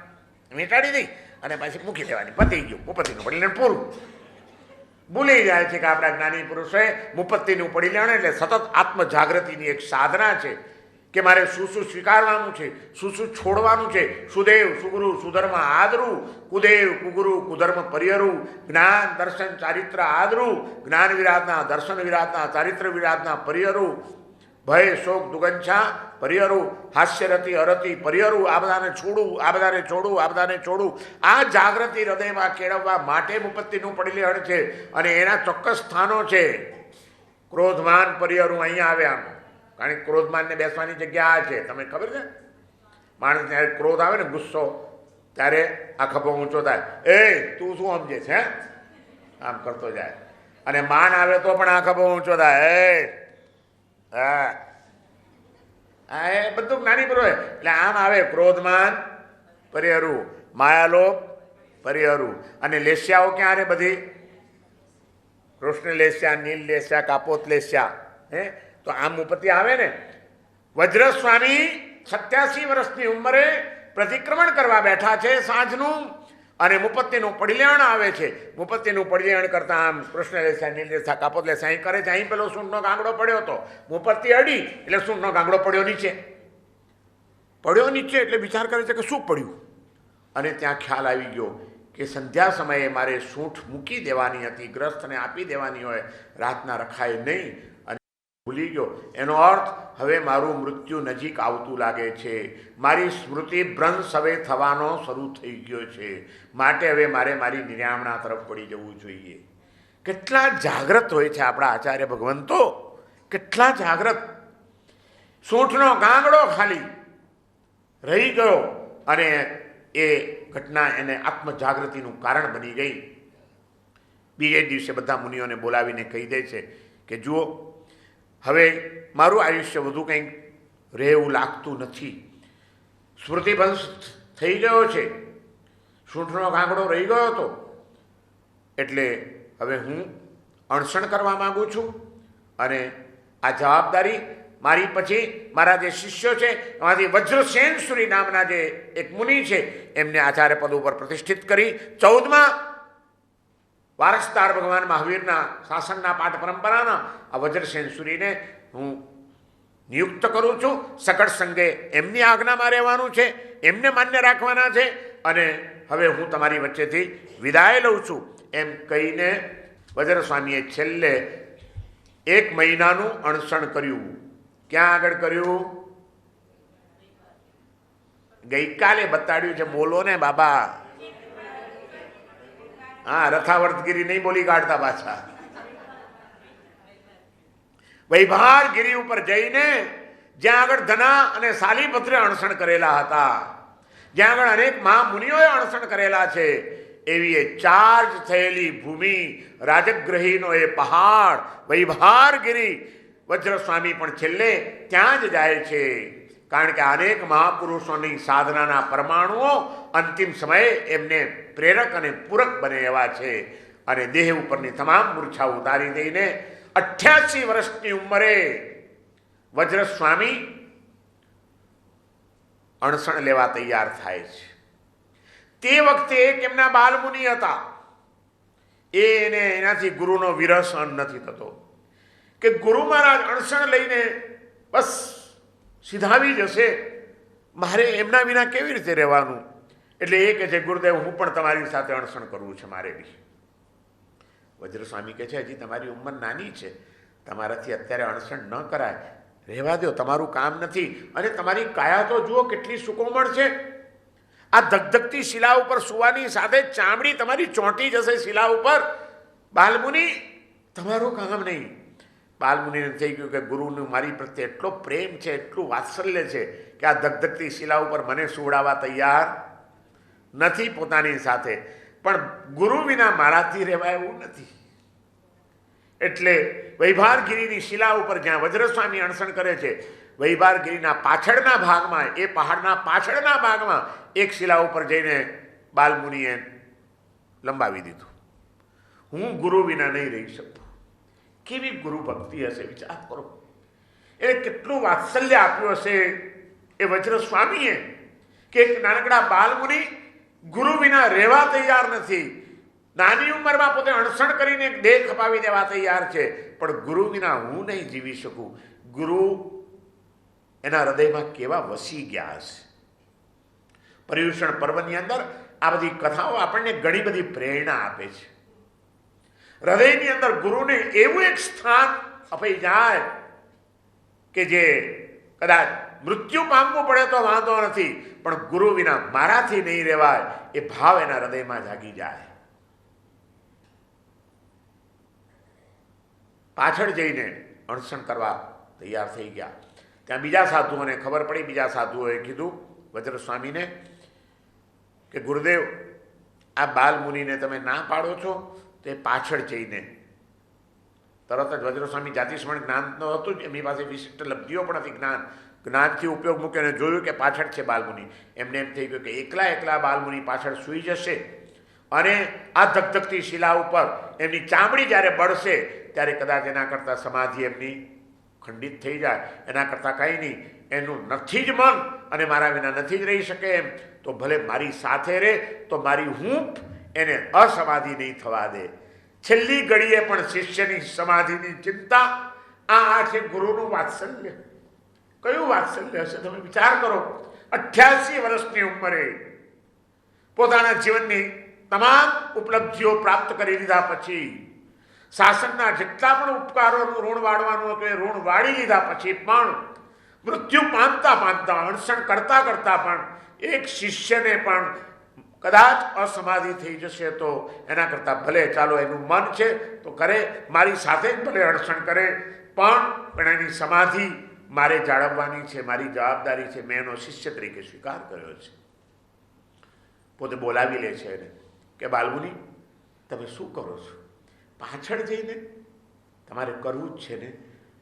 [SPEAKER 1] મીટાડી દઈ અને પાછી મૂકી દેવાની. પતી ગયું, મુપત્તિનું પડીલેણ પૂરું. ભૂલી જાય છે કે આપણા જ્ઞાની પુરુષોએ મુપત્તિનું પડીલેણ એટલે સતત આત્મજાગૃતિની એક સાધના છે કે મારે શું સ્વીકારવાનું છે, શું છોડવાનું છે. સુદેવ સુગુરુ સુધર્મ આદરુ કુદેવ કુગુરુ કુધર્મ પરિહરુ જ્ઞાન દર્શન ચારિત્ર આદરુ જ્ઞાન વિરાજના દર્શન વિરાજના ચારિત્ર વિરાજના પરિહરુ ભય શોક દુગંછા પરિહરુ હાસ્યરતિ અરતિ પરિહરુ. આ બધાને છોડું, આ બધાને છોડું, આ બધાને છોડું. આ જાગૃતિ હૃદયમાં કેળવવા માટે મુપત્તિનું પડીલેહણ છે. અને એના ચોક્કસ સ્થાનો છે. ક્રોધમાન પરિહરુ અહીંયા આવ્યા, કારણ કે ક્રોધમાનને બેસવાની જગ્યા આ છે. તમને ખબર છે? માણસ જ્યારે ક્રોધ આવે ને, ગુસ્સો, ત્યારે આ ખભો ઊંચો થાય. એ તું શું સમજે છે? આમ કરતો જાય. અને માન આવે તો પણ આ ખભો ઊંચો થાય. હા, એ બધું જ્ઞાની પુરુષ હોય. એટલે આમ આવે ક્રોધમાન પરિહરુ, માયાલોભ પરિહરુ. અને લેસ્યાઓ ક્યાં રે બધી? કૃષ્ણ લેસ્યા, નીલ લેસ્યા, કાપોત લેસ્યા. તો આમ મુપત્તિ આવે ને. વજ્રસ્વામી 87 વર્ષની ઉંમરે પ્રતિક્રમણ કરવા બેઠા છે સાંજનું, અને મુપત્તિનું પડીલેહણ આવે છે. મુપત્તિનું પડીલેહણ કરતા આમ કૃષ્ણ લેસ્યા, નીલ લેસ્યા, કાપોત લેસ્યા અહીં કરે છે. અહીં પેલો સૂંઢનો ગાંગડો પડ્યો હતો, મુપત્તિ અડી એટલે સૂંઢનો ગાંગડો પડ્યો નીચે. એટલે વિચાર કરે છે કે શું પડ્યું? અને ત્યાં ખ્યાલ આવી ગયો કે સંધ્યા સમયે મારે સૂંઠ મૂકી દેવાની હતી, ગ્રસ્તને આપી દેવાની હોય, રાતના રખાય નહીં, અને ભૂલી ગયો. એનો અર્થ હવે મારું મૃત્યુ નજીક આવતું લાગે છે. મારી સ્મૃતિ ભ્રંશ હવે થવાનો શરૂ થઈ ગયો છે. માટે હવે મારે મારી નિર્યામણા તરફ પડી જવું જોઈએ. કેટલા જાગ્રત હોય છે આપણા આચાર્ય ભગવંતો, કેટલા જાગ્રત. સૂંઠનો ગાંગડો ખાલી રહી ગયો અને એ ઘટના એને આત્મજાગૃતિનું કારણ બની ગઈ. બીજે દિવસે બધા મુનિઓને બોલાવીને કહી દે છે કે જુઓ, હવે મારું આયુષ્ય વધુ કંઈક રહે એવું લાગતું નથી. સ્મૃતિભંશ થઈ ગયો છે, સૂંઠનો ગાંગડો રહી ગયો હતો. એટલે હવે હું અણસણ કરવા માગું છું અને આ જવાબદારી મારી પછી મારા જે શિષ્યો છે એમાંથી વજ્રસેન સુરી નામના જે એક મુનિ છે એમને આચાર્ય પદ ઉપર પ્રતિષ્ઠિત કરી 14મા વારસદાર ભગવાન મહાવીરના શાસનના પાઠ પરંપરાના આ વજ્રસેન સુરીને હું નિયુક્ત કરું છું. સકળ સંગે એમની આજ્ઞામાં રહેવાનું છે, એમને માન્ય રાખવાના છે અને હવે હું તમારી વચ્ચેથી વિદાય લઉં છું એમ કહીને વજ્રસ્વામીએ છેલ્લે 1 મહિનાનું અણસણ કર્યું. ક્યાં આગળ કર્યું? ગઈકાલે બતાડ્યું છે, બોલો ને બાબા. હા, રથાવર્તગીરી નહીં બોલી કાઢતા પાછા. વૈભારગીરી ઉપર જઈને જ્યાં આગળ ધના અને સાલીપત્રે અણસણ કરેલા હતા, જ્યાં આગળ અનેક મહામુનિઓએ અણસણ કરેલા છે, એવી એ ચાર્જ થયેલી ભૂમિ, રાજગ્રહીનો એ પહાડ વૈભારગીરી, વજ્રસ્વામી પણ છેલ્લે ત્યાં જ જાય છે. કારણ કે અનેક મહાપુરુષોની સાધનાના પરમાણુઓ અંતિમ સમયે એમને પ્રેરક અને પૂરક બને એવા છે. અને દેહ ઉપરની તમામ મૂર્છા ઉતારી દઈને 88 વર્ષની ઉંમરે વજ્રસ્વામી અણસણ લેવા તૈયાર થાય છે. તે વખતે એક એમના બાલમુનિ હતા, એને એનાથી ગુરુનો વિરહ સહન નથી થતો કે ગુરુ મહારાજ અણસણ લઈને બસ સીધાવી જશે, મારે એમના વિના કેવી રીતે રહેવાનું. એટલે એ કહે છે, ગુરુદેવ હું પણ તમારી સાથે અણસણ કરવું છે મારે બી. વજ્રસ્વામી કહે છે, હજી તમારી ઉંમર નાની છે, તમારાથી અત્યારે અણસણ ન કરાય, રહેવા દો, તમારું કામ નથી. અને તમારી કાયા તો જુઓ કેટલી સુકોમળ છે. આ ધગધગતી શિલા ઉપર સુવાની સાથે ચામડી તમારી ચોંટી જશે શિલા ઉપર. બાલમુનિ તમારું કામ નહીં. બાલમુનિને થઈ ગયું કે ગુરુનું મારી પ્રત્યે એટલો પ્રેમ છે, એટલું વાત્સલ્ય છે કે આ ધગધગતી શિલા ઉપર મને સુવડાવવા તૈયાર નથી પોતાની સાથે. પણ ગુરુ વિના મારાથી રહેવાય એવું નથી. એટલે વૈભારગીરીની શિલા ઉપર જ્યાં વજ્રસ્વામી અણસણ કરે છે, વૈભારગીરીના પાછળના ભાગમાં, એ પહાડના પાછળના ભાગમાં એક શિલા ઉપર જઈને બાલમુનિએ લંબાવી દીધું. હું ગુરુ વિના નહીં રહી શકું. કેવી ગુરુ ભક્તિ હશે, વિચાર કરો. એને કેટલું વાત્સલ્ય આપ્યું હશે એ વજ્રસ્વામીએ કે એક નાનકડા બાલમુનિ ગુરુ વિના રહેવા તૈયાર નથી. નાની ઉંમરમાં પોતે અણસણ કરીને દેહ ખપાવી દેવા તૈયાર છે, પણ ગુરુ વિના હું નહીં જીવી શકું. ગુરુ એના હૃદયમાં કેવા વસી ગયા હશે. પર્યુષણ પર્વની અંદર આ બધી કથાઓ આપણને ઘણી બધી પ્રેરણા આપે છે. હૃદયની અંદર ગુરુને એવું એક સ્થાન અપાઈ જાય કે જે કદાચ મૃત્યુ પામવું પડે તો વાંધો નથી, પણ ગુરુ વિના મારાથી નહીં રહેવાય એ ભાવ એના હૃદયમાં જાગી જાય. પાછળ જઈને અણસણ કરવા તૈયાર થઈ ગયા. ત્યાં બીજા સાધુઓને ખબર પડી. બીજા સાધુઓએ કીધું વજ્રસ્વામીને કે ગુરુદેવ, આ બાલમુનિને તમે ના પાડો છો તે પાછળ જઈને. તરત જ વજ્રસ્વામી જાતિસ્મરણ જ્ઞાન ન હતું જ, એમની પાસે વિશિષ્ટ લબ્ધિઓ પણ હતી. જ્ઞાનથી ઉપયોગ મૂક્યો અને જોયું કે પાછળ છે બાલમુનિ. એમને એમ થઈ ગયું કે એકલા બાલમુનિ પાછળ સૂઈ જશે અને આ ધગધગતી શિલા ઉપર એમની ચામડી જ્યારે બળશે ત્યારે કદાચ એના કરતાં સમાધિ એમની ખંડિત થઈ જાય. એના કરતાં કંઈ નહીં, એનું નથી જ મન અને મારા વિના નથી જ રહી શકે એમ, તો ભલે મારી સાથે રહે, તો મારી હૂંફ એને અસમાધિ નહીં થવા દે. છેલ્લી ઘડીએ પણ શિષ્યની સમાધિની ચિંતા. આ છે ગુરુનું વાત્સલ્ય. કયું વાત્સલ્ય હશે તમે વિચાર કરો. 88 વર્ષની ઉંમરે પોતાના જીવનની તમામ ઉપલબ્ધિઓ પ્રાપ્ત કરી લીધા પછી, શાસનના જેટલા પણ ઉપકારોનું ઋણ વાળવાનું હતું એ ઋણ વાળી લીધા પછી પણ મૃત્યુ પામતા અણસણ કરતા પણ એક શિષ્યને પણ કદાચ અસમાધિ થઈ જશે તો એના કરતાં ભલે ચાલો એનું મન છે તો કરે, મારી સાથે જ ભલે અણસણ કરે, પણ એની સમાધિ મારે જાળવવાની છે, મારી જવાબદારી છે. મેં એનો શિષ્ય તરીકે સ્વીકાર કર્યો છે. પોતે બોલાવી લે છે એને કે બાલમુનિ, તમે શું કરો છો? પાછળ જઈને તમારે કરવું જ છે ને,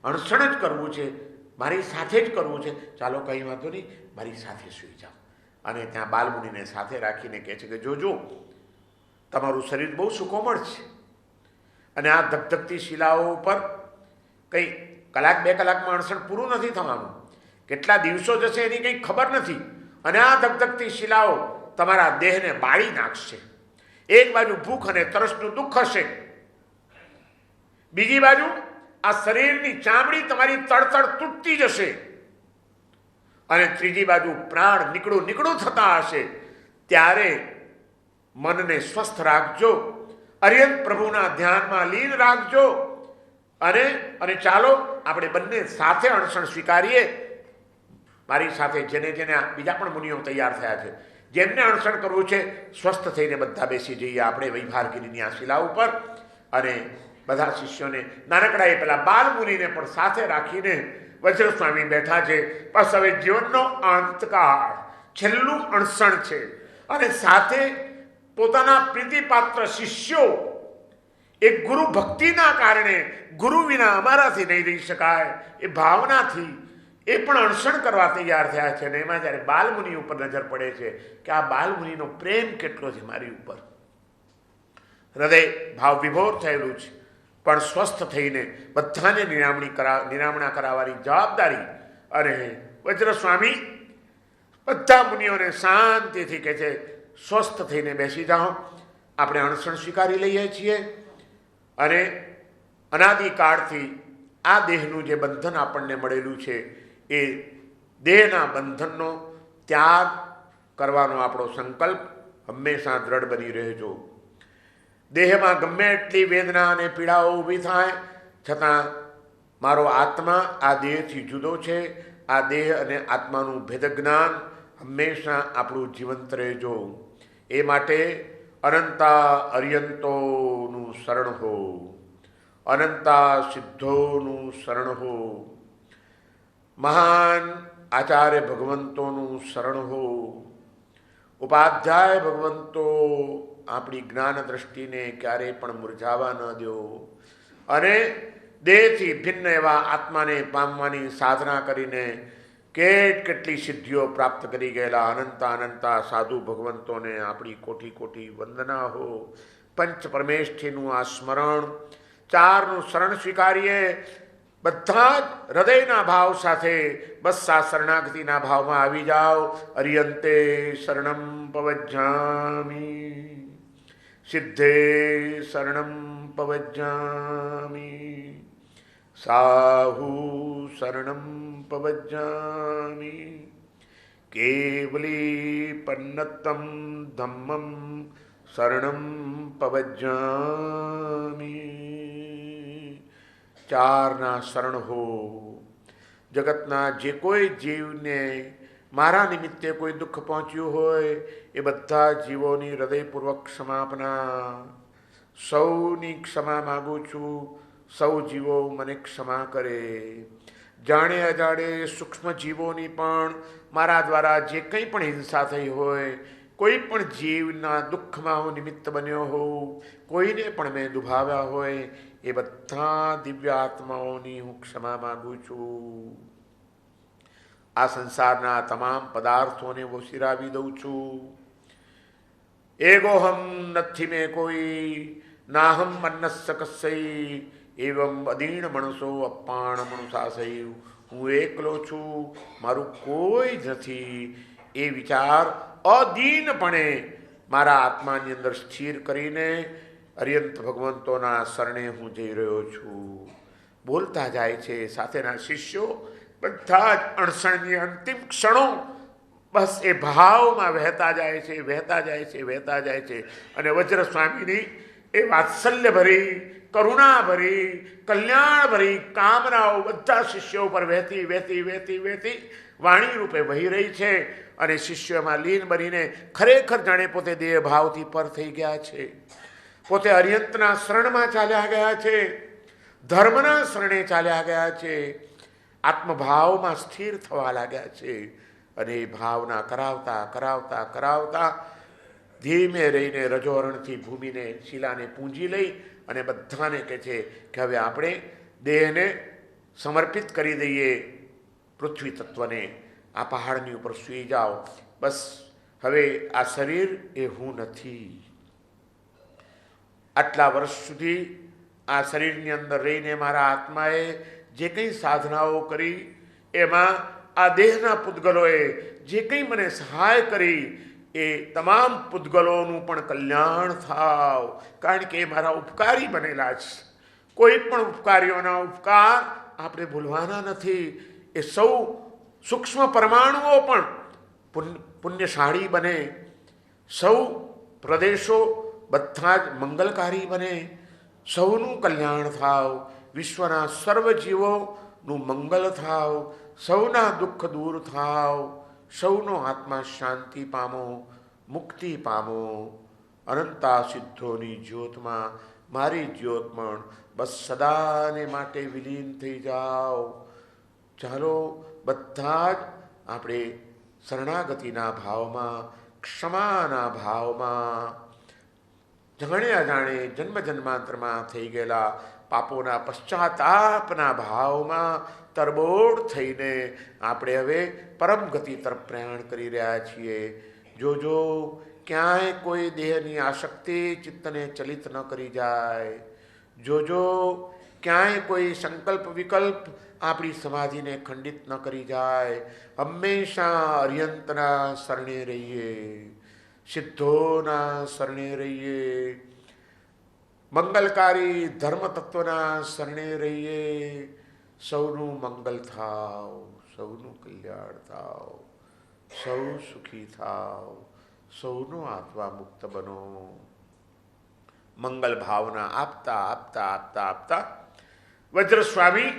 [SPEAKER 1] અણસણ જ કરવું છે, મારી સાથે જ કરવું છે. ચાલો કંઈ વાંધો નહીં, મારી સાથે સૂઈ જાઓ. અને ત્યાં બાલમુનિને સાથે રાખીને કહે છે કે જોજો, તમારું શરીર બહુ સુકોમળ છે, અને આ ધગધગતી શિલાઓ ઉપર કંઈ કલાક 2 કલાકમાં અણસણ પૂરું નથી થવાનું, કેટલા દિવસો જશે એની કંઈ ખબર નથી. અને આ ધગધગતી શિલાઓ તમારા દેહને બાળી નાખશે. એક બાજુ ભૂખ અને તરસનું દુઃખ હશે, બીજી બાજુ આ શરીરની ચામડી તમારી તડતડ તૂટતી જશે, અને ત્રીજી બાજુ પ્રાણ નીકળું થતા હશે. ત્યારે મનને સ્વસ્થ રાખજો, અર્યંત પ્રભુના ધ્યાનમાં લીન રાખજો, અને ચાલો આપણે બંને સાથે અણસણ સ્વીકારીએ. મારી સાથે જેને બીજા પણ મુનિઓ તૈયાર થયા છે, જેમને અણસણ કરવું છે, સ્વસ્થ થઈને બધા બેસી જઈએ આપણે વૈભારગીરીની આ શિલા ઉપર. અને બધા શિષ્યોને નાનકડાએ પેલા બાલમુનિને પણ સાથે રાખીને વજ્ર સ્વામી બેઠા છે. બસ હવે જીવનનો અંતકાળ, છેલ્લું અણસણ છે, અને સાથે પોતાના પ્રીતિપાત્ર શિષ્યો એ ગુરુ ભક્તિના કારણે, ગુરુ વિના અમારાથી નહીં રહી શકાય એ ભાવનાથી એ પણ અણસણ કરવા તૈયાર થયા છે. અને એમાં જ્યારે બાલમુનિ ઉપર નજર પડે છે કે આ બાલમુનિનો પ્રેમ કેટલો છે મારી ઉપર, હૃદય ભાવ વિભોર થયેલું છે, પણ સ્વસ્થ થઈને બધાને નિરામણા કરાવવાની જવાબદારી. અને વજ્ર સ્વામી બધા મુનિઓને શાંતિથી કહે છે, સ્વસ્થ થઈને બેસી જાઓ, આપણે અણસણ સ્વીકારી લઈએ છીએ. અને અનાદિકાળથી આ દેહનું જે બંધન આપણને મળેલું છે એ દેહના બંધનનો ત્યાગ કરવાનો આપણો સંકલ્પ હંમેશા દ્રઢ બની રહેજો. દેહમાં ગમે એટલી વેદના અને પીડાઓ ઊભી થાય છતાં મારો આત્મા આ દેહથી જુદો છે. આ દેહ અને આત્માનું ભેદ જ્ઞાન હંમેશા આપણું જીવંત રહેજો. એ માટે અનંતા અર્યંતોનું શરણ હો, અનંતા સિદ્ધોનું શરણ હો, મહાન આચાર્ય ભગવંતોનું શરણ હો, ઉપાધ્યાય ભગવંતો આપણી જ્ઞાન દ્રષ્ટિને ક્યારેય પણ મુરઝાવા ન દો. અને દેહથી ભિન્ન એવા આત્માને પામવાની સાધના કરીને કેટલી સિદ્ધિઓ પ્રાપ્ત કરી ગયેલા અનંતા સાધુ ભગવંતોને આપણી કોટી કોટી વંદના હો. પંચ પરમેષ્ઠીનું આ સ્મરણ, ચારનું શરણ સ્વીકારીએ બધા જ હૃદયના ભાવ સાથે. બસ આ શરણાગતિના ભાવમાં આવી જાઓ. અર્યંતે શરણમ પવજ્જામિ, સિદ્ધે શરણમ પવજ્જામિ, સાહુ શરણમ પવજ્જામિ, કેવલી પન્નતમ ધમ્મમ શરણમ પવજ્જામિ. ચારના શરણ હો. જગતના જે કોઈ જીવને મારા નિમિત્તે કોઈ દુઃખ પહોંચ્યું હોય એ બધા જીવોની હૃદયપૂર્વક ક્ષમાપના. સૌની ક્ષમા માગું છું. સૌ જીવો મને ક્ષમા કરે. જાણે અજાણે સૂક્ષ્મ જીવોની પણ મારા દ્વારા જે કંઈ પણ હિંસા થઈ હોય, કોઈ પણ જીવના દુઃખમાં હું નિમિત્ત બન્યો હોઉં, કોઈને પણ મેં દુભાવ્યા હોય, એ બધા દિવ્ય આત્માઓની હું ક્ષમા માગું છું. આ સંસારના તમામ પદાર્થોને વસીરાવી દઉં છું. એગોહમ નથી મેં કોઈ, નાહમ મન્નસ્ય કસ્ય, એવમ અદીણ મણસો અપાણ મનુષાશય. હું એકલો છું, મારું કોઈ જ નથી. એ વિચાર અદીનપણે મારા આત્માની અંદર સ્થિર કરીને અર્યંત ભગવંતોના શરણે હું જઈ રહ્યો છું. બોલતા જાય છે સાથેના શિષ્યો. બધા જ અણસણની અંતિમ ક્ષણો બસ એ ભાવમાં વહેતા જાય છે, વહેતા જાય છે, વહેતા જાય છે. અને વજ્ર સ્વામીની એ વાત્સલ્યભરી, કરુણાભરી, કલ્યાણભરી કામનાઓ બધા શિષ્યો ઉપર વહેતી વહેતી વહેતી વહેતી વાણી રૂપે વહી રહી છે. અને શિષ્યોમાં લીન બનીને ખરેખર જાણે પોતે દેહ ભાવથી પર થઈ ગયા છે, પોતે અર્યંતના શરણમાં ચાલ્યા ગયા છે, ધર્મના શરણે ચાલ્યા ગયા છે, આત્મભાવમાં સ્થિર થવા લાગ્યા છે. અને એ ભાવના કરાવતા કરાવતા કરાવતા ધીમે રહીને રજોરણથી ભૂમિને, શિલાને પૂંજી લઈ અને બધાને કહે છે કે હવે આપણે દેહને સમર્પિત કરી દઈએ પૃથ્વી તત્વને. આ પહાડની ઉપર સૂઈ જાઓ. બસ હવે આ શરીર એ હું નથી. આટલા વર્ષ સુધી આ શરીરની અંદર રહીને મારા આત્માએ જે કંઈ સાધનાઓ કરી એમાં આ દેહના પૂતગલોએ જે કંઈ મને સહાય કરી એ તમામ પૂતગલોનું પણ કલ્યાણ થાવ, કારણ કે એ મારા ઉપકારી બનેલા છે. કોઈ પણ ઉપકારીઓના ઉપકાર આપણે ભૂલવાના નથી. એ સૌ સૂક્ષ્મ પરમાણુઓ પણ પુણ્યશાળી બને, સૌ પ્રદેશો બધા જ મંગલકારી બને, સૌનું કલ્યાણ થાવ, વિશ્વના સર્વ જીવોનું મંગલ થાવ, સૌના દુઃખ દૂર થાવ, સૌનો આત્મા શાંતિ પામો, મુક્તિ પામો. અનંતા સિદ્ધોની જ્યોતમાં મારી જ્યોત પણ બસ સદાને માટે વિલીન થઈ જાઓ. ચાલો બધા જ આપણે શરણાગતિના ભાવમાં, ક્ષમાના ભાવમાં, જાણે અજાણે જન્મ જન્માંતરમાં થઈ ગયેલા પાપોના પશ્ચાતાપના ભાવમાં તરબોળ થઈને આપણે હવે પરમ ગતિ તરફ પ્રયાણ કરી રહ્યા છીએ. જોજો ક્યાંય કોઈ દેહની આસક્તિ ચિત્તને ચલિત ન કરી જાય. જોજો ક્યાંય કોઈ સંકલ્પ વિકલ્પ આપણી સમાધિને ખંડિત ન કરી જાય. હંમેશા અર્યંતના શરણે રહીએ, સિદ્ધોના શરણે રહીએ, મંગલકારી ધર્મ તત્વના શરણે રહીએ. સૌનું મંગલ થાવ, સૌનું કલ્યાણ થાવ, સૌ સુખી થાવ, સૌનો આત્મા મુક્ત બનો. મંગલ ભાવના આપતા આપતા આપતા આપતા વજ્રસ્વામી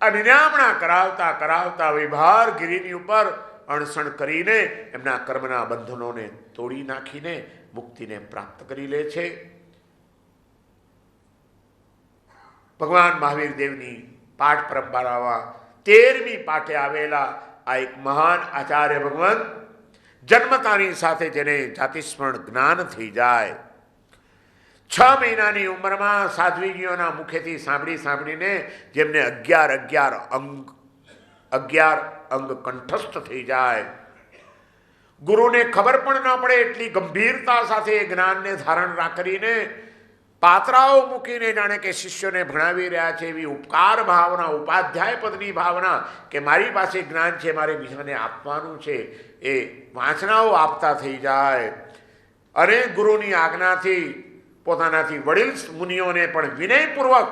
[SPEAKER 1] આ નિરામણા કરાવતા કરાવતા વિભાર ગિરિની ઉપર અણસણ કરીને એમના કર્મના બંધનોને તોડી નાખીને મુક્તિને પ્રાપ્ત કરી લે છે. ભગવાન મહાવીર દેવની પાઠ પરંપરામાં 13મી પાઠે આવેલા આ એક મહાન આચાર્ય ભગવાન જન્મતાની સાથે જેને જાતિસ્મરણ જ્ઞાન થઈ જાય, 6 મહિનાની ઉંમરમાં સાધ્વીજીઓના મુખેથી સાંભળીને જેમને 11 અંગ કંઠસ્થ થઈ જાય, ગુરુને ખબર પણ ન પડે એટલી ગંભીરતા સાથે એ જ્ઞાનને ધારણ કરીને પાત્રાઓ મૂકીને જાણે કે શિષ્યોને ભણાવી રહ્યા છે એવી ઉપકાર ભાવના, ઉપાધ્યાય પદની ભાવના કે મારી પાસે જ્ઞાન છે, મારે બીજાને આપવાનું છે, એ વાંચનાઓ આપતા થઈ જાય. અને ગુરુની આજ્ઞાથી પોતાનાથી વડીલ મુનિઓને પણ વિનયપૂર્વક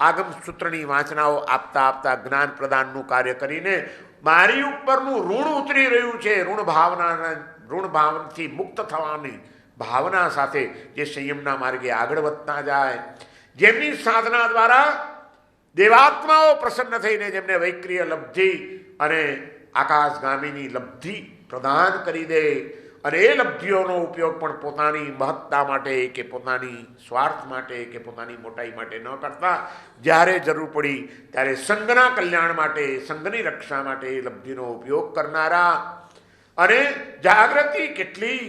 [SPEAKER 1] આગમ સૂત્રની વાંચનાઓ આપતા આપતા જ્ઞાન પ્રદાનનું કાર્ય કરીને મારી ઉપરનું ઋણ ઉતરી રહ્યું છે, ઋણ ભાવનાથી મુક્ત થવાની ભાવના સાથે જે સંયમના માર્ગે આગળ વધતા જાય, જેમની સાધના દ્વારા દેવાત્માઓ પ્રસન્ન થઈને જેમને વૈક્રિય લબ્ધિ અને આકાશગામીની લબ્ધિ પ્રદાન કરી દે અને એ લબ્ધિઓનો ઉપયોગ પણ પોતાની મહત્તા માટે કે પોતાની સ્વાર્થ માટે કે પોતાની મોટાઈ માટે ન કરતા જ્યારે જરૂર પડી ત્યારે સંઘના કલ્યાણ માટે, સંઘની રક્ષા માટે એ લબ્ધિનો ઉપયોગ કરનારા. અને જાગૃતિ કેટલી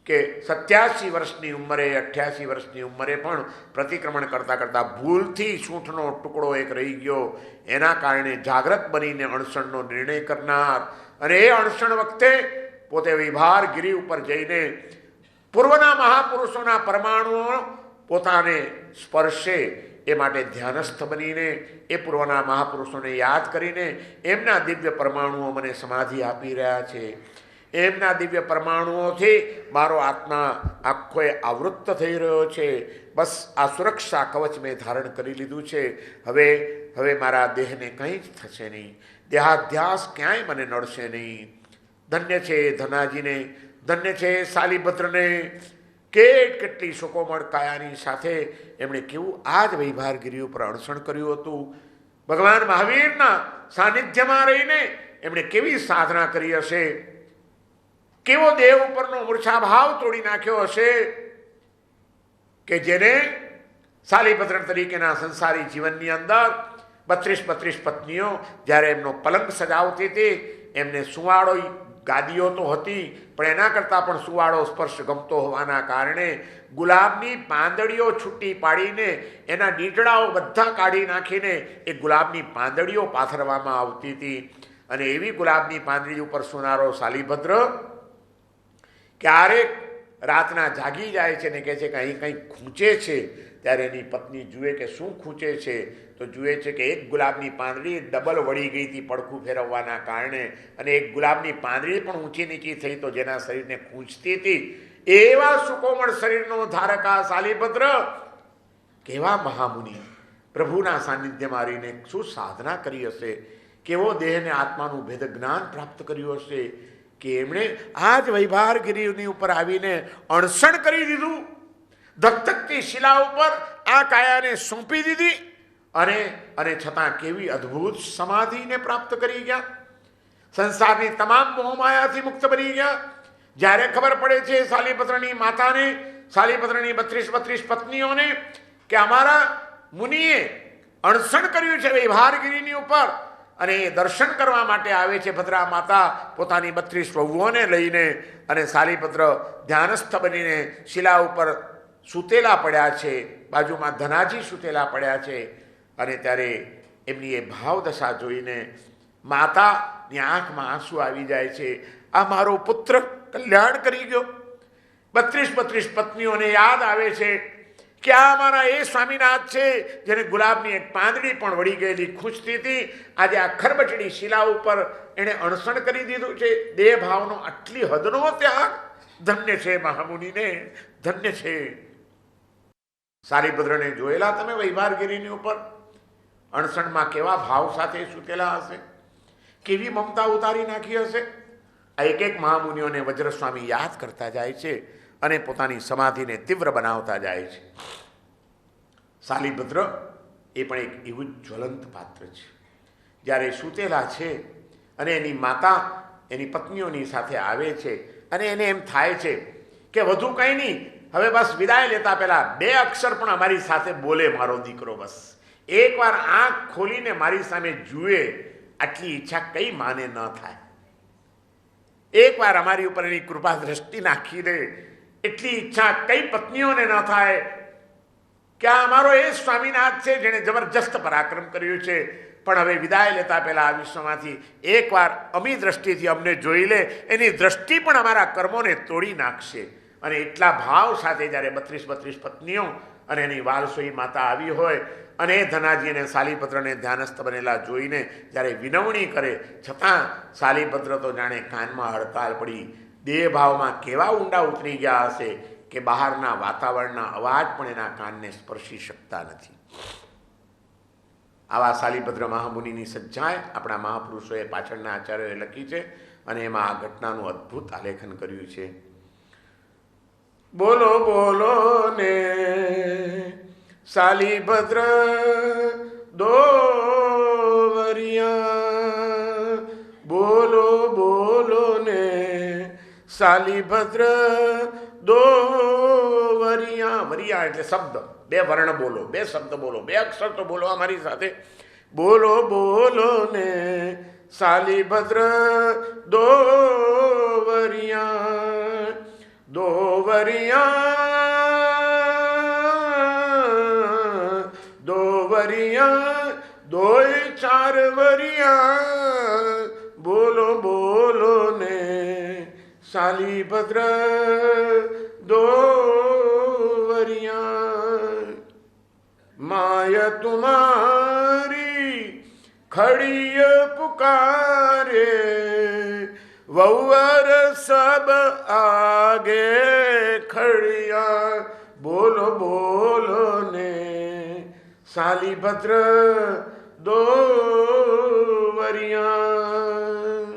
[SPEAKER 1] કે 87 વર્ષની ઉંમરે, 88 વર્ષની ઉંમરે પણ પ્રતિક્રમણ કરતાં કરતાં ભૂલથી સૂંઠનો ટુકડો એક રહી ગયો, એના કારણે જાગૃત બનીને અણસણનો નિર્ણય કરનાર. અને એ અણસણ વખતે પોતે વિભાર ગિરી ઉપર જઈને પૂર્વના મહાપુરુષોના પરમાણુઓ પોતાને સ્પર્શે એ માટે ધ્યાનસ્થ બનીને એ પૂર્વના મહાપુરુષોને યાદ કરીને એમના દિવ્ય પરમાણુઓ મને સમાધિ આપી રહ્યા છે, એમના દિવ્ય પરમાણુઓથી મારો આત્મા આખોએ આવૃત્ત થઈ રહ્યો છે. બસ આ સુરક્ષા કવચ મેં ધારણ કરી લીધું છે. હવે મારા દેહને કંઈ જ થશે નહીં, દેહાધ્યાસ ક્યાંય મને નડશે નહીં. ધન્ય છે ધનાજીને, ધન્ય છે શાલિભદ્રને. કેટલી સુકોમળ કાયાની સાથે એમણે કેવું આ જ વૈભારગીરી ઉપર અણસણ કર્યું હતું. ભગવાન મહાવીરના સાનિધ્યમાં રહીને એમણે કેવી સાધના કરી હશે, કેવો દેહ ઉપરનો મૂર્છાભાવ તોડી નાખ્યો હશે કે જેને શાલિભદ્ર તરીકેના સંસારી જીવનની અંદર 32 પત્નીઓ જ્યારે એમનો પલંગ સજાવતી હતી, એમને સુવાળો ગાદીઓ તો હતી પણ એના કરતાં પણ સુવાળો સ્પર્શ ગમતો હોવાના કારણે ગુલાબની પાંદડીઓ છૂટી પાડીને એના ડીટડાઓ બધા કાઢી નાખીને એ ગુલાબની પાંદડીઓ પાથરવામાં આવતી હતી. અને એવી ગુલાબની પાંદડી ઉપર સુનારો શાલિભદ્ર ક્યારેક રાતના જાગી જાય છે ને કહે છે કે અહીં કંઈક ખૂંચે છે, ત્યારે એની પત્ની જુએ કે શું ખૂંચે છે, તો જુએ છે કે એક ગુલાબની પાંદડી ડબલ વળી ગઈ હતી પડખું ફેરવવાના કારણે, અને એક ગુલાબની પાંદડી પણ ઊંચી નીચી થઈ તો જેના શરીરને ખૂંચતી હતી. એવા સુકોમળ શરીરનો ધારકા શાલિપત્ર કેવા મહામુનિ પ્રભુના સાનિધ્યમાં રહીને શું સાધના કરી હશે, કેવો દેહને આત્માનું ભેદ જ્ઞાન પ્રાપ્ત કર્યું હશે કે એમણે આ જ વૈભારગીરીની ઉપર આવીને અણસણ કરી દીધું. ધકધકતી શિલા ઉપર આ કાયાને સોંપી દીધી અને છતાં કેવી અદ્ભુત સમાધિને પ્રાપ્ત કરી ગયા. સંસારની તમામ મોહમાયાથી મુક્ત બની ગયા. જ્યારે ખબર પડે છે શાલિપત્રની માતાને, શાલિપત્રની 32 પત્નીઓને કે અમારા મુનિએ અણસણ કર્યું છે વૈભારગીરીની ઉપર, અને એ દર્શન કરવા માટે આવે છે ભદ્રા માતા પોતાની 32 વહુઓને લઈને, અને શાલિપત્ર ધ્યાનસ્થ બનીને શિલા ઉપર સૂતેલા પડ્યા છે, બાજુમાં ધનાજી સૂતેલા પડ્યા છે. અને ત્યારે એમની એ ભાવદશા જોઈને માતાની આંખમાં આંસુ આવી જાય છે. આ મારો પુત્ર કલ્યાણ કરી ગયો. 32 પત્નીઓને યાદ આવે છે કે આ અમારા એ સ્વામીનાથ છે જેને ગુલાબની એક પાંદડી પણ વળી ગયેલી ખૂંચતી હતી, આજે આ ખરબચડી શિલા ઉપર એણે અણસણ કરી દીધું છે. દેહ ભાવનો આટલી હદનો ત્યાગ, ધન્ય છે મહામુનિને, ધન્ય છે. શાલિપત્રને જોયેલા તમે વૈભારગીરીની ઉપર અણસણમાં કેવા ભાવ સાથે સૂતેલા હશે, કેવી મમતા ઉતારી નાખી હશે. આ એક મહામુનિઓને વજ્રસ્વામી યાદ કરતા જાય છે અને પોતાની સમાધિને તીવ્ર બનાવતા જાય છે. શાલિપત્ર એ પણ એક એવું જ જ્વલંત પાત્ર છે. જ્યારે સૂતેલા છે અને એની માતા એની પત્નીઓની સાથે આવે છે અને એને એમ થાય છે કે વધુ કંઈ નહીં, હવે બસ વિદાય લેતા પહેલા 2 અક્ષર પણ અમારી સાથે બોલે મારો દીકરો, બસ એકવાર આંખ ખોલીને મારી સામે જુએ, આટલી ઈચ્છા કઈ માને ન થાય. એકવાર અમારી ઉપર એની કૃપા દ્રષ્ટિ નાખી દે, એટલી ઈચ્છા કઈ પત્નીઓને ન થાય કે આ અમારો એ સ્વામીનાથ છે જેણે જબરજસ્ત પરાક્રમ કર્યું છે, પણ હવે વિદાય લેતા પહેલા આ વિશ્વમાંથી એકવાર અમી દ્રષ્ટિથી અમને જોઈ લે, એની દ્રષ્ટિ પણ અમારા કર્મોને તોડી નાખશે. અને એટલા ભાવ સાથે જ્યારે 32 પત્નીઓ અને એની વાલસોઈ માતા આવી હોય અને ધનાજી અને શાલિપત્રને ધ્યાનસ્થ બનેલા જોઈને જ્યારે વિનવણી કરે, છતાં શાલિપત્ર તો જાણે કાનમાં હડતાલ પડી, દેહ ભાવમાં કેવા ઊંડા ઉતરી ગયા હશે કે બહારના વાતાવરણના અવાજ પણ એના કાનને સ્પર્શી શકતા નથી. આવા શાલિપત્ર મહામુનિની સજ્જાએ આપણા મહાપુરુષોએ પાછળના આચાર્યોએ લખી છે અને એમાં આ ઘટનાનું અદ્ભુત આલેખન કર્યું છે. બોલો બોલો ને શાલિપત્ર દો વરિયા, બોલો બોલો ને શાલિપત્ર દો વરિયા. વરિયા એટલે શબ્દ, 2 વર્ણ બોલો, 2 શબ્દ બોલો, 2 અક્ષર તો બોલો અમારી સાથે. બોલો બોલો ને શાલિપત્ર દો વરિયા, દો વરિયા, દો વરિયા, 2 4 વરિયા. બોલો બોલો ને શાલિપત્ર દો વરિયા. માય તુમારી ખડીય પુકારે, વહુવર સબ આગે ખડિયા. બોલો બોલો ને શાલિપત્ર દો વરિયા.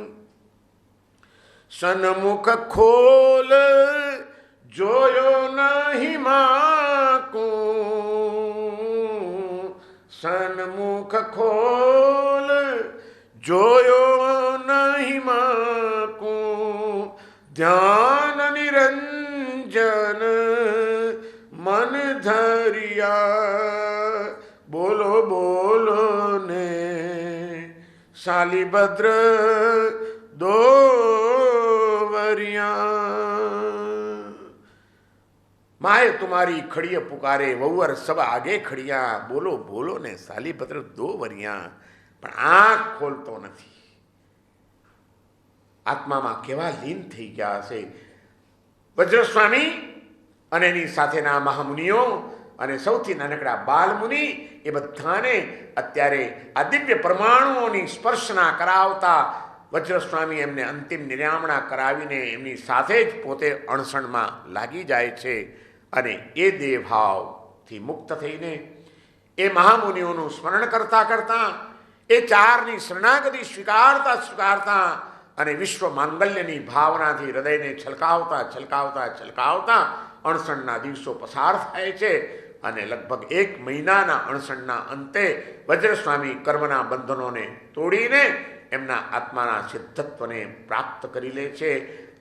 [SPEAKER 1] સન્મુખ ખોલ જોયો નહીં માકું, સન્મુખ ખોલ જોયો નહીં માકું. ધ્યાન નિરંજન મન ધરિયા. બોલો બોલો ને શાલિપત્ર દો વરિયા. માએ તુમારી ખડીય પુકારે, વહુવર સબ આગે ખડિયા. બોલો બોલો ને શાલિપત્ર દો વરિયા. પણ આંખ ખોલતો નથી. આત્મામાં કેવા લીન થઈ ગયા હશે. વજ્રસ્વામી અને એની સાથેના મહામુનિઓ અને સૌથી નાનકડા બાલમુનિ એ બધાને અત્યારે આ દિવ્ય પરમાણુઓની સ્પર્શના કરાવતા વજ્રસ્વામી એમને અંતિમ નિર્યામણા કરાવીને એમની સાથે જ પોતે અણસણમાં લાગી જાય છે અને એ દેહભાવથી મુક્ત થઈને એ મહામુનિઓનું સ્મરણ કરતા કરતા એ ચારની શરણાગતિ સ્વીકારતા અને વિશ્વ માંગલ્યની ભાવનાથી હૃદયને છલકાવતા અણસણના દિવસો પસાર થાય છે અને લગભગ 1 મહિનાના અણસણના અંતે વજ્રસ્વામી કર્મના બંધનોને તોડીને એમના આત્માના સિદ્ધત્વને પ્રાપ્ત કરી લે છે.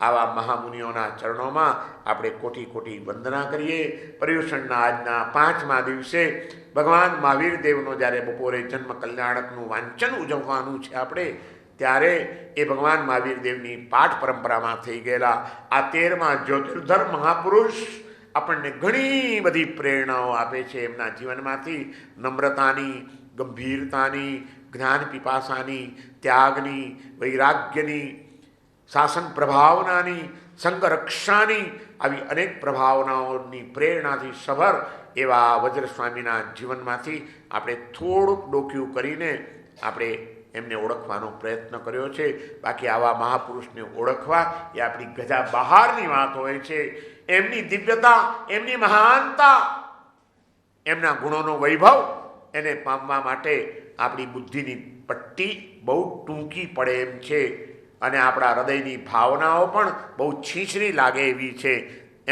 [SPEAKER 1] આવા મહામુનિઓના ચરણોમાં આપણે કોટી કોટી વંદના કરીએ. પર્યુષણના આજના 5મા દિવસે ભગવાન મહાવીર દેવનો જ્યારે બપોરે જન્મ કલ્યાણકનું વાંચન ઉજવવાનું છે આપણે, ત્યારે એ ભગવાન મહાવીર દેવની પાઠ પરંપરામાં થઈ ગયેલા આ 13મા જ્યોતિર્ધર મહાપુરુષ આપણને ઘણી બધી પ્રેરણાઓ આપે છે. એમના જીવનમાંથી નમ્રતાની, ગંભીરતાની, જ્ઞાન પીપાસાની, ત્યાગની, વૈરાગ્યની, શાસન પ્રભાવનાની, સંઘરક્ષાની, આવી અનેક પ્રભાવનાઓની પ્રેરણાથી સભર એવા વજ્રસ્વામીના જીવનમાંથી આપણે થોડુંક ડોક્યું કરીને આપણે એમને ઓળખવાનો પ્રયત્ન કર્યો છે. બાકી આવા મહાપુરુષને ઓળખવા એ આપણી ગજા બહારની વાત હોય છે. એમની દિવ્યતા, એમની મહાનતા, એમના ગુણોનો વૈભવ એને પામવા માટે આપણી બુદ્ધિની પટ્ટી બહુ ટૂંકી પડે એમ છે અને આપણા હૃદયની ભાવનાઓ પણ બહુ છીછરી લાગે એવી છે.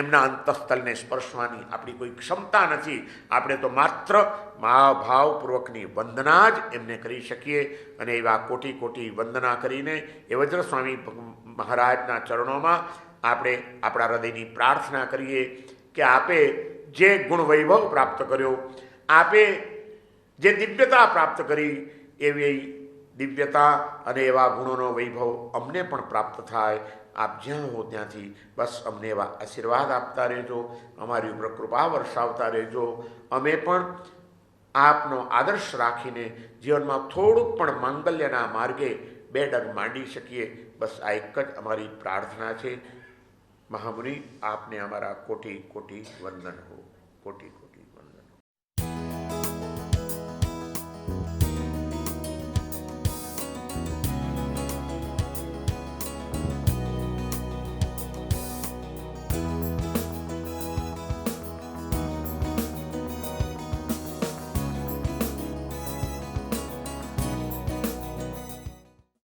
[SPEAKER 1] એમના અંતઃસ્થલને સ્પર્શવાની આપણી કોઈ ક્ષમતા નથી. આપણે તો માત્ર મહાભાવપૂર્વકની વંદના જ એમને કરી શકીએ અને એવા કોટી કોટી વંદના કરીને એ વજ્રસ્વામી મહારાજના ચરણોમાં આપણે આપણા હૃદયની પ્રાર્થના કરીએ કે આપે જે ગુણ વૈભવ પ્રાપ્ત કર્યો, આપે જે દિવ્યતા પ્રાપ્ત કરી, એવી દિવ્યતા અને એવા ગુણોનો વૈભવ અમને પણ પ્રાપ્ત થાય. આપ જ્યાં હો ત્યાંથી બસ અમને એવા આશીર્વાદ આપતા રહેજો, અમારી ઉપર કૃપા વર્ષાવતા રહેજો. અમે પણ આપનો આદર્શ રાખીને જીવનમાં થોડુંક પણ માંગલ્યના માર્ગે 2 ડગ માંડી શકીએ. બસ આ એક જ અમારી પ્રાર્થના છે. મહામુનિ, આપને અમારા કોટી કોટી વંદન હો. કોટી